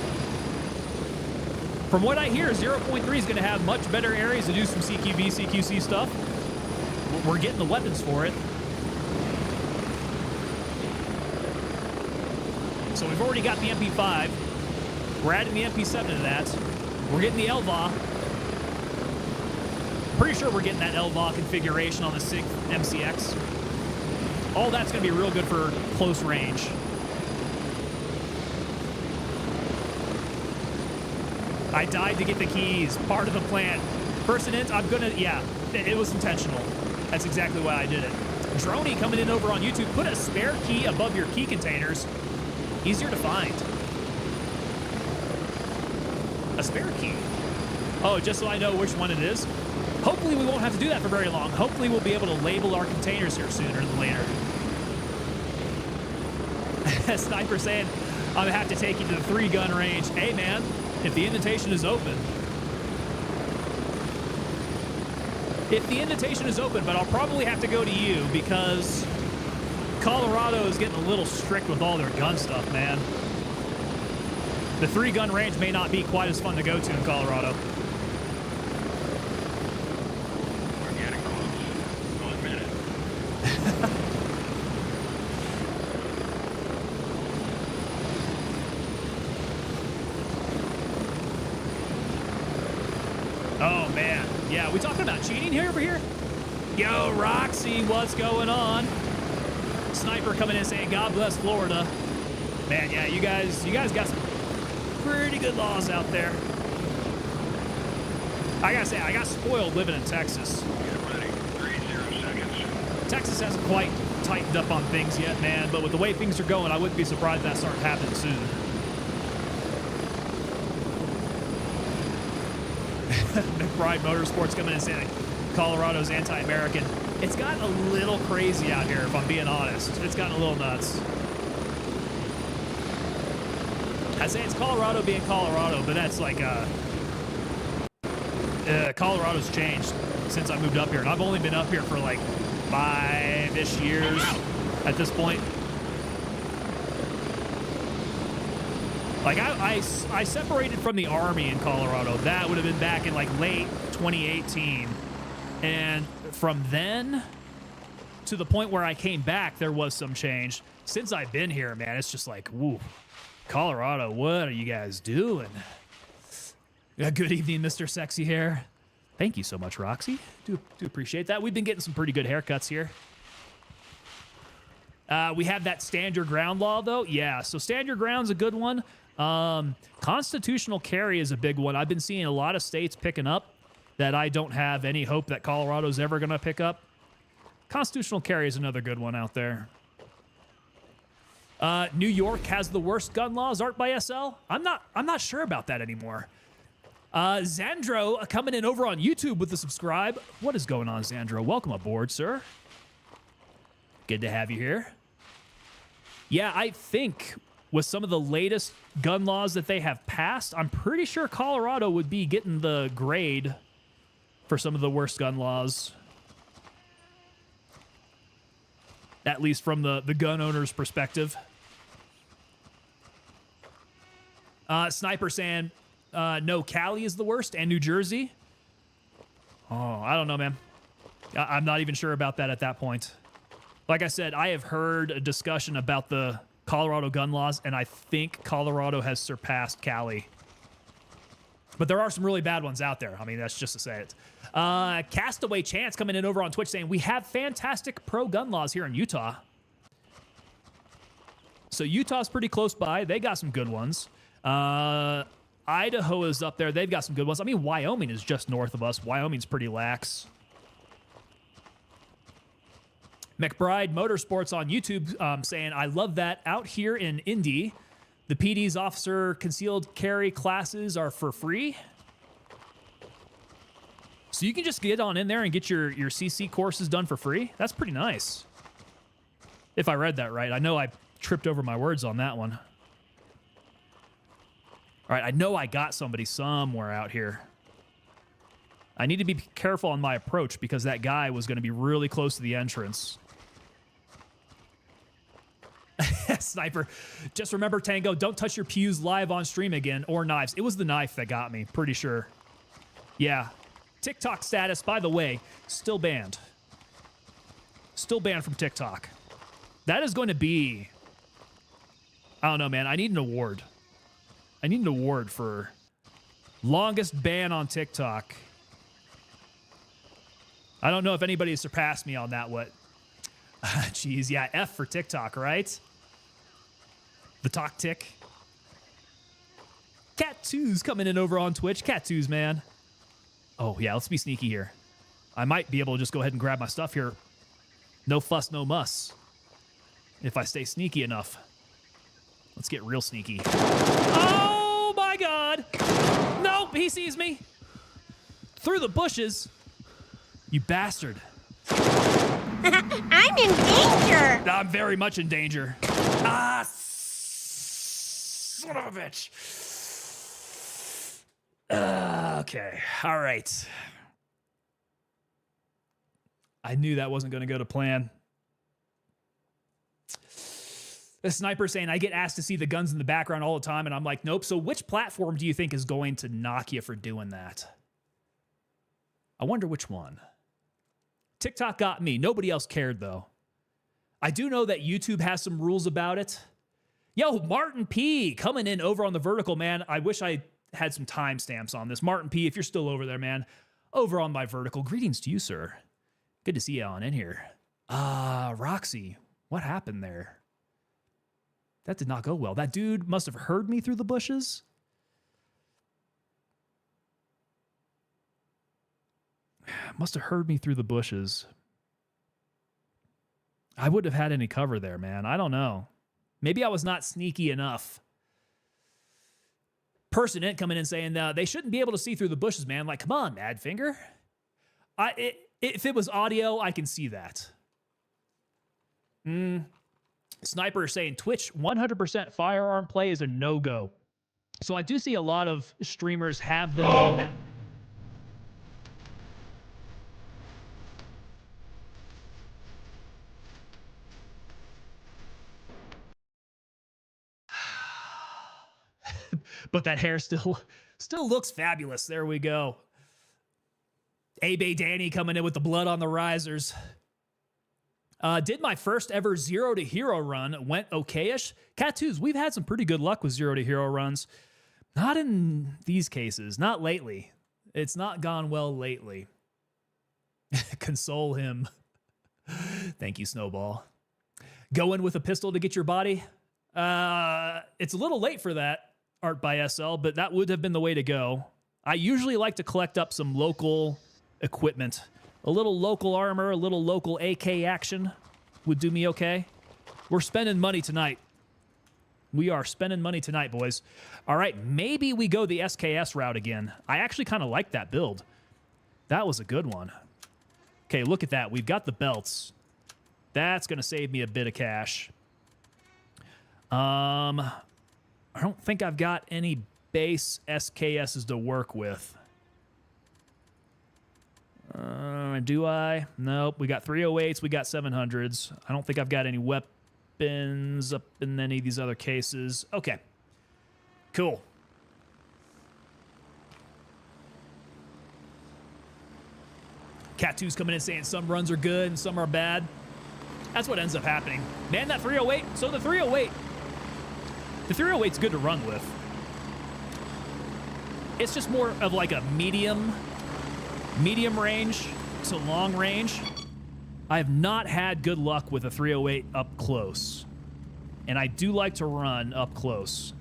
From what I hear, 0.3 is going to have much better areas to do some CQB, CQC stuff. We're getting the weapons for it. So we've already got the MP5. We're adding the MP7 to that. We're getting the LVA. Pretty sure we're getting that LVA configuration on the SIG MCX. All that's going to be real good for close range. I died to get the keys. Part of the plan. Person int, I'm going to... Yeah, it was intentional. That's exactly why I did it. Droney coming in over on YouTube. Put a spare key above your key containers. Easier to find. A spare key. Oh, just so I know which one it is. Hopefully we won't have to do that for very long. Hopefully we'll be able to label our containers here sooner than later. Sniper saying, I'm going to have to take you to the 3-gun range. Hey, man, if the invitation is open. If the invitation is open, but I'll probably have to go to you because Colorado is getting a little strict with all their gun stuff, man. The 3-gun range may not be quite as fun to go to in Colorado. We're getting close. 1 minute. Oh, man. Yeah, we talking about cheating here over here? Yo, Roxy, what's going on? Sniper coming in saying, God bless Florida. Man, yeah, you guys got some pretty good laws out there. I gotta say, I got spoiled living in Texas. Get ready. 30 seconds. Texas hasn't quite tightened up on things yet, man, but with the way things are going, I wouldn't be surprised that started happening soon. McBride Motorsports coming in and saying Colorado's anti-American. It's gotten a little crazy out here, if I'm being honest. It's gotten a little nuts. I say it's Colorado being Colorado, but that's like, Colorado's changed since I moved up here. And I've only been up here for like 5-ish years at this point. Like, I separated from the Army in Colorado. That would have been back in, like, late 2018. And from then to the point where I came back, there was some change. Since I've been here, man, it's just like, woo, Colorado, what are you guys doing? Good evening, Mr. Sexy Hair. Thank you so much, Roxy. Do appreciate that. We've been getting some pretty good haircuts here. We have that stand your ground law, though. Yeah, so stand your ground's a good one. Constitutional carry is a big one. I've been seeing a lot of states picking up that I don't have any hope that Colorado's ever going to pick up. Constitutional carry is another good one out there. New York has the worst gun laws, Art by SL. I'm not sure about that anymore. Xandro coming in over on YouTube with the subscribe. What is going on, Xandro? Welcome aboard, sir. Good to have you here. Yeah, I think with some of the latest gun laws that they have passed, I'm pretty sure Colorado would be getting the grade for some of the worst gun laws. At least from the gun owner's perspective. Sniper saying, no, Cali is the worst, and New Jersey. Oh, I don't know, man. I'm not even sure about that at that point. Like I said, I have heard a discussion about the Colorado gun laws, and I think Colorado has surpassed Cali. But there are some really bad ones out there. I mean, that's just to say it. Castaway Chance coming in over on Twitch saying, we have fantastic pro-gun laws here in Utah. So Utah's pretty close by. They got some good ones. Idaho is up there. They've got some good ones. I mean, Wyoming is just north of us. Wyoming's pretty lax. McBride Motorsports on YouTube saying, I love that out here in Indy, the PD's officer concealed carry classes are for free. So you can just get on in there and get your CC courses done for free. That's pretty nice. If I read that right. I know I tripped over my words on that one. All right, I know I got somebody somewhere out here. I need to be careful on my approach because that guy was going to be really close to the entrance. Sniper, just remember, Tango, don't touch your pews live on stream again, or knives. It was the knife that got me, pretty sure. Yeah. TikTok status, by the way, still banned. Still banned from TikTok. That is going to be I don't know, man. I need an award. I need an award for longest ban on TikTok. I don't know if anybody has surpassed me on that. What? Jeez, yeah, F for TikTok, right? The talk tick. Cat2's coming in over on Twitch. Cat2's, man. Oh, yeah, let's be sneaky here. I might be able to just go ahead and grab my stuff here. No fuss, no muss. If I stay sneaky enough. Let's get real sneaky. Oh, my God. Nope, he sees me. Through the bushes. You bastard. I'm in danger. I'm very much in danger. Ah, son of a bitch. Okay, all right. I knew that wasn't going to go to plan. The sniper saying, I get asked to see the guns in the background all the time, and I'm like, nope. So which platform do you think is going to knock you for doing that? I wonder which one. TikTok got me. Nobody else cared, though. I do know that YouTube has some rules about it. Yo, Martin P. coming in over on the vertical, man. I wish I had some timestamps on this. Martin P., if you're still over there, man, over on my vertical. Greetings to you, sir. Good to see you on in here. Roxy, what happened there? That did not go well. That dude must have heard me through the bushes. Must have heard me through the bushes. I wouldn't have had any cover there, man. I don't know. Maybe I was not sneaky enough. Person in coming in saying they shouldn't be able to see through the bushes, man. Like, come on, Madfinger. If it was audio, I can see that. Sniper is saying Twitch 100% firearm play is a no-go. So I do see a lot of streamers have them. But that hair still looks fabulous. There we go. Abe Danny coming in with the blood on the risers. Did my first ever 0 to hero run. Went okay-ish. Cat2s, we've had some pretty good luck with 0 to hero runs. Not in these cases. Not lately. It's not gone well lately. Console him. Thank you, Snowball. Go in with a pistol to get your body. It's a little late for that. Art by SL, but that would have been the way to go. I usually like to collect up some local equipment. A little local armor, a little local AK action would do me okay. We're spending money tonight. We are spending money tonight, boys. All right, maybe we go the SKS route again. I actually kind of like that build. That was a good one. Okay, look at that. We've got the belts. That's going to save me a bit of cash. I don't think I've got any base SKSs to work with. Do I? Nope. We got 308s. We got 700s. I don't think I've got any weapons up in any of these other cases. Okay. Cool. Cat2's coming in saying some runs are good and some are bad. That's what ends up happening. Man, that 308. So the 308. The 308's good to run with. It's just more of like a medium range to long range. I have not had good luck with a 308 up close. And I do like to run up close.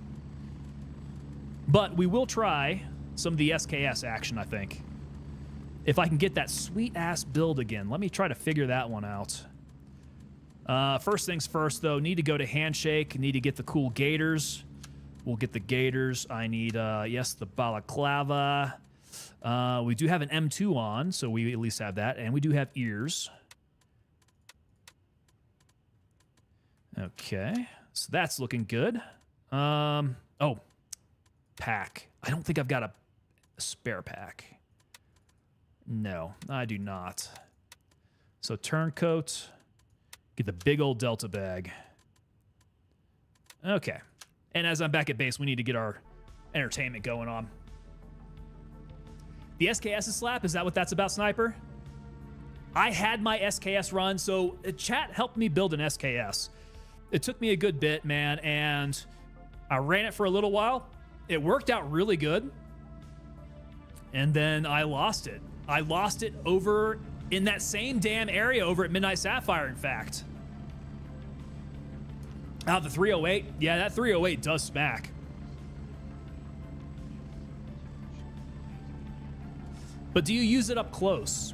But we will try some of the SKS action, I think. If I can get that sweet-ass build again. Let me try to figure that one out. First things first, though, need to go to Handshake. Need to get the cool Gators. We'll get the Gators. I need, yes, the Balaclava. We do have an M2 on, so we at least have that. And we do have ears. Okay. So that's looking good. Oh. Pack. I don't think I've got a spare pack. No, I do not. So turncoat. Get the big old Delta bag. Okay. And as I'm back at base, we need to get our entertainment going on. The SKS slap, is that what that's about, Sniper? I had my SKS run, so chat helped me build an SKS. It took me a good bit, man, and I ran it for a little while. It worked out really good. And then I lost it. I lost it over in that same damn area over at Midnight Sapphire, in fact. Out the 308. Yeah, that 308 does smack. But do you use it up close?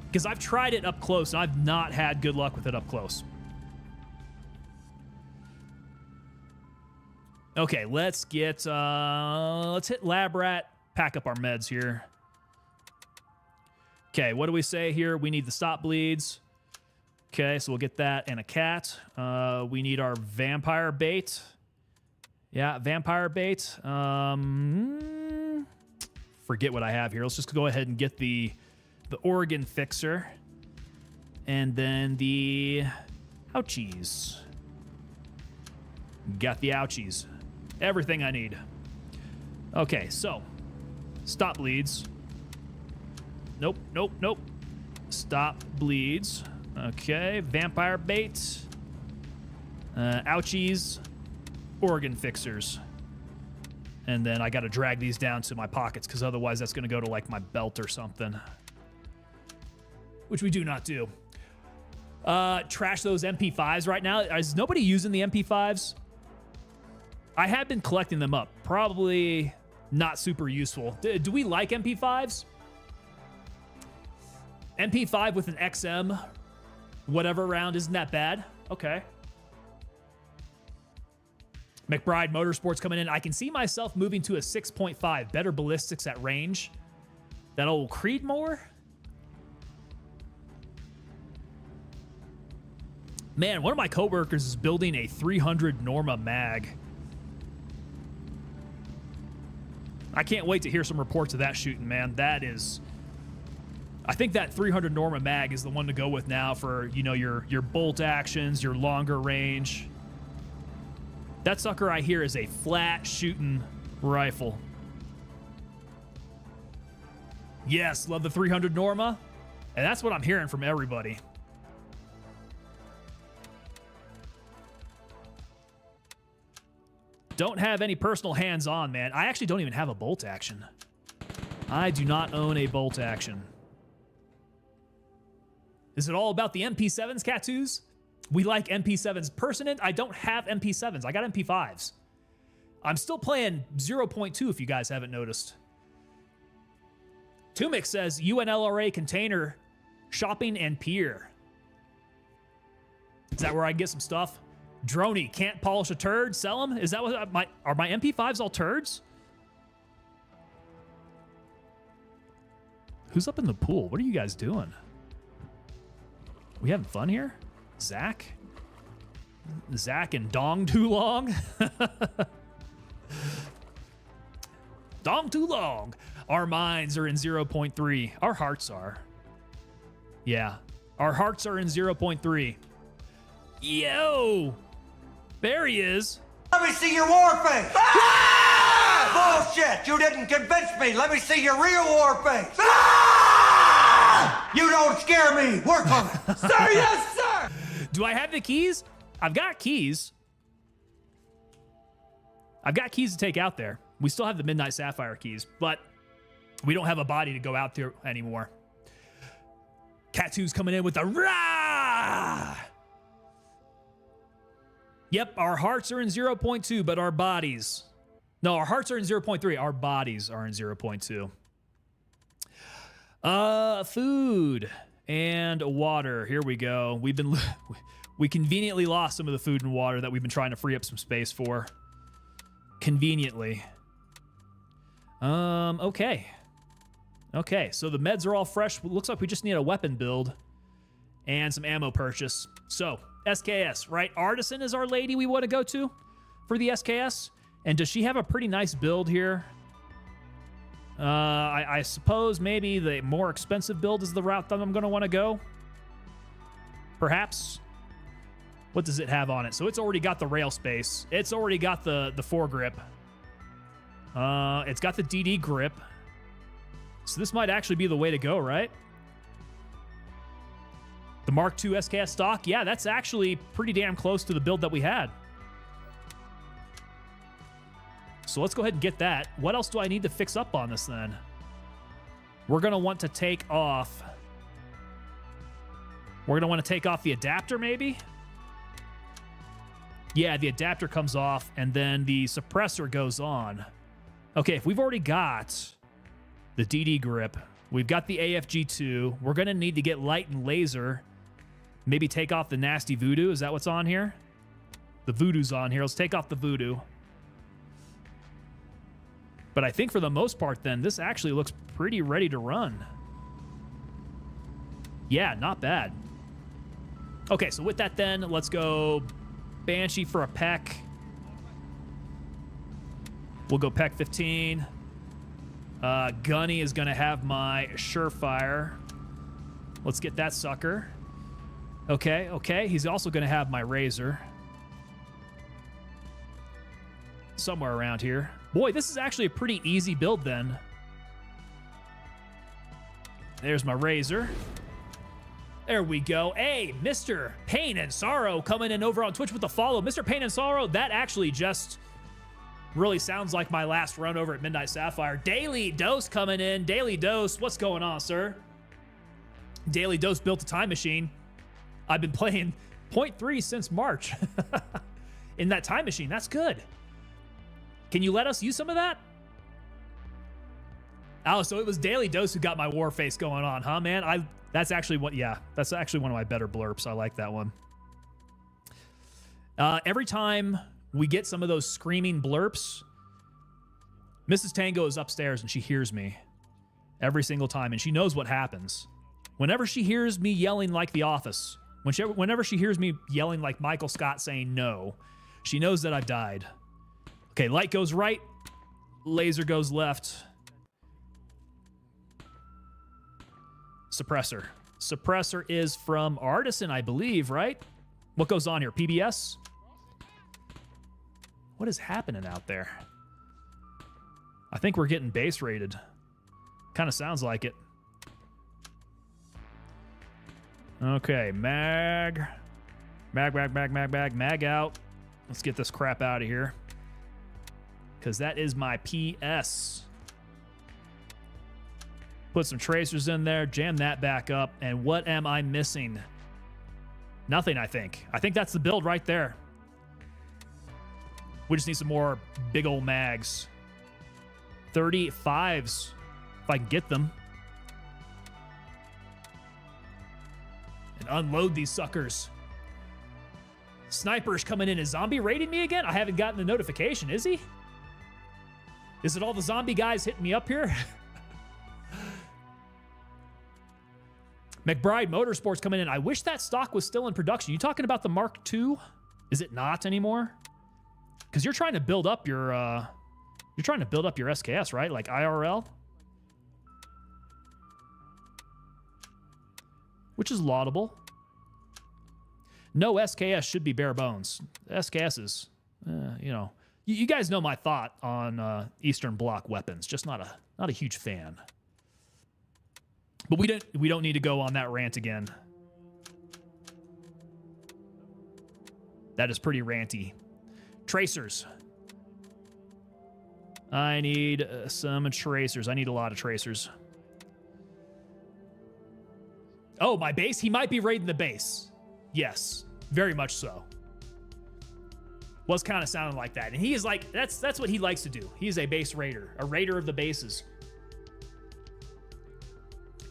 Because I've tried it up close, and I've not had good luck with it up close. Okay, let's get, let's hit Lab Rat, pack up our meds here. Okay, what do we say here? We need the stop bleeds. Okay, so we'll get that and a cat. We need our vampire bait. Yeah, vampire bait. Forget what I have here. Let's just go ahead and get the organ fixer. And then the ouchies. Got the ouchies. Everything I need. Okay, so stop bleeds. Nope, nope, nope. Stop bleeds. Okay, vampire bait. Ouchies. Organ fixers. And then I got to drag these down to my pockets because otherwise that's going to go to like my belt or something. Which we do not do. Trash those MP5s right now. Is nobody using the MP5s? I have been collecting them up. Probably not super useful. Do we like MP5s? MP5 with an XM, whatever round, isn't that bad? Okay. McBride Motorsports coming in. I can see myself moving to a 6.5. Better ballistics at range. That old Creedmoor. Man, one of my coworkers is building a 300 Norma mag. I can't wait to hear some reports of that shooting, man. That is... I think that 300 Norma mag is the one to go with now for, you know, your bolt actions, your longer range. That sucker I hear is a flat shooting rifle. Yes, love the 300 Norma. And that's what I'm hearing from everybody. Don't have any personal hands-on, man. I actually don't even have a bolt action. I do not own a bolt action. Is it all about the MP7s, Catoos? We like MP7s. Pertinent, I don't have MP7s. I got MP5s. I'm still playing 0.2 if you guys haven't noticed. Tumik says UNLRA container, shopping and pier. Is that where I can get some stuff? Droney, can't polish a turd, sell them? Is that what are my MP5s all turds? Who's up in the pool? What are you guys doing? We having fun here? Zach? Zach and Dong Too Long? Dong Too Long. Our minds are in 0.3. Our hearts are. Yeah. Our hearts are in 0.3. Yo! There he is. Let me see your war face. Ah! Bullshit! You didn't convince me. Let me see your real war face. Ah! You don't scare me. Work on it. Sir, yes, sir! Do I have the keys? I've got keys. I've got keys to take out there. We still have the Midnight Sapphire keys, but we don't have a body to go out there anymore. Catoos coming in with the rah! Yep, our hearts are in 0.2, but our bodies... No, our hearts are in 0.3. Our bodies are in 0.2. Food and water. Here we go. We conveniently lost some of the food and water that we've been trying to free up some space for. Conveniently. Okay. Okay, so the meds are all fresh. Looks like we just need a weapon build and some ammo purchase. So, SKS, right? Artisan is our lady we want to go to for the SKS. And does she have a pretty nice build here? I suppose maybe the more expensive build is the route that I'm going to want to go. Perhaps. What does it have on it? So it's already got the rail space. It's already got the foregrip. It's got the DD grip. So this might actually be the way to go, right? The Mark II SKS stock, yeah, that's actually pretty damn close to the build that we had. So let's go ahead and get that. What else do I need to fix up on this then? We're going to want to take off... We're going to want to take off the adapter, maybe? Yeah, the adapter comes off, and then the suppressor goes on. Okay, if we've already got the DD grip, we've got the AFG2, we're going to need to get light and laser. Maybe take off the nasty voodoo. Is that what's on here? The voodoo's on here. Let's take off the voodoo. But I think for the most part, then, this actually looks pretty ready to run. Yeah, not bad. Okay, so with that, then, let's go Banshee for a Peck. We'll go Peck 15. Gunny is going to have my Surefire. Let's get that sucker. Okay, okay. He's also going to have my Razor. Somewhere around here. Boy, this is actually a pretty easy build then. There's my Razor. There we go. Hey, Mr. Pain and Sorrow coming in over on Twitch with the follow. Mr. Pain and Sorrow, that actually just really sounds like my last run over at Midnight Sapphire. Daily Dose coming in. Daily Dose, what's going on, sir? Daily Dose built a time machine. I've been playing 0.3 since March in that time machine. That's good. Can you let us use some of that? Oh, so it was Daily Dose who got my war face going on, huh, man? That's actually what, yeah, that's actually one of my better blurps. I like that one. Every time we get some of those screaming blurps, Mrs. Tango is upstairs and she hears me every single time, and she knows what happens. Whenever she hears me yelling like The Office, whenever she hears me yelling like Michael Scott saying no, she knows that I've died. Okay, light goes right, laser goes left. Suppressor. Suppressor is from Artisan, I believe, right? What goes on here? PBS? What is happening out there? I think we're getting base rated. Kind of sounds like it. Okay, mag out. Let's get this crap out of here. Because that is my PS. Put some tracers in there, jam that back up, and what am I missing? Nothing, I think. I think that's the build right there. We just need some more big old mags. 35s, if I can get them. And unload these suckers. Sniper's coming in. Is Zombie raiding me again? I haven't gotten the notification, is he? Is it all the zombie guys hitting me up here? McBride Motorsports coming in. I wish that stock was still in production. You talking about the Mark II? Is it not anymore? Because you're trying to build up your SKS, right? Like IRL, which is laudable. No SKS should be bare bones. SKS is, you know, you guys know my thought on Eastern Bloc weapons. Just not a huge fan. But we don't need to go on that rant again. That is pretty ranty. Tracers. I need some tracers. I need a lot of tracers. Oh, my base? He might be raiding the base. Yes, very much so. Was kind of sounding like that. And he is like, that's what he likes to do. He's a base raider, a raider of the bases.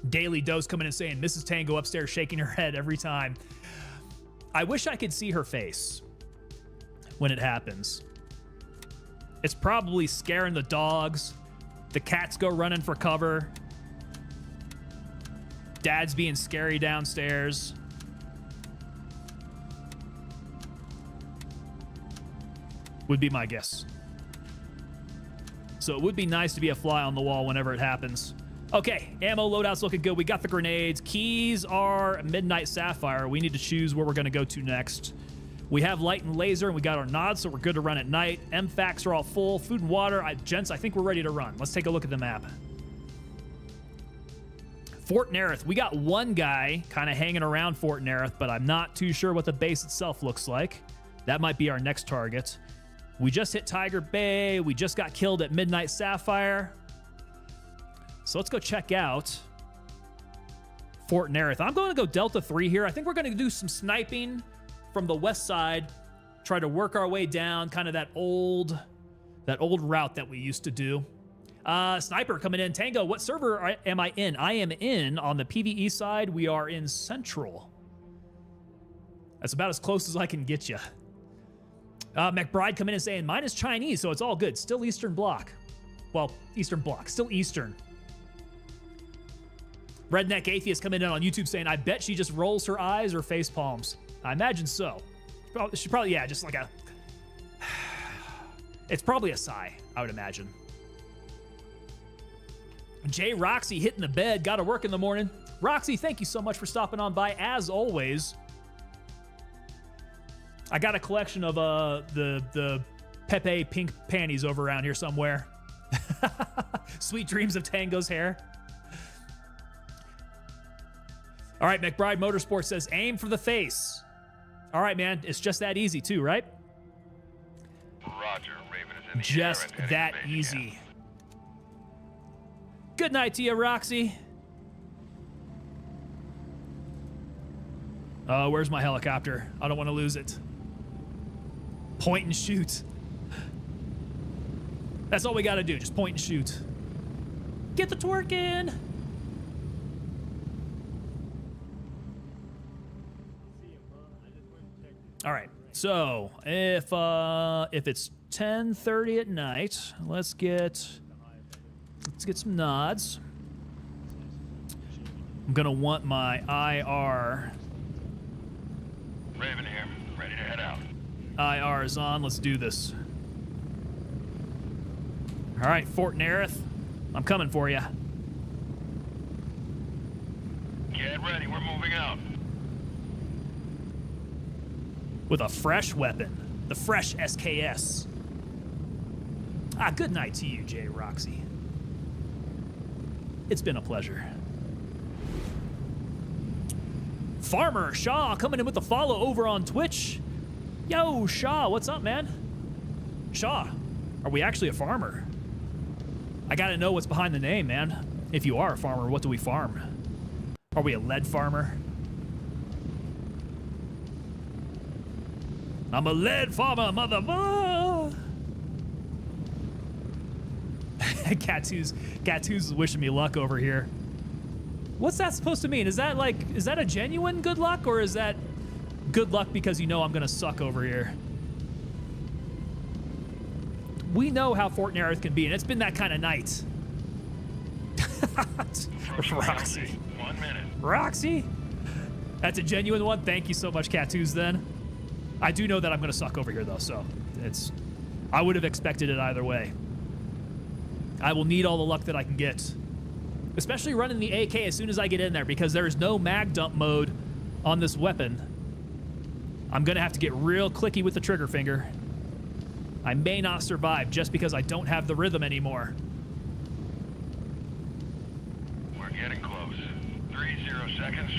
Daily Dose coming and saying, Mrs. Tango upstairs shaking her head every time. I wish I could see her face when it happens. It's probably scaring the dogs. The cats go running for cover. Dad's being scary downstairs. Would be my guess. So it would be nice to be a fly on the wall whenever it happens. Okay, ammo loadout's looking good. We got the grenades. Keys are Midnight Sapphire. We need to choose where we're going to go to next. We have light and laser, and we got our nods, so we're good to run at night. MFACs are all full. Food and water. Gents, I think we're ready to run. Let's take a look at the map. Fort Nerith. We got one guy kind of hanging around Fort Nerith, but I'm not too sure what the base itself looks like. That might be our next target. We just hit Tiger Bay. We just got killed at Midnight Sapphire. So let's go check out Fort Nerith. I'm going to go Delta 3 here. I think we're going to do some sniping from the west side. Try to work our way down, kind of that old route that we used to do. Sniper coming in. Tango, what server am I in? I am in on the PvE side. We are in Central. That's about as close as I can get you. McBride coming in and saying, mine is Chinese, so it's all good. Still Eastern Bloc. Well, Eastern Bloc. Still Eastern. Redneck Atheist coming in on YouTube saying, I bet she just rolls her eyes or face palms. I imagine so. She probably, yeah, just like a... It's probably a sigh, I would imagine. Jay Roxy hitting the bed. Got to work in the morning. Roxy, thank you so much for stopping on by, as always. I got a collection of the Pepe pink panties over around here somewhere. Sweet dreams of Tango's hair. All right, McBride Motorsports says, aim for the face. All right, man. It's just that easy, too, right? Roger, Raven is in the just air and that heading base easy. again. Good night to you, Roxy. Where's my helicopter? I don't want to lose it. Point and shoot. That's all we got to do. Just point and shoot. Get the twerk in. All right. So if it's 10:30 at night, let's get some nods. I'm gonna want my IR. Raven here, ready to head out. IR is on. Let's do this. All right, Fort Nerith, I'm coming for you. Get ready, we're moving out. With a fresh weapon, the fresh SKS. Good night to you, Jay Roxy. It's been a pleasure. Farmer Shaw coming in with the follow over on Twitch. Yo, Shaw, what's up, man? Shaw, are we actually a farmer? I gotta know what's behind the name, man. If you are a farmer, what do we farm? Are we a lead farmer? I'm a lead farmer, mother. Gattu's wishing me luck over here. What's that supposed to mean? Is that a genuine good luck, or is that good luck because you know I'm gonna suck over here? We know how Fort Nerith can be, and it's been that kind of night. Roxy. 1 minute. Roxy? That's a genuine one. Thank you so much, Gattu's then. I do know that I'm gonna suck over here though, so I would have expected it either way. I will need all the luck that I can get. Especially running the AK as soon as I get in there, because there is no mag dump mode on this weapon. I'm gonna have to get real clicky with the trigger finger. I may not survive just because I don't have the rhythm anymore. We're getting close. 30 seconds.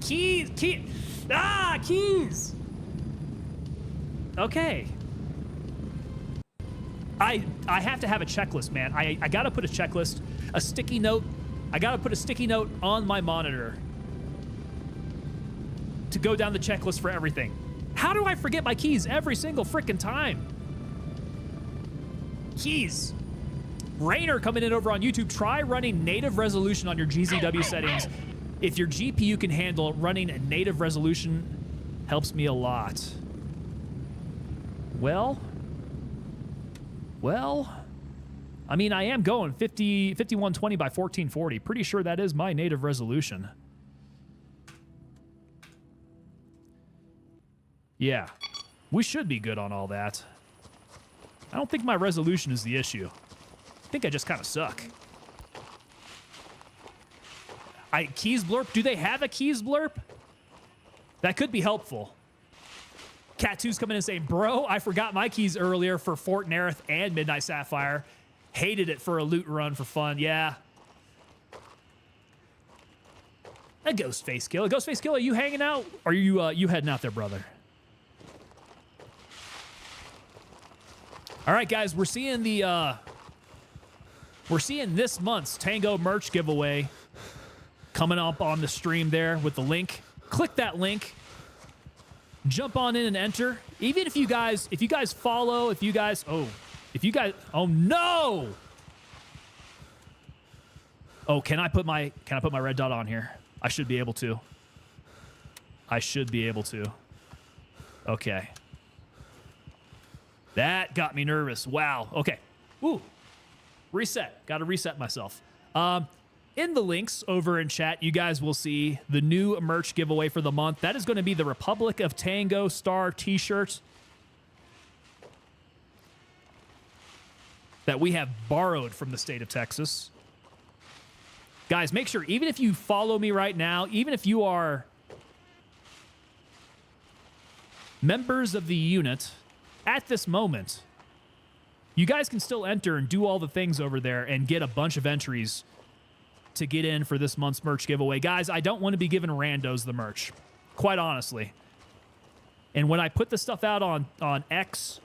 Keys! Keys! Okay. I have to have a checklist, man. I gotta put a checklist, a sticky note. I gotta put a sticky note on my monitor to go down the checklist for everything. How do I forget my keys every single freaking time? Keys. Rainer coming in over on YouTube. Try running native resolution on your GZW settings. If your GPU can handle running a native resolution, helps me a lot. Well, I mean, I am going 5120 by 1440. Pretty sure that is my native resolution. Yeah, we should be good on all that. I don't think my resolution is the issue. I think I just kind of suck. Keys blurp? Do they have a keys blurp? That could be helpful. Cat2's coming in and saying, bro, I forgot my keys earlier for Fort Nerith and Midnight Sapphire. Hated it for a loot run for fun. Yeah. A Ghostface Killer. Ghostface Killer, are you hanging out? Or are you heading out there, brother? All right, guys, we're seeing this month's Tango merch giveaway coming up on the stream there with the link. Click that link. Jump on in and enter. Even if you guys follow, oh no! Oh, can I put my red dot on here? I should be able to. Okay. That got me nervous. Wow. Okay. Ooh. Reset. Got to reset myself. In the links over in chat, you guys will see the new merch giveaway for the month. That is going to be the Republic of Tango Star t-shirt that we have borrowed from the state of Texas. Guys, make sure, even if you follow me right now, even if you are members of the unit at this moment, you guys can still enter and do all the things over there and get a bunch of entries to get in for this month's merch giveaway. Guys, I don't want to be giving randos the merch, quite honestly. And when I put the stuff out on X,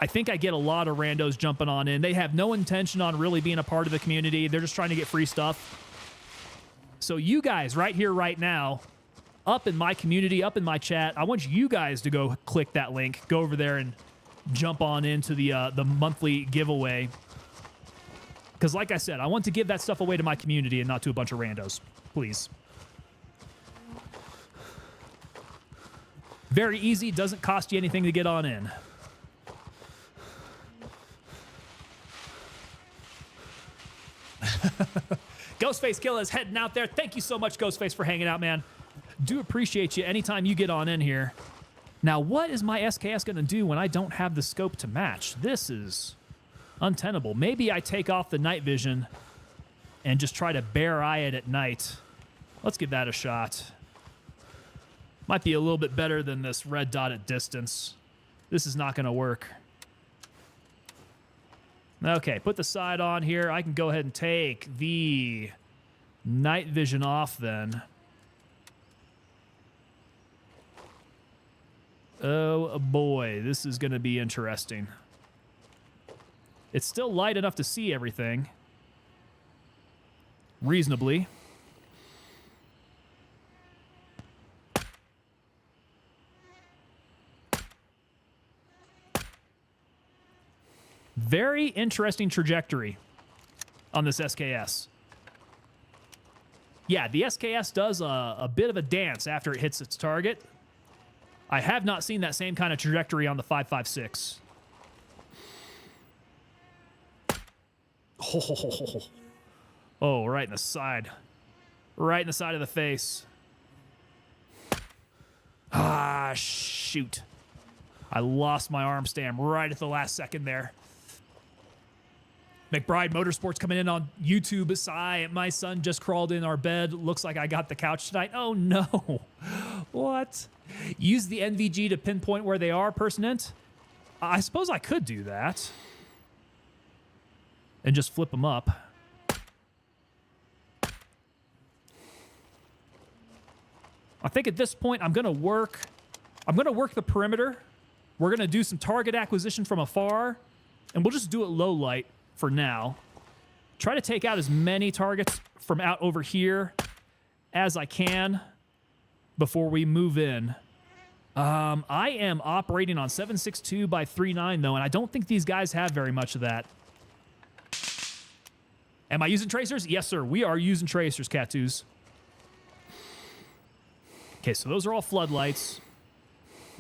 I think I get a lot of randos jumping on in. They have no intention on really being a part of the community. They're just trying to get free stuff. So you guys right here, right now, up in my community, up in my chat, I want you guys to go click that link, go over there and jump on into the monthly giveaway. Because like I said, I want to give that stuff away to my community and not to a bunch of randos. Please. Very easy. Doesn't cost you anything to get on in. Ghostface Killer is heading out there. Thank you so much, Ghostface, for hanging out, man. Do appreciate you anytime you get on in here. Now, what is my SKS going to do when I don't have the scope to match? This is untenable. Maybe I take off the night vision and just try to bare eye it at night. Let's give that a shot. Might be a little bit better than this red dot at distance. This is not going to work. Okay, put the side on here. I can go ahead and take the night vision off then. Oh boy, this is going to be interesting. It's still light enough to see everything reasonably. Very interesting trajectory on this SKS. Yeah, the SKS does a bit of a dance after it hits its target. I have not seen that same kind of trajectory on the 5.56. Oh, right in the side. Right in the side of the face. Ah, shoot. I lost my arm stam right at the last second there. McBride Motorsports coming in on YouTube. My son just crawled in our bed. Looks like I got the couch tonight. Oh, no. What? Use the NVG to pinpoint where they are, Personent? I suppose I could do that. And just flip them up. I think at this point I'm going to work the perimeter. We're going to do some target acquisition from afar, and we'll just do it low light for now. Try to take out as many targets from out over here as I can before we move in. I am operating on 7.62 by 3.9 though, and I don't think these guys have very much of that. Am I using tracers? Yes, sir. We are using tracers, Catus. Okay, so those are all floodlights.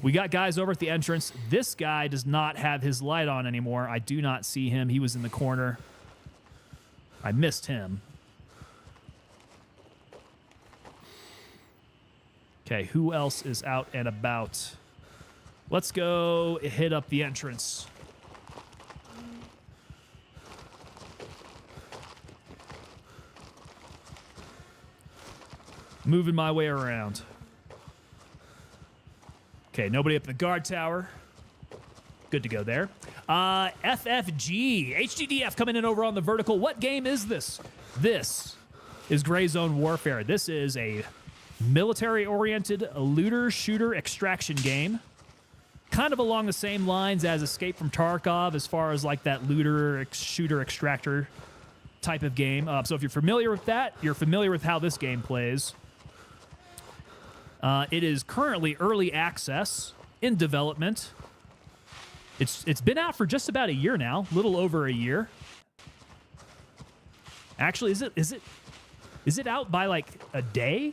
We got guys over at the entrance. This guy does not have his light on anymore. I do not see him. He was in the corner. I missed him. Okay, who else is out and about? Let's go hit up the entrance. Moving my way around. Okay, nobody up in the guard tower. Good to go there. FFG. HDDF coming in over on the vertical. What game is this? This is Gray Zone Warfare. This is a military-oriented looter-shooter extraction game. Kind of along the same lines as Escape from Tarkov as far as like that looter-shooter extractor type of game. So if you're familiar with that, you're familiar with how this game plays. It is currently early access in development. It's been out for just about a year now, a little over a year. Actually, is it out by like a day?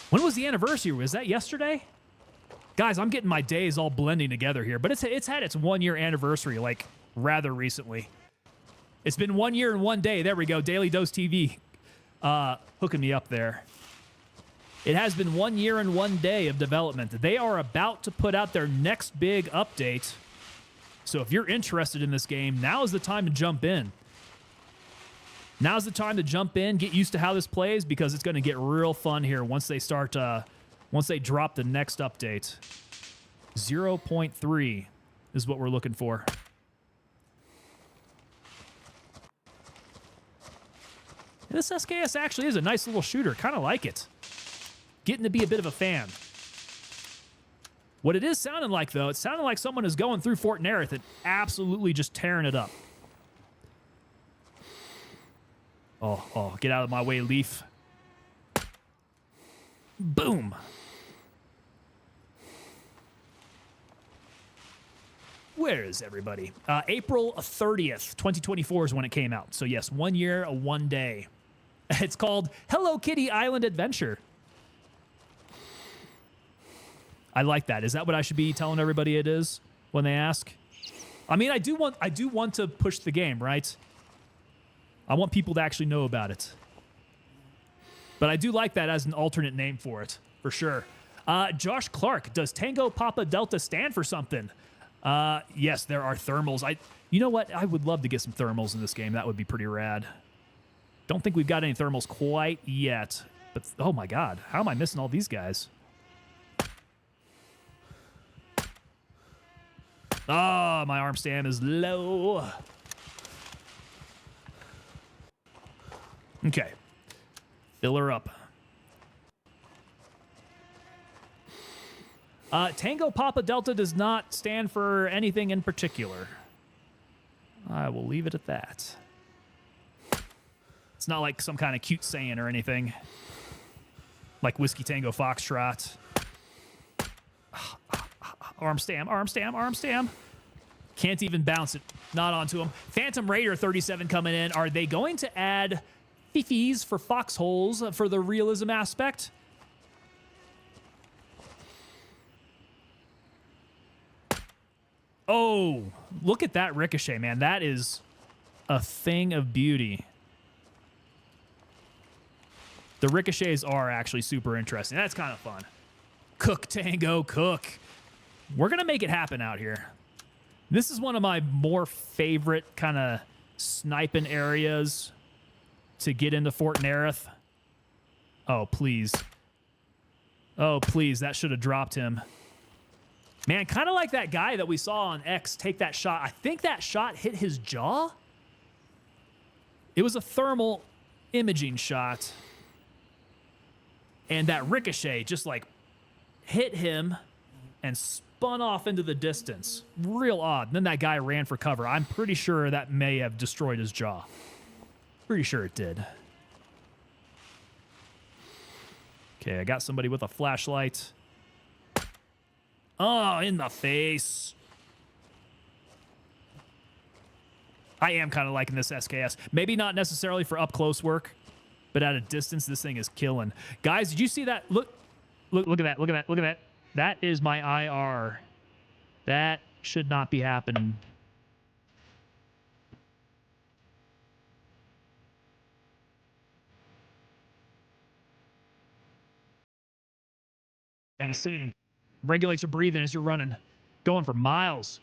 When was the anniversary? Was that yesterday? Guys, I'm getting my days all blending together here, but it's had its 1 year anniversary like rather recently. It's been 1 year and 1 day. There we go. Daily Dose TV hooking me up there. It has been 1 year and 1 day of development. They are about to put out their next big update. So if you're interested in this game, now is the time to jump in. Now's the time to jump in, get used to how this plays, because it's going to get real fun here once they start, once they drop the next update. 0.3 is what we're looking for. And this SKS actually is a nice little shooter. Kind of like it. Getting to be a bit of a fan. What it is sounding like, though, it's sounding like someone is going through Fort Nerith and absolutely just tearing it up. Oh, get out of my way, Leaf. Boom. Where is everybody? April 30th, 2024 is when it came out. So yes, 1 year, 1 day. It's called Hello Kitty Island Adventure. I like that. Is that what I should be telling everybody it is when they ask? I mean, I do want to push the game, right? I want people to actually know about it. But I do like that as an alternate name for it, for sure. Josh Clark, does Tango Papa Delta stand for something? Yes, there are thermals. You know what? I would love to get some thermals in this game. That would be pretty rad. Don't think we've got any thermals quite yet. But, oh my god, how am I missing all these guys? Oh, my arm stam is low. Okay. Fill her up. Tango Papa Delta does not stand for anything in particular. I will leave it at that. It's not like some kind of cute saying or anything. Like Whiskey Tango Foxtrot. Arm stam, arm stam, arm stam. Can't even bounce it. Not onto him. Phantom Raider 37 coming in. Are they going to add fifis for foxholes for the realism aspect? Oh, look at that ricochet, man. That is a thing of beauty. The ricochets are actually super interesting. That's kind of fun. Cook, Tango, cook. We're going to make it happen out here. This is one of my more favorite kind of sniping areas to get into Fort Nerith. Oh, please. Oh, please. That should have dropped him. Man, kind of like that guy that we saw on X take that shot. I think that shot hit his jaw. It was a thermal imaging shot. And that ricochet just like hit him and spun off into the distance. Real odd. And then that guy ran for cover. I'm pretty sure that may have destroyed his jaw. Pretty sure it did. Okay, I got somebody with a flashlight. Oh, in the face. I am kind of liking this SKS. Maybe not necessarily for up-close work, but at a distance, this thing is killing. Guys, did you see that? Look at that. Look at that. Look at that. That is my IR. That should not be happening. And see, regulates your breathing as you're running, going for miles.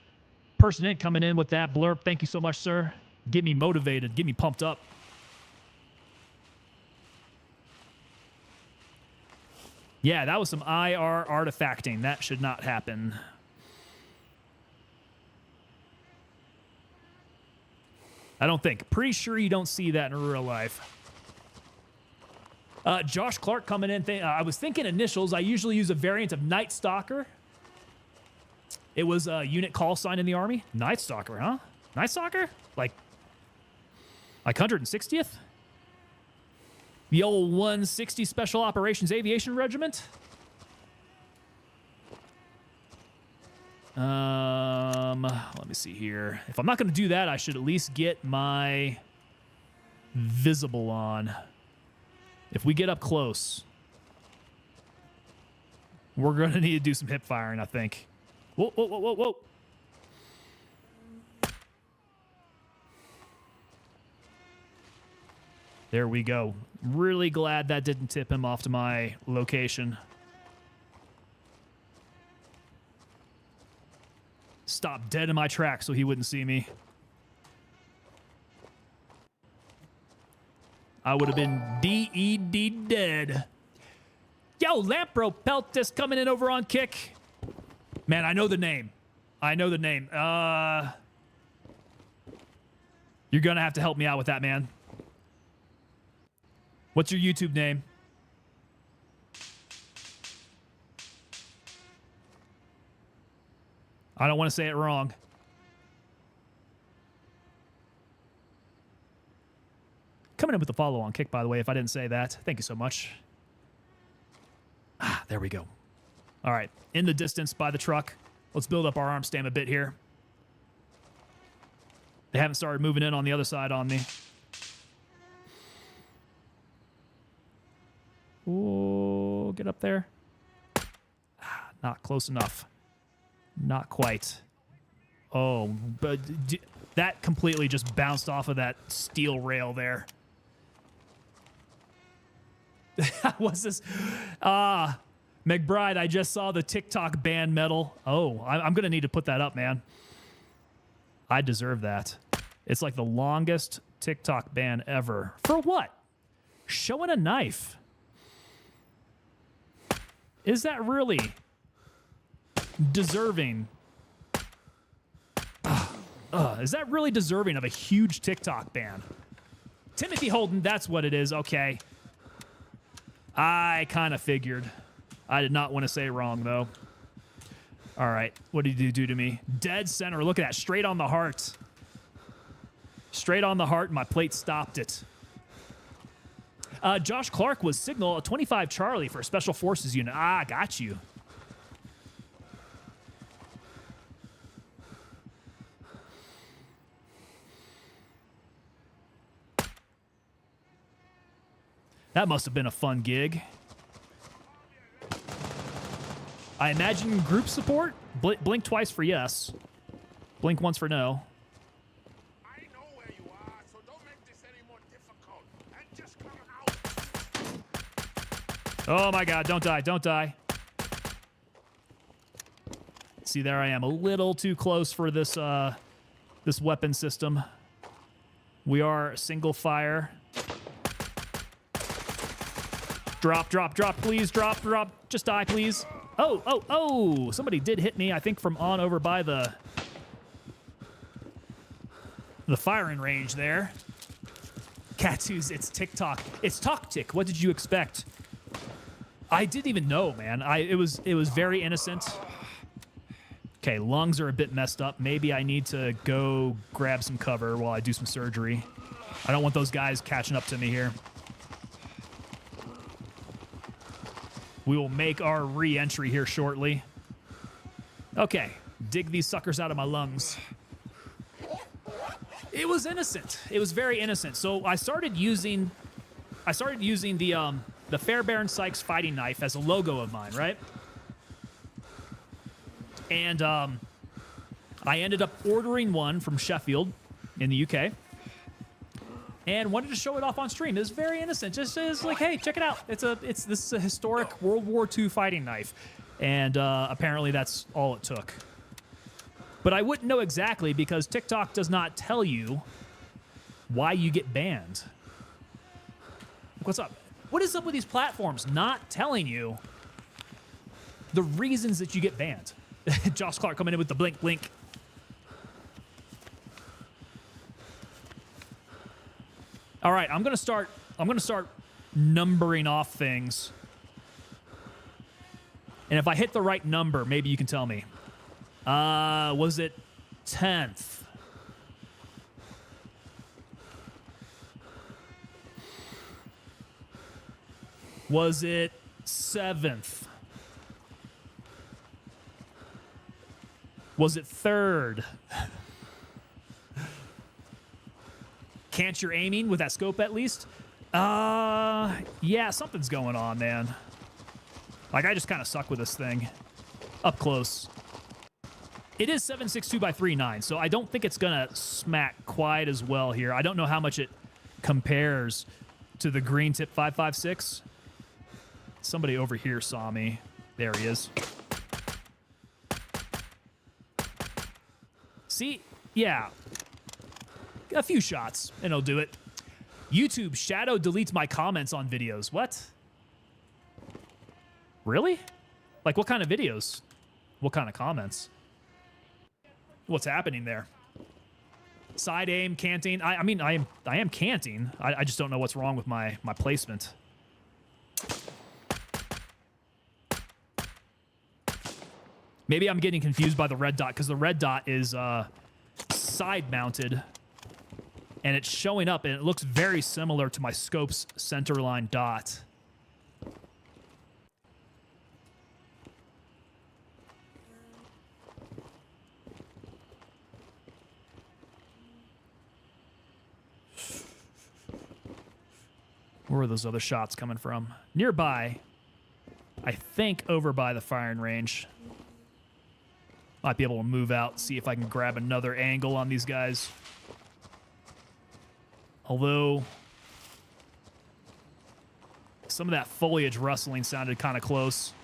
Person in coming in with that blurb. Thank you so much, sir. Get me motivated. Get me pumped up. Yeah, that was some IR artifacting. That should not happen. I don't think. Pretty sure you don't see that in real life. Josh Clark coming in. I was thinking initials. I usually use a variant of Night Stalker. It was a unit call sign in the Army. Night Stalker, huh? Night Stalker? Like 160th? The old 160 Special Operations Aviation Regiment? Let me see here. If I'm not going to do that, I should at least get my visible on. If we get up close, we're going to need to do some hip firing, I think. Whoa, whoa, whoa, whoa, whoa. There we go. Really glad that didn't tip him off to my location. Stopped dead in my tracks so he wouldn't see me. I would have been D-E-D dead. Yo, Lampro Peltis coming in over on kick. Man, I know the name. I know the name. You're going to have to help me out with that, man. What's your YouTube name? I don't want to say it wrong. Coming in with the follow on kick, by the way, if I didn't say that. Thank you so much. Ah, there we go. All right, in the distance by the truck. Let's build up our arm stam a bit here. They haven't started moving in on the other side on me. Ooh, get up there. Ah, not close enough. Not quite. Oh, but that completely just bounced off of that steel rail there. What's this? McBride, I just saw the TikTok ban medal. Oh, I'm going to need to put that up, man. I deserve that. It's like the longest TikTok ban ever. For what? Showing a knife. Is that really deserving? Is that really deserving of a huge TikTok ban? Timothy Holden, that's what it is. Okay. I kind of figured. I did not want to say wrong, though. All right. What did you do to me? Dead center. Look at that. Straight on the heart. Straight on the heart. My plate stopped it. Josh Clark was signal a 25 Charlie for a Special Forces unit. Ah, got you. That must have been a fun gig. I imagine group support? Blink twice for yes. Blink once for no. I know where you are, so don't make this any more difficult. And just come out. Oh my god, don't die, don't die. See, there I am, a little too close for this this weapon system. We are single fire. Drop, drop, drop, please. Drop, drop. Just die, please. Oh, oh, oh. Somebody did hit me, I think, from on over by the firing range there. Katsu's, it's TikTok. It's Toktik. What did you expect? I didn't even know, man. It was very innocent. Okay, lungs are a bit messed up. Maybe I need to go grab some cover while I do some surgery. I don't want those guys catching up to me here. We will make our re-entry here shortly. Okay, dig these suckers out of my lungs. It was innocent. It was very innocent. So I started using the Fairbairn Sykes fighting knife as a logo of mine, right? And I ended up ordering one from Sheffield in the UK. And wanted to show it off on stream. It was very innocent. Just as like, hey, check it out. This is a historic World War II fighting knife. And apparently that's all it took. But I wouldn't know exactly because TikTok does not tell you why you get banned. What's up? What is up with these platforms not telling you the reasons that you get banned? Josh Clark coming in with the blink, blink. All right, I'm gonna start numbering off things. And if I hit the right number, maybe you can tell me. Was it 10th? Was it 7th? Was it 3rd? Can't you're aiming with that scope at least? Yeah, something's going on, man. Like, I just kind of suck with this thing. Up close. It is 7.62 by 3.9, so I don't think it's going to smack quite as well here. I don't know how much it compares to the green tip 5.56. Somebody over here saw me. There he is. See? Yeah. A few shots, and it'll do it. YouTube shadow deletes my comments on videos. What? Really? Like, what kind of videos? What kind of comments? What's happening there? Side aim, canting. I mean, I am canting. I just don't know what's wrong with my placement. Maybe I'm getting confused by the red dot, because the red dot is side mounted. And it's showing up, and it looks very similar to my scope's centerline dot. Where are those other shots coming from? Nearby, I think over by the firing range. Might be able to move out, see if I can grab another angle on these guys. Although, some of that foliage rustling sounded kind of close.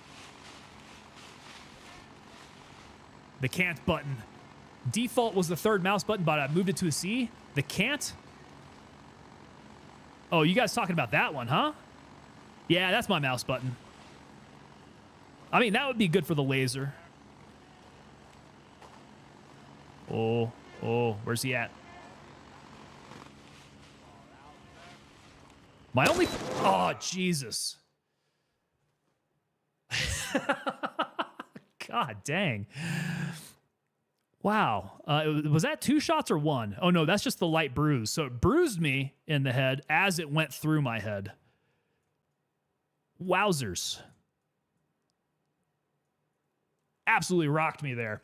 The can't button. Default was the 3rd mouse button, but I moved it to a C. The can't? Oh, you guys talking about that one, huh? Yeah, that's my mouse button. I mean, that would be good for the laser. Oh, where's he at? My only... Oh, Jesus. God dang. Wow. Was that 2 shots or 1? Oh, no, that's just the light bruise. So it bruised me in the head as it went through my head. Wowzers. Absolutely rocked me there.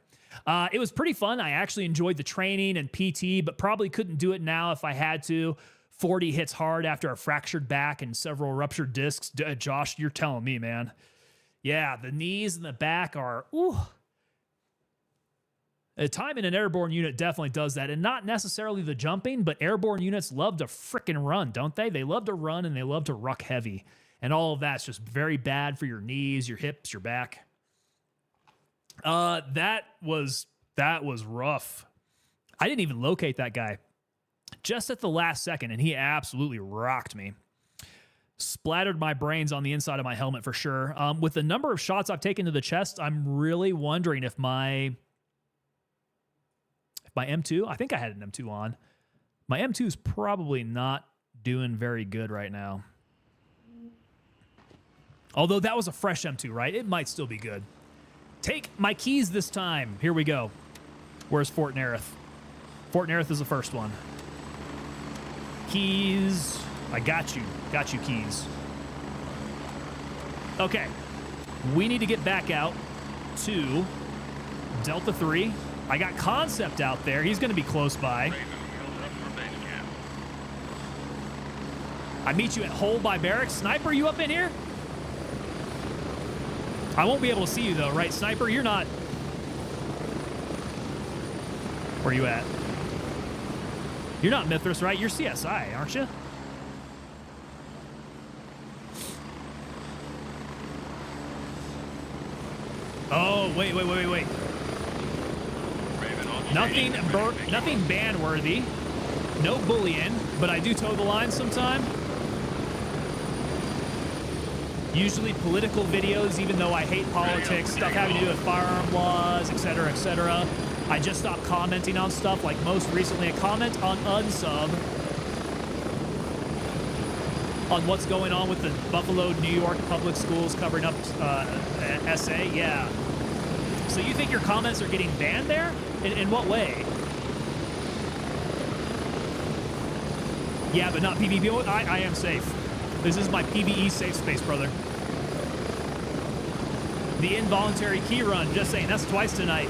It was pretty fun. I actually enjoyed the training and PT, but probably couldn't do it now if I had to. 40 hits hard after a fractured back and several ruptured discs. Josh, you're telling me, man. Yeah, the knees and the back are... Ooh. The time in an airborne unit definitely does that, and not necessarily the jumping, but airborne units love to frickin' run, don't they? They love to run, and they love to ruck heavy, and all of that's just very bad for your knees, your hips, your back. That was rough. I didn't even locate that guy just at the last second, and he absolutely rocked me. Splattered my brains on the inside of my helmet for sure. With the number of shots I've taken to the chest, I'm really wondering if my M2, I think I had an M2 on. My M2 is probably not doing very good right now. Although that was a fresh M2, right? It might still be good. Take my keys this time. Here we go. Where's Fort Nerith? Fort Nerith is the first one. Keys. I got you. Got you, keys. Okay. We need to get back out to Delta 3. I got Concept out there. He's going to be close by. I meet you at Hole by Barracks. Sniper, you up in here? I won't be able to see you, though, right, Sniper? You're not... Where are you at? You're not Mithras, right? You're CSI, aren't you? Oh, wait. Nothing ban-worthy. No bullying, but I do toe the line sometime. Usually political videos, even though I hate politics, stuff having to do with firearm laws, etc., etc. I just stopped commenting on stuff, like most recently a comment on unsub. on what's going on with the Buffalo, New York public schools covering up SA? Yeah. So you think your comments are getting banned there? In what way? Yeah, but not PvP. I am safe. This is my PvE safe space, brother. The involuntary key run. Just saying, that's twice tonight.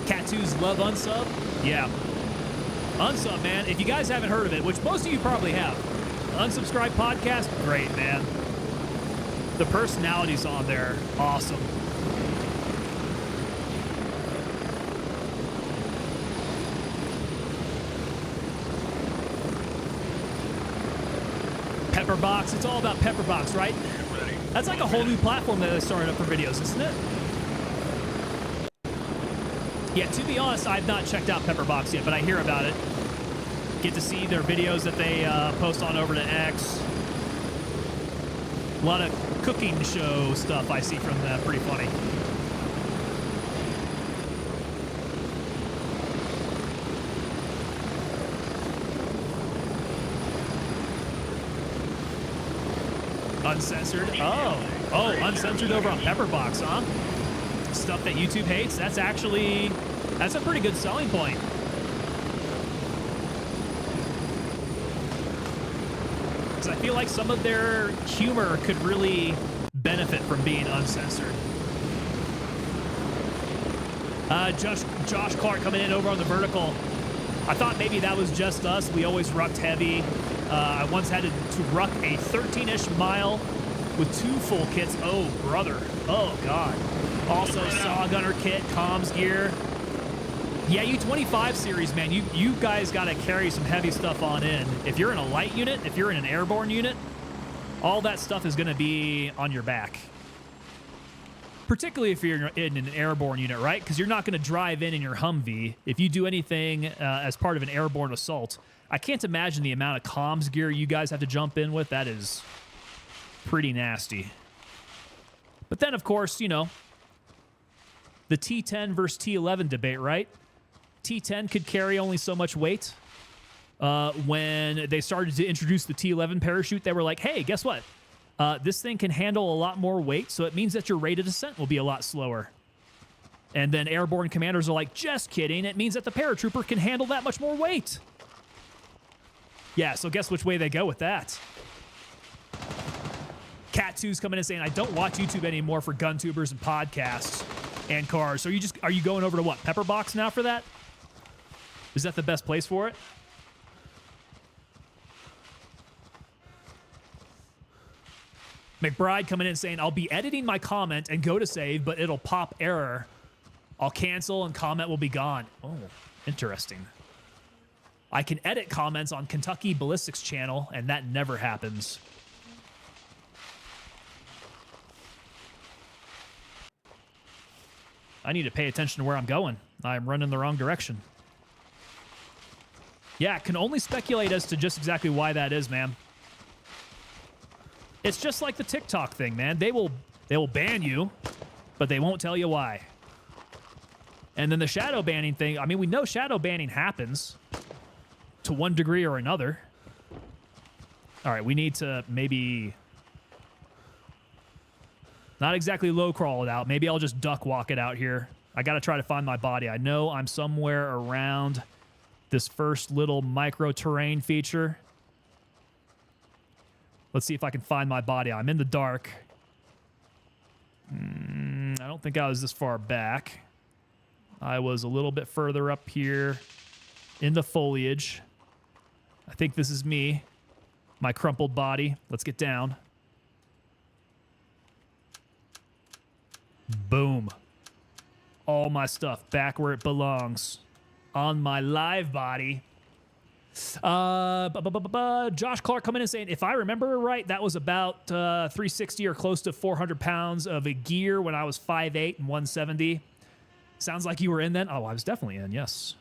Cat2's love unsub? Yeah. Unsub, man. If you guys haven't heard of it, which most of you probably have, Unsubscribe podcast, great, man. The personalities on there, awesome. Pepperbox, it's all about Pepperbox, right? That's like a whole new platform that they started up for videos, isn't it? Yeah, to be honest, I've not checked out Pepperbox yet, but I hear about it. Get to see their videos that they post on over to X. A lot of cooking show stuff I see from them. Pretty funny. Uncensored? Oh, uncensored over on Pepperbox, huh? Stuff that YouTube hates? That's a pretty good selling point. Because I feel like some of their humor could really benefit from being uncensored. Josh Clark coming in over on the vertical. I thought maybe that was just us. We always rucked heavy. I once had to ruck a 13-ish mile with 2 full kits. Oh, brother. Oh, God. Also, Saw Gunner kit, comms gear. Yeah, U-25 series, man, you guys got to carry some heavy stuff on in. If you're in a light unit, if you're in an airborne unit, all that stuff is going to be on your back. Particularly if you're in an airborne unit, right? Because you're not going to drive in your Humvee. If you do anything as part of an airborne assault, I can't imagine the amount of comms gear you guys have to jump in with. That is pretty nasty. But then, of course, you know, the T10 versus T11 debate, right? T10 could carry only so much weight. When they started to introduce the T11 parachute, they were like, hey, guess what? This thing can handle a lot more weight, so it means that your rate of descent will be a lot slower. And then airborne commanders are like, just kidding. It means that the paratrooper can handle that much more weight. Yeah, so guess which way they go with that. Cat2's coming in saying, I don't watch YouTube anymore for gun tubers and podcasts and cars. So are you going over to what, Pepperbox now for that? Is that the best place for it? McBride coming in saying, I'll be editing my comment and go to save, but it'll pop error. I'll cancel and comment will be gone. Oh, interesting. I can edit comments on Kentucky Ballistics channel, and that never happens. I need to pay attention to where I'm going. I'm running the wrong direction. Yeah, can only speculate as to just exactly why that is, man. It's just like the TikTok thing, man. They will ban you, but they won't tell you why. And then the shadow banning thing, I mean, we know shadow banning happens to one degree or another. All right, we need to maybe not exactly low crawl it out. Maybe I'll just duck walk it out here. I got to try to find my body. I know I'm somewhere around this first little micro terrain feature. Let's see if I can find my body. I'm in the dark. I don't think I was this far back. I was a little bit further up here in the foliage. I think this is me. My crumpled body. Let's get down. Boom. All my stuff back where it belongs. On my live body. Josh Clark coming in and saying, if I remember right, that was about 360 or close to 400 pounds of a gear when I was 5'8" and 170. Sounds like you were in then. Oh, I was definitely in, yes.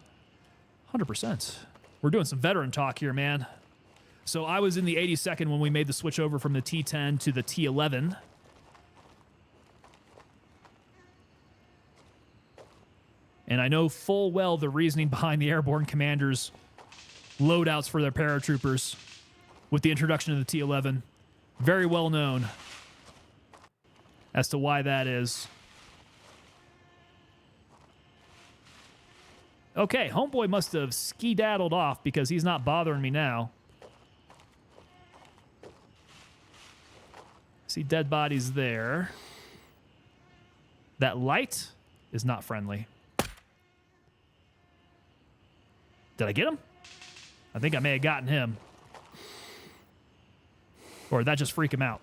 100%. We're doing some veteran talk here, man. So I was in the 82nd when we made the switch over from the T10 to the T11. And I know full well the reasoning behind the airborne commanders' loadouts for their paratroopers. with the introduction of the T11. Very well known as to why that is. Okay, homeboy must have ski-daddled off because he's not bothering me now. See dead bodies there. That light is not friendly. Did I get him? I think I may have gotten him. Or did that just freak him out?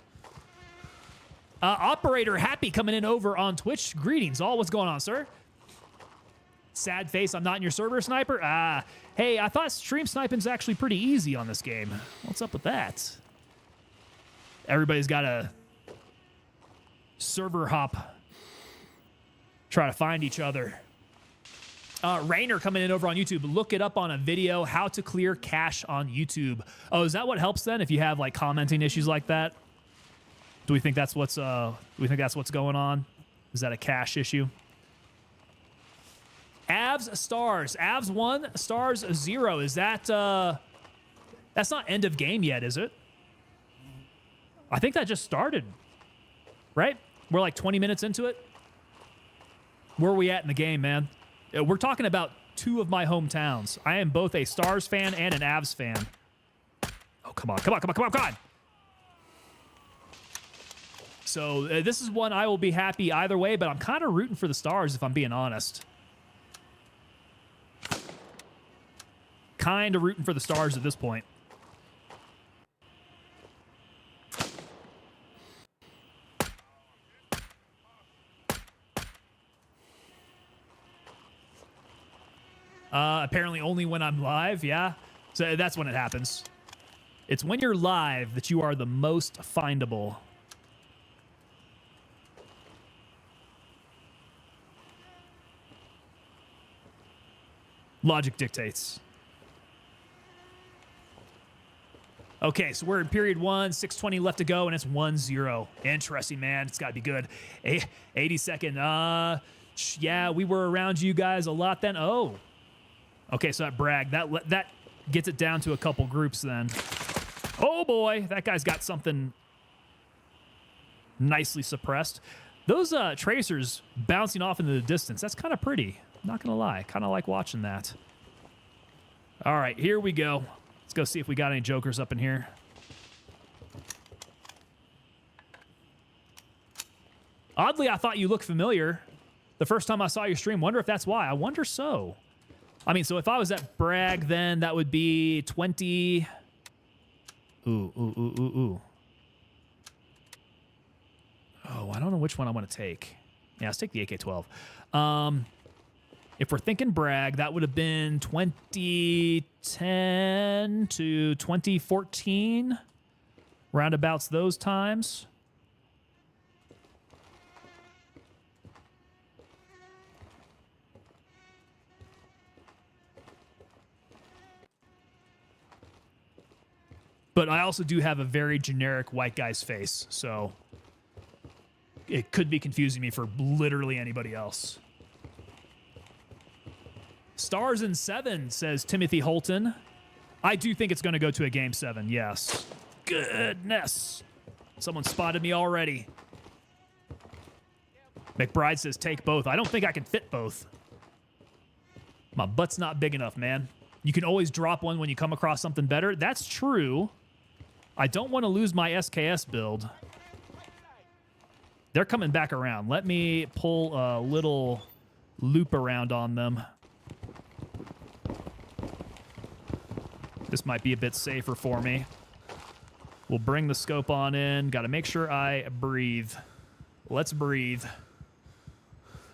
Operator Happy coming in over on Twitch. Greetings, all. What's going on, sir? Sad face, I'm not in your server, Sniper. Hey, I thought stream sniping's actually pretty easy on this game. What's up with that? Everybody's got a server hop. Try to find each other. Rainer coming in over on YouTube. Look it up on a video, how to clear cache on YouTube. Oh, is that what helps then if you have like commenting issues like that? Do we think that's what's going on? Is that a cache issue? Avs stars. Avs 1, stars 0. Is that that's not end of game yet, is it? I think that just started. Right? We're like 20 minutes into it. Where are we at in the game, man? We're talking about two of my hometowns. I am both a Stars fan and an Avs fan. Oh, come on, come on, come on, come on, come on. So this is one I will be happy either way, but I'm kind of rooting for the Stars if I'm being honest. Kind of rooting for the Stars at this point. Apparently only when I'm live, yeah. So that's when it happens. It's when you're live that you are the most findable. Logic dictates. Okay, so we're in period 1, 6:20 left to go, and it's 1-0. Interesting, man. It's got to be good. 82nd. Yeah, we were around you guys a lot then. Oh. Okay, so that brag. That gets it down to a couple groups then. Oh, boy. That guy's got something nicely suppressed. Those tracers bouncing off into the distance, that's kind of pretty. Not going to lie. Kind of like watching that. All right, here we go. Let's go see if we got any jokers up in here. Oddly, I thought you looked familiar the first time I saw your stream. Wonder if that's why. I wonder so. I mean, so if I was at Bragg, then that would be 20... Ooh. Oh, I don't know which one I want to take. Yeah, let's take the AK-12. If we're thinking Bragg, that would have been 2010 to 2014. Roundabouts those times. But I also do have a very generic white guy's face, so it could be confusing me for literally anybody else. Stars in 7, says Timothy Holton. I do think it's going to go to a Game 7, yes. Goodness. Someone spotted me already. McBride says take both. I don't think I can fit both. My butt's not big enough, man. You can always drop one when you come across something better. That's true. I don't want to lose my SKS build. They're coming back around. Let me pull a little loop around on them. This might be a bit safer for me. We'll bring the scope on in. Got to make sure I breathe. Let's breathe.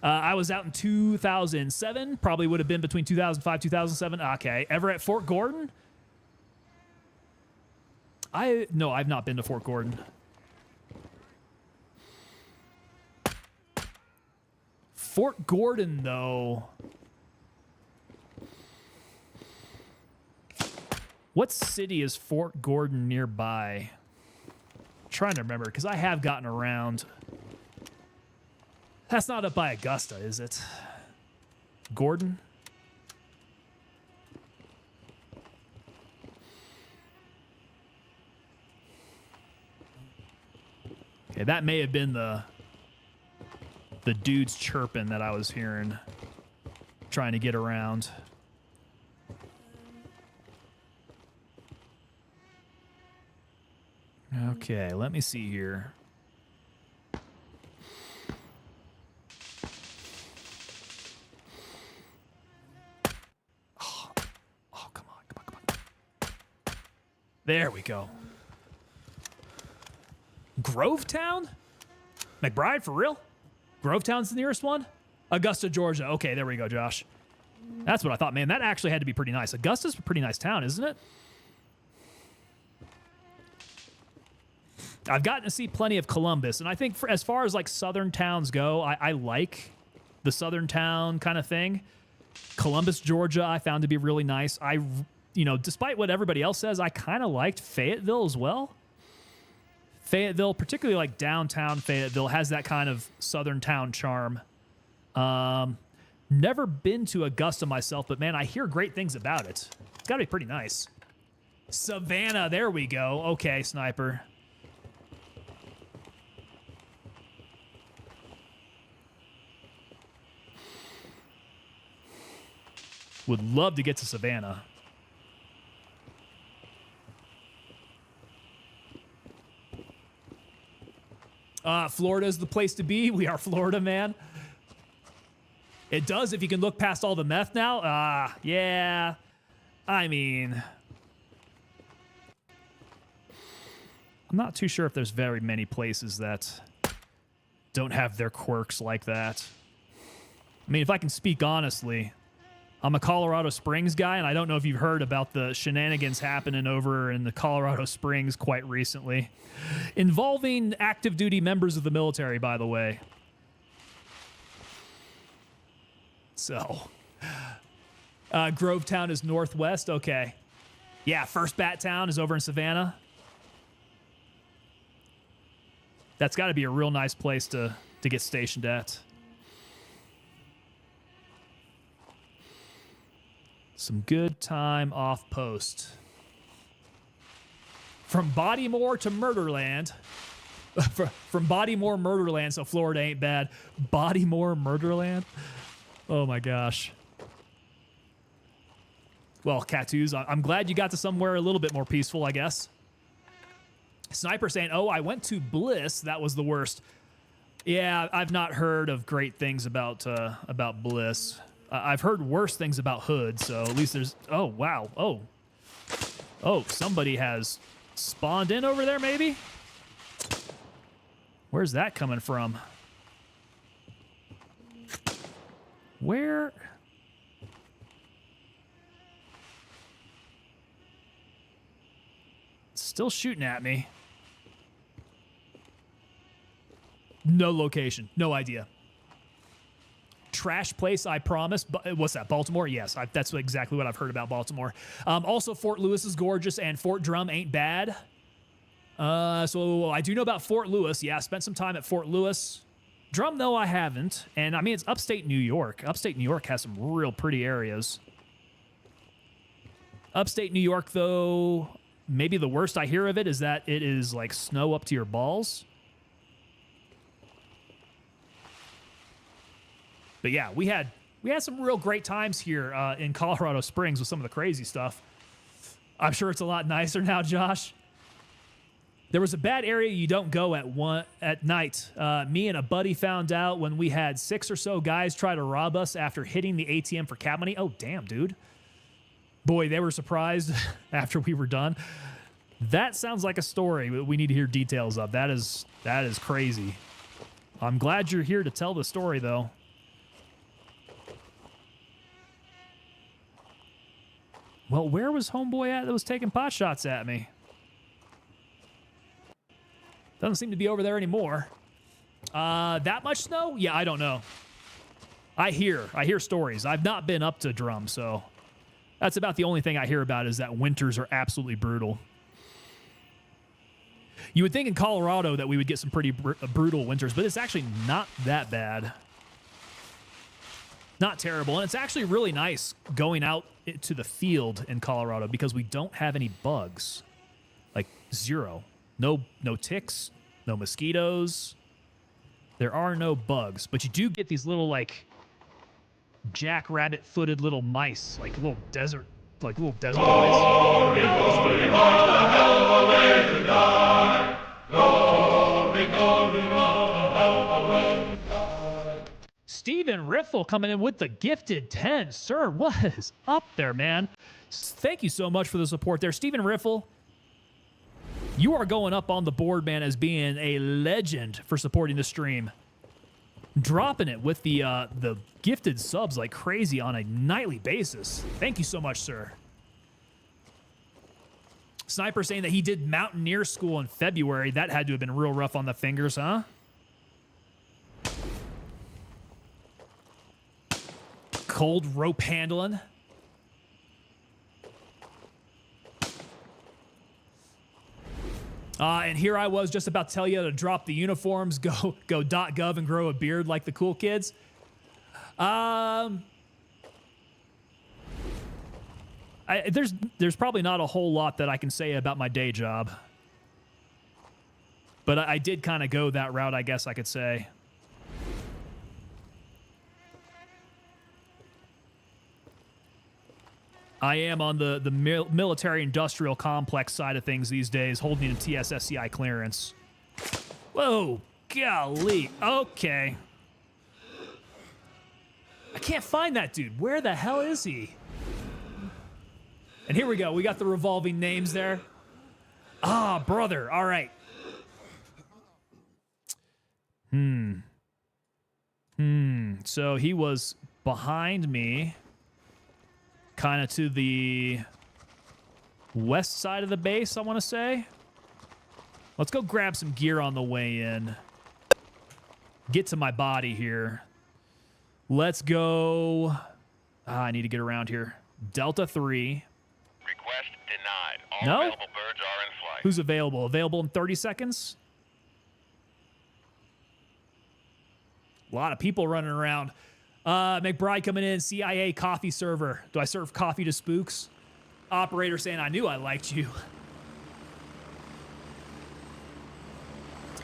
I was out in 2007. Probably would have been between 2005 2007. Okay. Ever at Fort Gordon? No, I've not been to Fort Gordon. Fort Gordon, though. What city is Fort Gordon nearby? I'm trying to remember, because I have gotten around. That's not up by Augusta, is it? Gordon? Okay, that may have been the dudes chirping that I was hearing, trying to get around. Okay, let me see here. Oh, come on. There we go. Grovetown? McBride, for real? Grovetown's the nearest one? Augusta, Georgia. Okay, there we go, Josh. That's what I thought. Man, that actually had to be pretty nice. Augusta's a pretty nice town, isn't it? I've gotten to see plenty of Columbus, and I think as far as like southern towns go, I like the southern town kind of thing. Columbus, Georgia, I found to be really nice. Despite what everybody else says, I kind of liked Fayetteville as well. Fayetteville, particularly like downtown Fayetteville, has that kind of southern town charm. Never been to Augusta myself, but man, I hear great things about it. It's got to be pretty nice. Savannah, there we go. Okay, Sniper. Would love to get to Savannah. Florida is the place to be. We are Florida, man. It does if you can look past all the meth now. Yeah. I mean, I'm not too sure if there's very many places that don't have their quirks like that. I mean, if I can speak honestly, I'm a Colorado Springs guy, and I don't know if you've heard about the shenanigans happening over in the Colorado Springs quite recently, involving active duty members of the military, by the way. So, Grovetown is northwest. Okay. Yeah, First Bat Town is over in Savannah. That's got to be a real nice place to get stationed at. Some good time off post. From Bodymore to Murderland. From Bodymore, Murderland, so Florida ain't bad. Bodymore, Murderland? Oh my gosh. Well, Cattoos, I'm glad you got to somewhere a little bit more peaceful, I guess. Sniper saying, oh, I went to Bliss. That was the worst. Yeah, I've not heard of great things about Bliss. I've heard worse things about Hood, so at least there's... Oh, wow. Oh, somebody has spawned in over there, maybe? Where's that coming from? Where... Still shooting at me. No location. No idea. Trash place, I promise. What's that, Baltimore? Yes, that's exactly what I've heard about Baltimore. Also, Fort Lewis is gorgeous, and Fort Drum ain't bad. So I do know about Fort Lewis. Yeah, I spent some time at Fort Lewis. Drum, though, I haven't. And, I mean, it's upstate New York. Upstate New York has some real pretty areas. Upstate New York, though, maybe the worst I hear of it is that it is, like, snow up to your balls. But yeah, we had some real great times here in Colorado Springs with some of the crazy stuff. I'm sure it's a lot nicer now, Josh. There was a bad area you don't go at night. Me and a buddy found out when we had 6 or so guys try to rob us after hitting the ATM for cab money. Oh, damn, dude. Boy, they were surprised after we were done. That sounds like a story we need to hear details of. That is crazy. I'm glad you're here to tell the story, though. Well, where was homeboy at that was taking pot shots at me? Doesn't seem to be over there anymore. That much snow? Yeah, I don't know. I hear stories. I've not been up to Drum, so that's about the only thing I hear about is that winters are absolutely brutal. You would think in Colorado that we would get some pretty brutal winters, but it's actually not that bad. Not terrible, and it's actually really nice going out to the field in Colorado because we don't have any bugs. Like, zero. No ticks, No mosquitoes. There are no bugs, but you do get these little, like, jackrabbit-footed little mice, like little desert mice. Stephen Riffle coming in with the gifted 10. Sir, what is up there, man? Thank you so much for the support there. Stephen Riffle, you are going up on the board, man, as being a legend for supporting the stream. Dropping it with the gifted subs like crazy on a nightly basis. Thank you so much, sir. Sniper saying that he did Mountaineer School in February. That had to have been real rough on the fingers, huh? Cold rope handling. And here I was just about to tell you to drop the uniforms, go .gov and grow a beard like the cool kids. There's probably not a whole lot that I can say about my day job. But I did kind of go that route, I guess I could say. I am on the military-industrial complex side of things these days, holding a TSSCI clearance. Whoa, golly, okay. I can't find that dude. Where the hell is he? And here we go. We got the revolving names there. Ah, brother. All right. So he was behind me, kind of to the west side of the base, I want to say. Let's go grab some gear on the way in. Get to my body here. Let's go. I need to get around here. Delta 3. Request denied. All No? available birds are in flight. Who's available? Available in 30 seconds? A lot of people running around. McBride coming in, CIA coffee server. Do I serve coffee to spooks? Operator saying, I knew I liked you.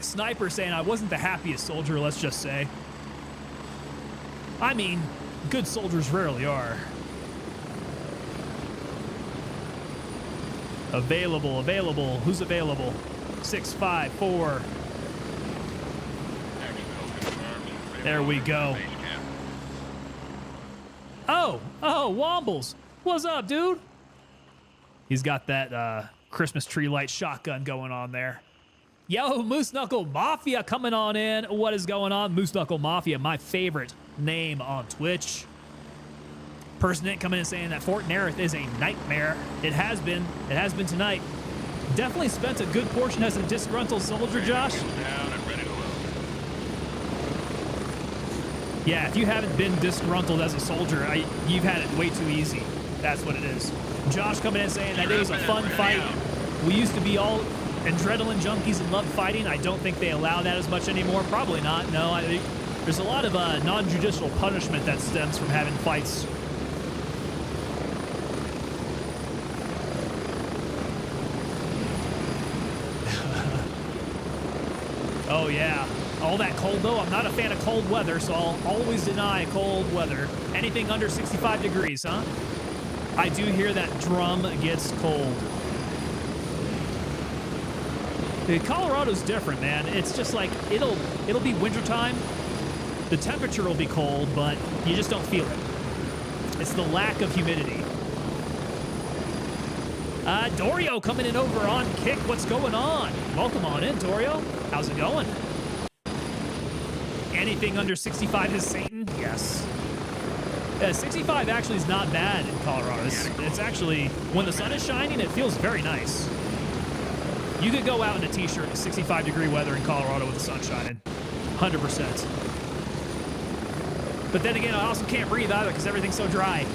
Sniper saying, I wasn't the happiest soldier, let's just say. I mean, good soldiers rarely are. Available. Who's available? 654. There we go. Oh, Wombles. What's up, dude? He's got that Christmas tree light shotgun going on there. Yo, Moose Knuckle Mafia coming on in. What is going on? Moose Knuckle Mafia, my favorite name on Twitch. Person didn't come in and saying that Fort Nerith is a nightmare. It has been. It has been tonight. Definitely spent a good portion as a disgruntled soldier, Josh. Yeah, if you haven't been disgruntled as a soldier, you've had it way too easy. That's what it is. Josh coming in saying that it was a fun fight. We used to be all adrenaline junkies and loved fighting. I don't think they allow that as much anymore. Probably not. No, there's a lot of non-judicial punishment that stems from having fights. Oh, yeah. All that cold, though, I'm not a fan of cold weather, so I'll always deny cold weather. Anything under 65 degrees, huh? I do hear that drum gets cold. Colorado's different, man. It's just like, it'll be wintertime. The temperature will be cold, but you just don't feel it. It's the lack of humidity. Dorio coming in over on Kick. What's going on? Welcome on in, Dorio. How's it going? Anything under 65 is Satan? Yes. 65 actually is not bad in Colorado. It's actually, when the sun is shining, it feels very nice. You could go out in a t-shirt in 65-degree weather in Colorado with the sun shining. 100%. But then again, I also can't breathe either because everything's so dry.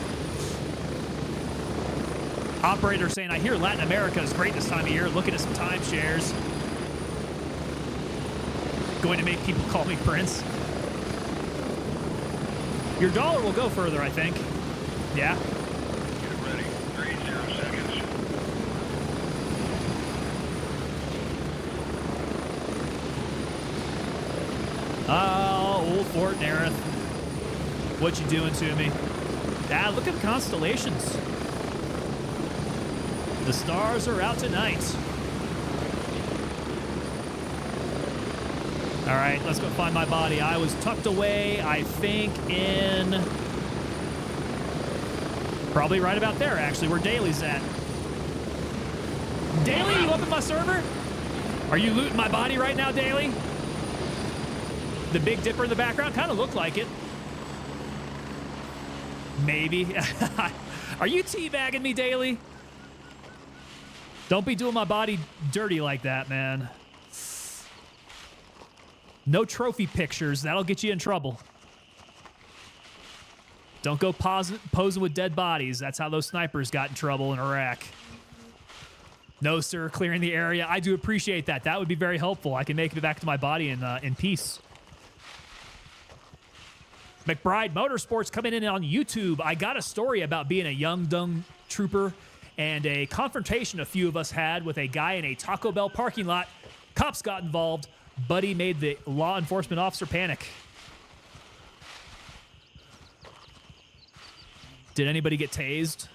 Operator saying, I hear Latin America is great this time of year. Looking at some timeshares. Going to make people call me Prince. Your dollar will go further, I think. Yeah. Get ready. 30 seconds. fort, Nareth. What you doing to me? Ah, look at the constellations. The stars are out tonight. All right, let's go find my body. I was tucked away, I think, in... probably right about there, actually, where Daly's at. Daly, you up in my server? Are you looting my body right now, Daly? The Big Dipper in the background? Kind of looked like it. Maybe. Are you teabagging me, Daly? Don't be doing my body dirty like that, man. No trophy pictures. That'll get you in trouble. Don't go posing with dead bodies. That's how those snipers got in trouble in Iraq. No, sir. Clearing the area. I do appreciate that. That would be very helpful. I can make it back to my body in peace. McBride Motorsports coming in on YouTube. I got a story about being a young dung trooper and a confrontation a few of us had with a guy in a Taco Bell parking lot. Cops got involved. Buddy made the law enforcement officer panic. Did anybody get tased?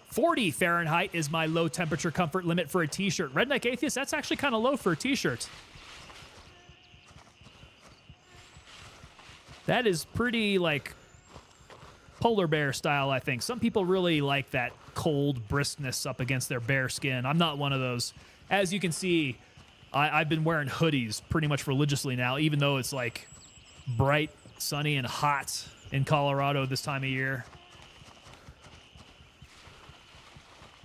40 Fahrenheit is my low temperature comfort limit for a t-shirt. Redneck Atheist, that's actually kind of low for a t-shirt. That is pretty, like, polar bear style, I think. Some people really like that cold briskness up against their bare skin. I'm not one of those. As you can see, I've been wearing hoodies pretty much religiously now, even though it's, like, bright, sunny, and hot in Colorado this time of year.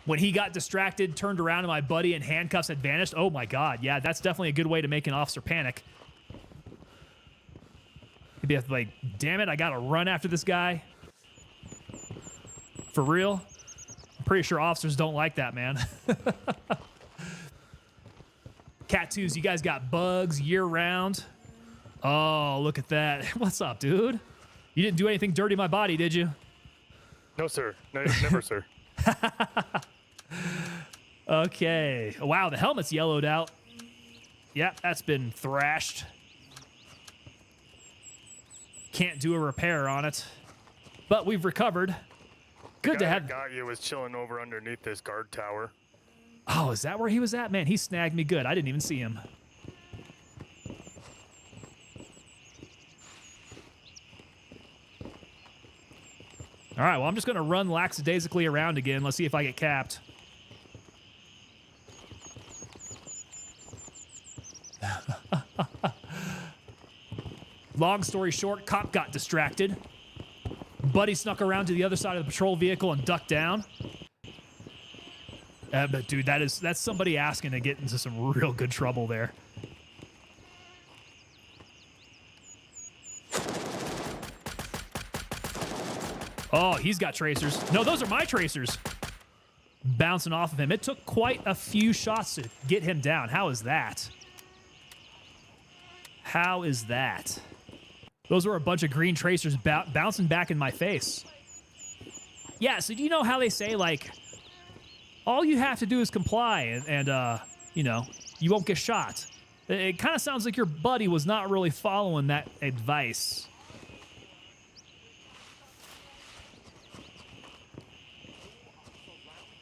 When he got distracted, turned around, and my buddy in handcuffs had vanished. Oh, my God. Yeah, that's definitely a good way to make an officer panic. He'd be like, damn it, I got to run after this guy. For real? I'm pretty sure officers don't like that, man. Cat 2s, you guys got bugs year-round? Oh, look at that. What's up, dude? You didn't do anything dirty to my body, did you? No, sir. No, never, sir. Okay. Wow, the helmet's yellowed out. Yep, that's been thrashed. Can't do a repair on it. But we've recovered. Good to have... The guy you was chilling over underneath this guard tower. Oh, is that where he was at? Man, he snagged me good. I didn't even see him. All right, well, I'm just going to run lackadaisically around again. Let's see if I get capped. Long story short, cop got distracted. Buddy snuck around to the other side of the patrol vehicle and ducked down. But dude, that's somebody asking to get into some real good trouble there. Oh, he's got tracers. No, those are my tracers. Bouncing off of him. It took quite a few shots to get him down. How is that? How is that? Those were a bunch of green tracers bouncing back in my face. Yeah, so do you know how they say, like, all you have to do is comply and you know, you won't get shot? It kind of sounds like your buddy was not really following that advice.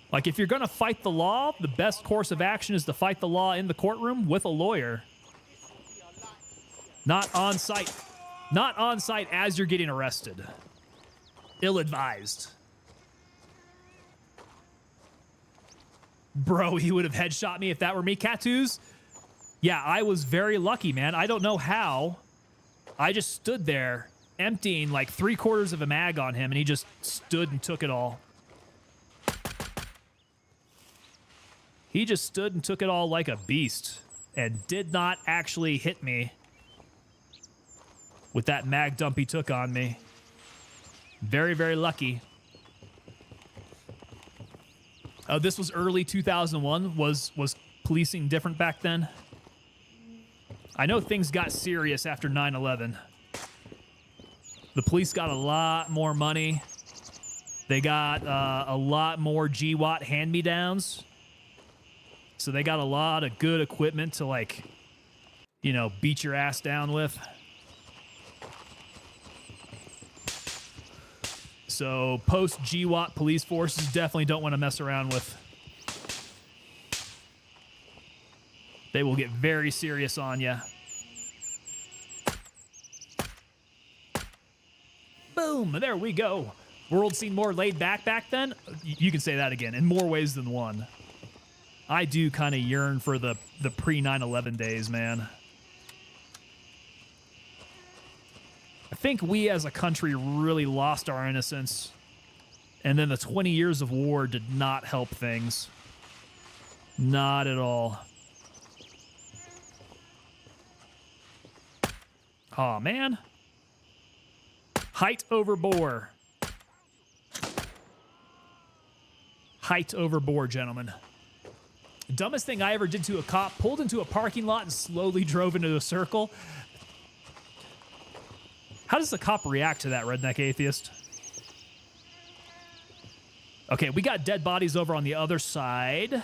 Like, if you're going to fight the law, the best course of action is to fight the law in the courtroom with a lawyer. Not on site. Not on site as you're getting arrested. Ill-advised. Bro, he would have headshot me if that were me. Catoos? Yeah, I was very lucky, man. I don't know how. I just stood there emptying like 3/4 of a mag on him, and he just stood and took it all. He just stood and took it all like a beast and did not actually hit me with that mag dump he took on me. Very, very lucky. Oh, this was early 2001. Was policing different back then? I know things got serious after 9/11. The police got a lot more money. They got a lot more GWAT hand-me-downs. So they got a lot of good equipment to, like, you know, beat your ass down with. So post GWAT police forces definitely don't want to mess around with. They will get very serious on you. Boom, there we go. World seemed more laid back then. You can say that again in more ways than one. I do kind of yearn for the pre 9/11 days, man. I think we as a country really lost our innocence, and then the 20 years of war did not help things. Not at all. Aw, man. Height over bore. Height over bore, gentlemen. Dumbest thing I ever did to a cop, pulled into a parking lot and slowly drove into a circle. How does the cop react to that, redneck atheist? Okay, we got dead bodies over on the other side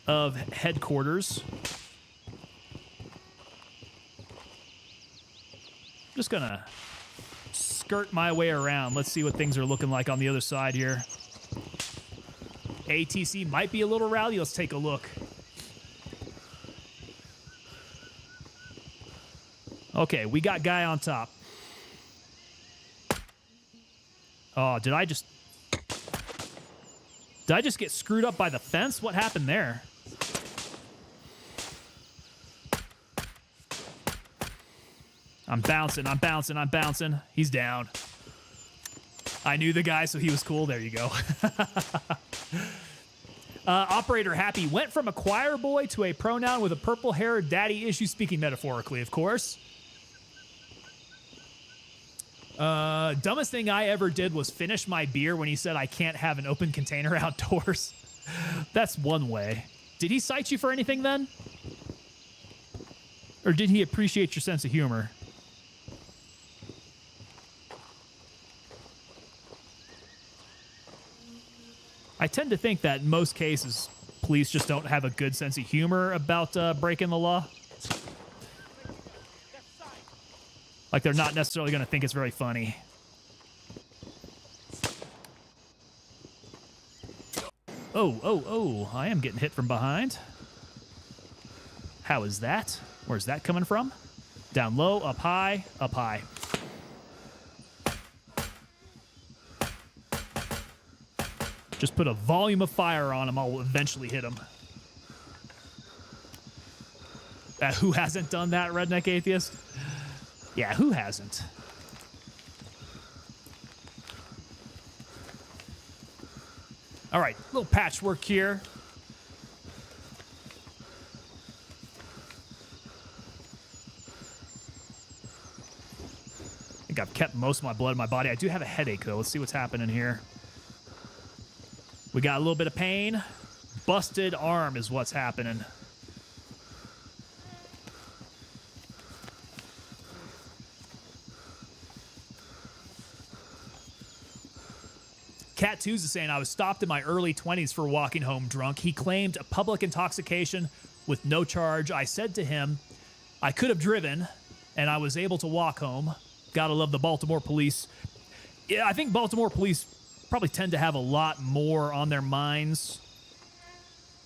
of headquarters. Just gonna skirt my way around. Let's see what things are looking like on the other side here. ATC might be a little rowdy. Let's take a look. Okay, we got guy on top. Oh, did I just get screwed up by the fence? What happened there? I'm bouncing. He's down. I knew the guy, so he was cool. There you go. Operator Happy went from a choir boy to a pronoun with a purple-haired daddy issue, speaking metaphorically, of course. Dumbest thing I ever did was finish my beer when he said I can't have an open container outdoors. That's one way. Did he cite you for anything then? Or did he appreciate your sense of humor? I tend to think that in most cases, police just don't have a good sense of humor about breaking the law. Like, they're not necessarily going to think it's very funny. Oh, I am getting hit from behind. How is that? Where's that coming from? Down low, up high, up high. Just put a volume of fire on him, I'll eventually hit him. Who hasn't done that, redneck atheist? Yeah, who hasn't? All right, little patchwork here. I think I've kept most of my blood in my body. I do have a headache, though. Let's see what's happening here. We got a little bit of pain. Busted arm is what's happening. Cat 2's is saying, I was stopped in my early 20s for walking home drunk. He claimed a public intoxication with no charge. I said to him, I could have driven, and I was able to walk home. Gotta love the Baltimore police. Yeah, I think Baltimore police probably tend to have a lot more on their minds.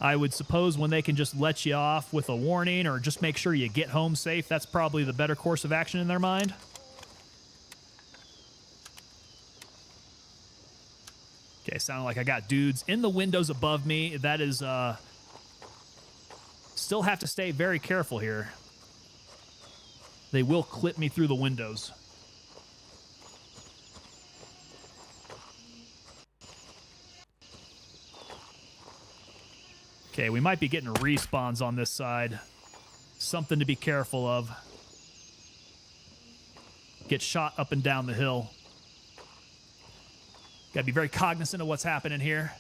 I would suppose when they can just let you off with a warning or just make sure you get home safe, that's probably the better course of action in their mind. Okay, sounded like I got dudes in the windows above me. That is, still have to stay very careful here. They will clip me through the windows. Okay, we might be getting respawns on this side. Something to be careful of. Get shot up and down the hill. Gotta be very cognizant of what's happening here.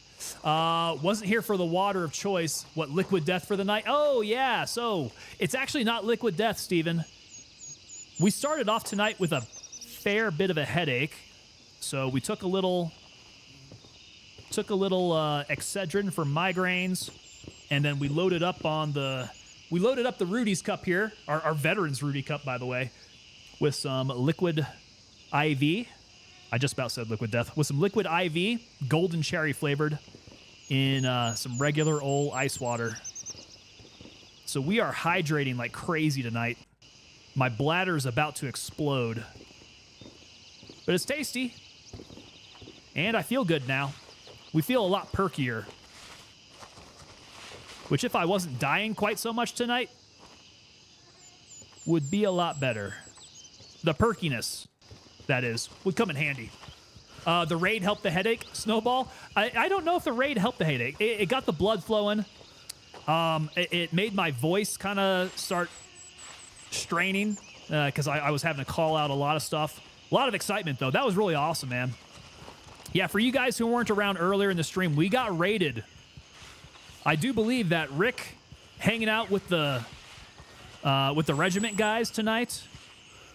Wasn't here for the water of choice. What, liquid death for the night? Oh, yeah, so it's actually not liquid death, Steven. We started off tonight with a fair bit of a headache. So we took a little Excedrin for migraines. And then we loaded up on the we loaded up the Rudy's Cup here, our Veterans Rudy Cup, by the way, with some liquid IV. I just about said liquid death. With some liquid IV, golden cherry flavored, in some regular old ice water. So we are hydrating like crazy tonight. My bladder is about to explode. But it's tasty. And I feel good now. We feel a lot perkier. Which, if I wasn't dying quite so much tonight, would be a lot better. The perkiness, that is, would come in handy. The raid helped the headache, Snowball. I don't know if the raid helped the headache. It got the blood flowing. It made my voice kind of start straining because I was having to call out a lot of stuff. A lot of excitement, though. That was really awesome, man. Yeah, for you guys who weren't around earlier in the stream, we got raided. I do believe that Rick hanging out with the regiment guys tonight.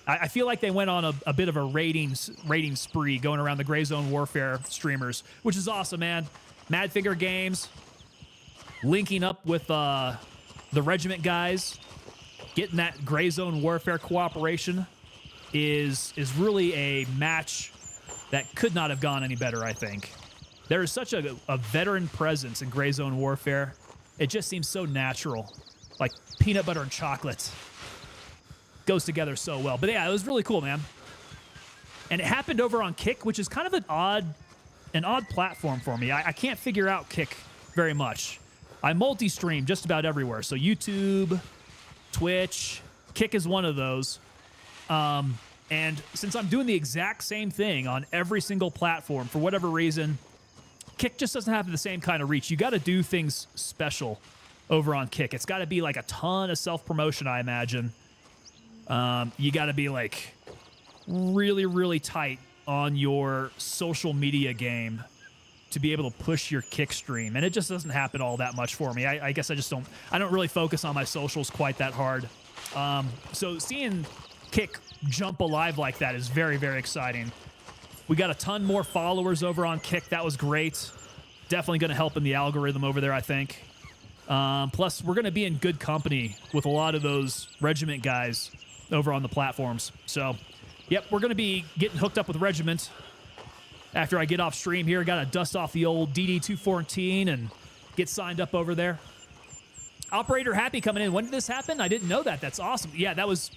I feel like they went on a bit of a raiding spree going around the Gray Zone Warfare streamers, which is awesome, man. Mad Finger Games linking up with the regiment guys, getting that Gray Zone Warfare cooperation is really a match that could not have gone any better, I think. There is such a veteran presence in Gray Zone Warfare. It just seems so natural. Like peanut butter and chocolate. Goes together so well. But yeah, it was really cool, man. And it happened over on Kick, which is kind of an odd platform for me. I can't figure out Kick very much. I multi-stream just about everywhere. So YouTube, Twitch, Kick is one of those. And since I'm doing the exact same thing on every single platform, for whatever reason, Kick just doesn't have the same kind of reach. You got to do things special over on Kick. It's got to be like a ton of self-promotion, I imagine. You got to be like really, really tight on your social media game to be able to push your Kick stream. And it just doesn't happen all that much for me. I guess I don't really focus on my socials quite that hard. So seeing Kick jump alive like that is very, very exciting. We got a ton more followers over on Kick. That was great. Definitely going to help in the algorithm over there, I think. Plus, we're going to be in good company with a lot of those regiment guys over on the platforms. So, yep, we're going to be getting hooked up with Regiment after I get off stream here. Got to dust off the old DD214 and get signed up over there. Operator Happy coming in. When did this happen? I didn't know that. That's awesome. Yeah, that was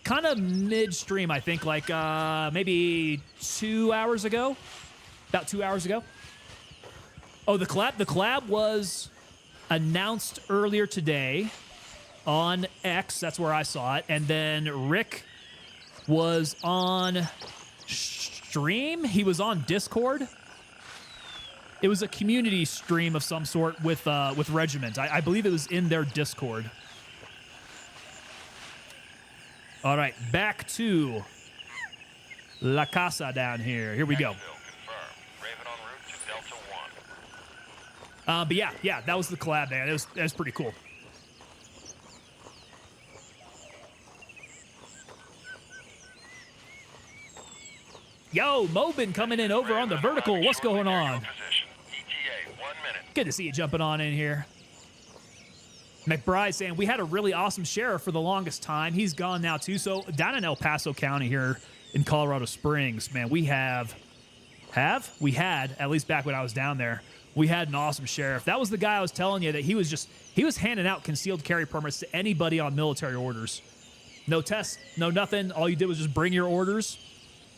kind of mid-stream, I think, like maybe 2 hours ago. About 2 hours ago. Oh, the collab? The collab was announced earlier today on X. That's where I saw it. And then Rick was on stream. He was on Discord. It was a community stream of some sort with Regiment. I believe it was in their Discord. All right, back to La Casa down here. Here we go. But yeah, that was the collab, man. It was pretty cool. Yo, Mobin coming in over on the vertical. What's going on? Good to see you jumping on in here. McBride saying, we had a really awesome sheriff for the longest time. He's gone now, too. So down in El Paso County here in Colorado Springs, man, we had, at least back when I was down there, we had an awesome sheriff. That was the guy I was telling you that he was handing out concealed carry permits to anybody on military orders. No tests, no nothing. All you did was just bring your orders.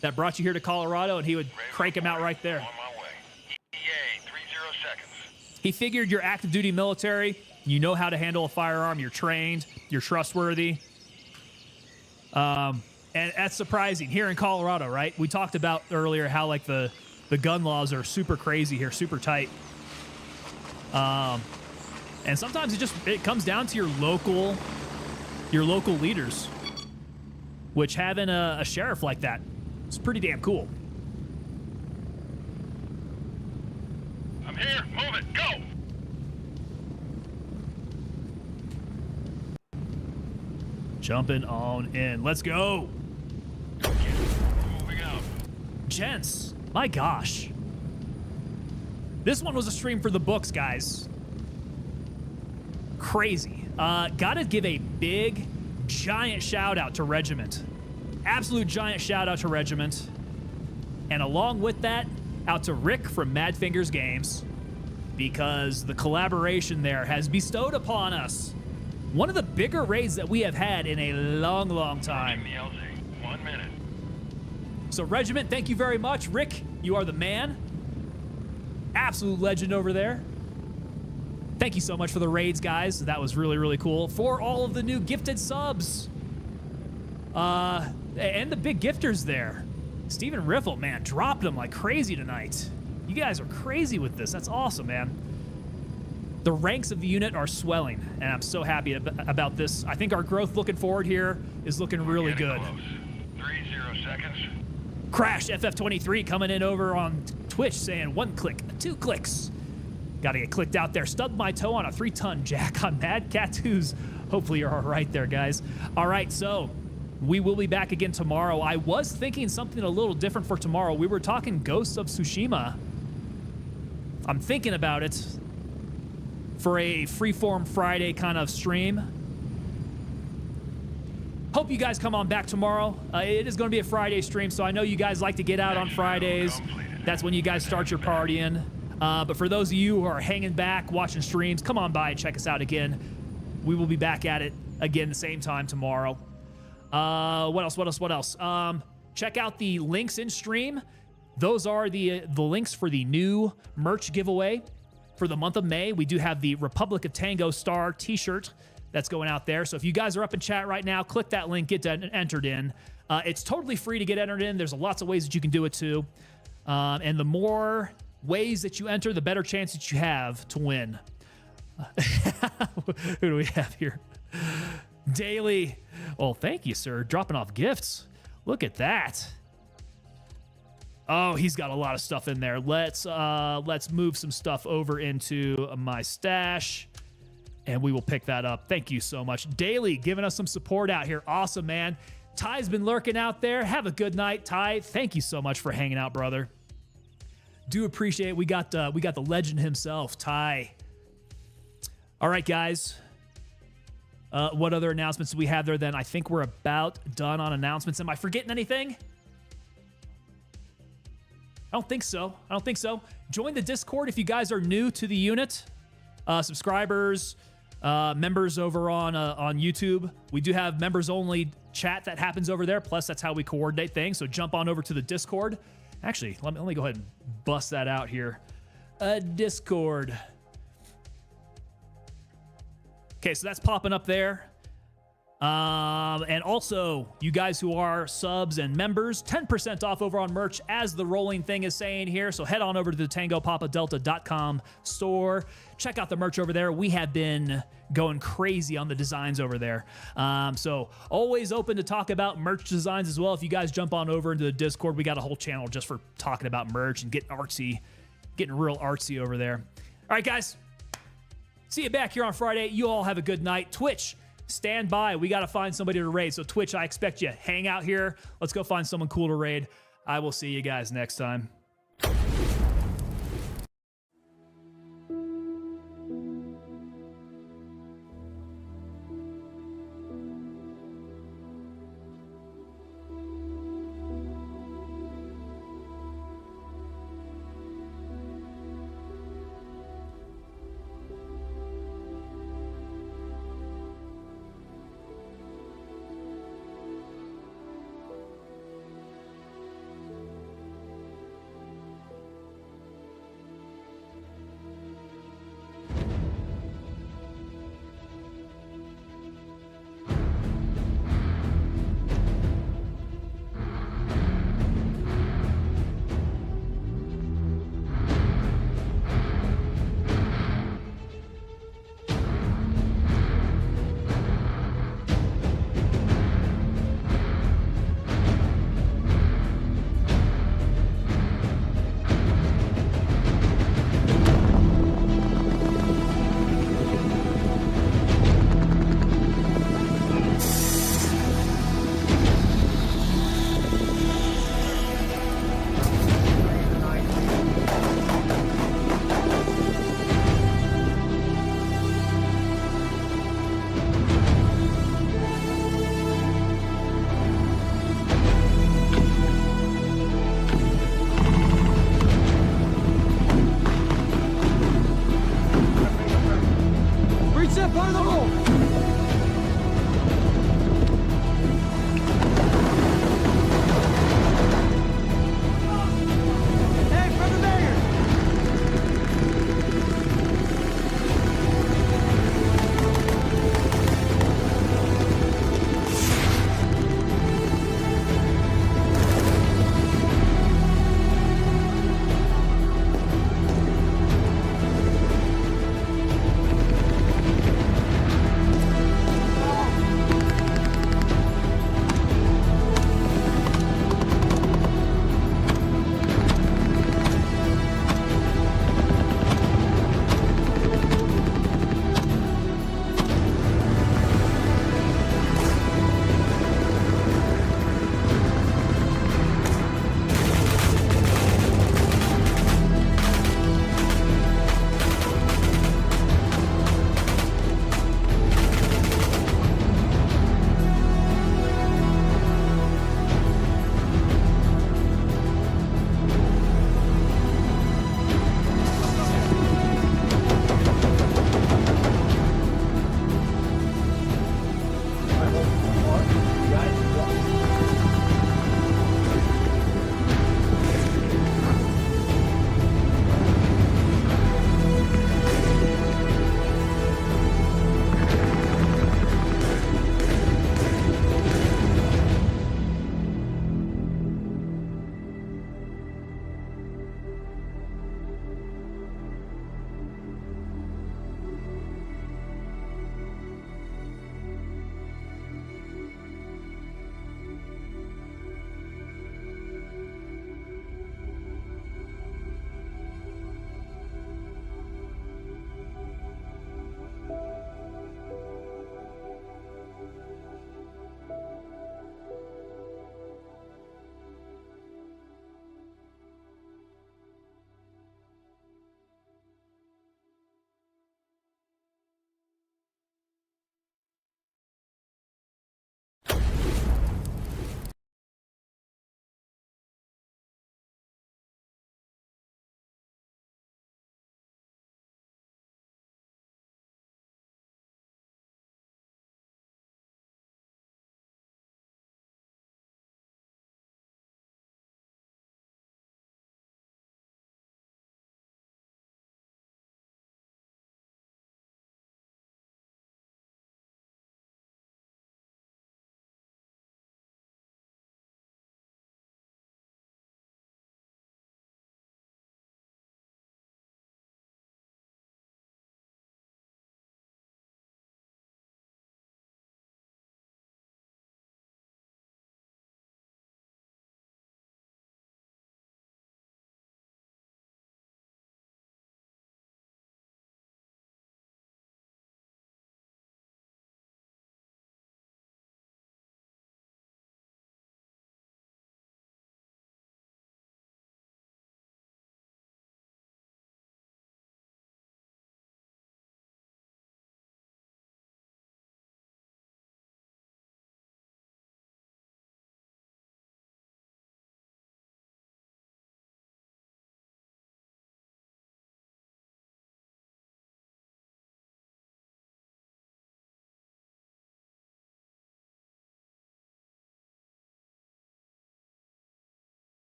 That brought you here to Colorado, and he would crank them out right there. On my way. ETA, 30 seconds. He figured you're active duty military. You know how to handle a firearm. You're trained. You're trustworthy. And that's surprising here in Colorado, right? We talked about earlier how like the gun laws are super crazy here, super tight. And sometimes it comes down to your local leaders, which having a sheriff like that is pretty damn cool. I'm here. Move it. Go. Jumping on in. Let's go. Moving out. Gents, my gosh. This one was a stream for the books, guys. Crazy. Gotta give a big, giant shout out to Regiment. Absolute giant shout out to Regiment. And along with that, out to Rick from Mad Fingers Games, because the collaboration there has bestowed upon us one of the bigger raids that we have had in a long, long time. The LZ. 1 minute. So Regiment, thank you very much. Rick, you are the man. Absolute legend over there. Thank you so much for the raids, guys. That was really, really cool. For all of the new gifted subs. And the big gifters there. Steven Riffle, man, dropped them like crazy tonight. You guys are crazy with this. That's awesome, man. The ranks of the unit are swelling, and I'm so happy about this. I think our growth looking forward here is looking really good. Close. 30 seconds. Crash FF23 coming in over on Twitch saying 1 click, 2 clicks. Got to get clicked out there. Stubbed my toe on a 3-ton jack on Mad Tattoos. Hopefully you're all right there, guys. All right, so we will be back again tomorrow. I was thinking something a little different for tomorrow. We were talking Ghosts of Tsushima. I'm thinking about it for a freeform Friday kind of stream. Hope you guys come on back tomorrow. It is going to be a Friday stream, so I know you guys like to get out on Fridays. That's when you guys start your partying. But for those of you who are hanging back, watching streams, come on by and check us out again. We will be back at it again the same time tomorrow. What else? Check out the links in stream. Those are the links for the new merch giveaway for the month of May. We do have the Republic of Tango Star t-shirt that's going out there. So if you guys are up in chat right now, click that link, get entered in. It's totally free to get entered in. There's lots of ways that you can do it too. And the more ways that you enter, the better chance that you have to win. Who do we have here? Daily. Oh, thank you, sir. Dropping off gifts. Look at that. Oh, he's got a lot of stuff in there. Let's move some stuff over into my stash, and we will pick that up. Thank you so much. Daily giving us some support out here. Awesome, man. Ty's been lurking out there. Have a good night, Ty. Thank you so much for hanging out, brother. Do appreciate it. We got the legend himself, Ty. All right, guys. What other announcements do we have there then? I think we're about done on announcements. Am I forgetting anything? I don't think so. Join the Discord if you guys are new to the unit. Subscribers, members over on YouTube. We do have members only chat that happens over there. Plus, that's how we coordinate things. So jump on over to the Discord. Actually, let me go ahead and bust that out here. Discord. Okay, so that's popping up there. And also, you guys who are subs and members, 10% off over on merch, as the rolling thing is saying here. So head on over to the TangoPapaDelta.com store. Check out the merch over there. We have been going crazy on the designs over there. So always open to talk about merch designs as well. If you guys jump on over into the Discord, we got a whole channel just for talking about merch and getting artsy, getting real artsy over there. All right, guys. See you back here on Friday. You all have a good night. Twitch, stand by. We got to find somebody to raid. So Twitch, I expect you. Hang out here. Let's go find someone cool to raid. I will see you guys next time.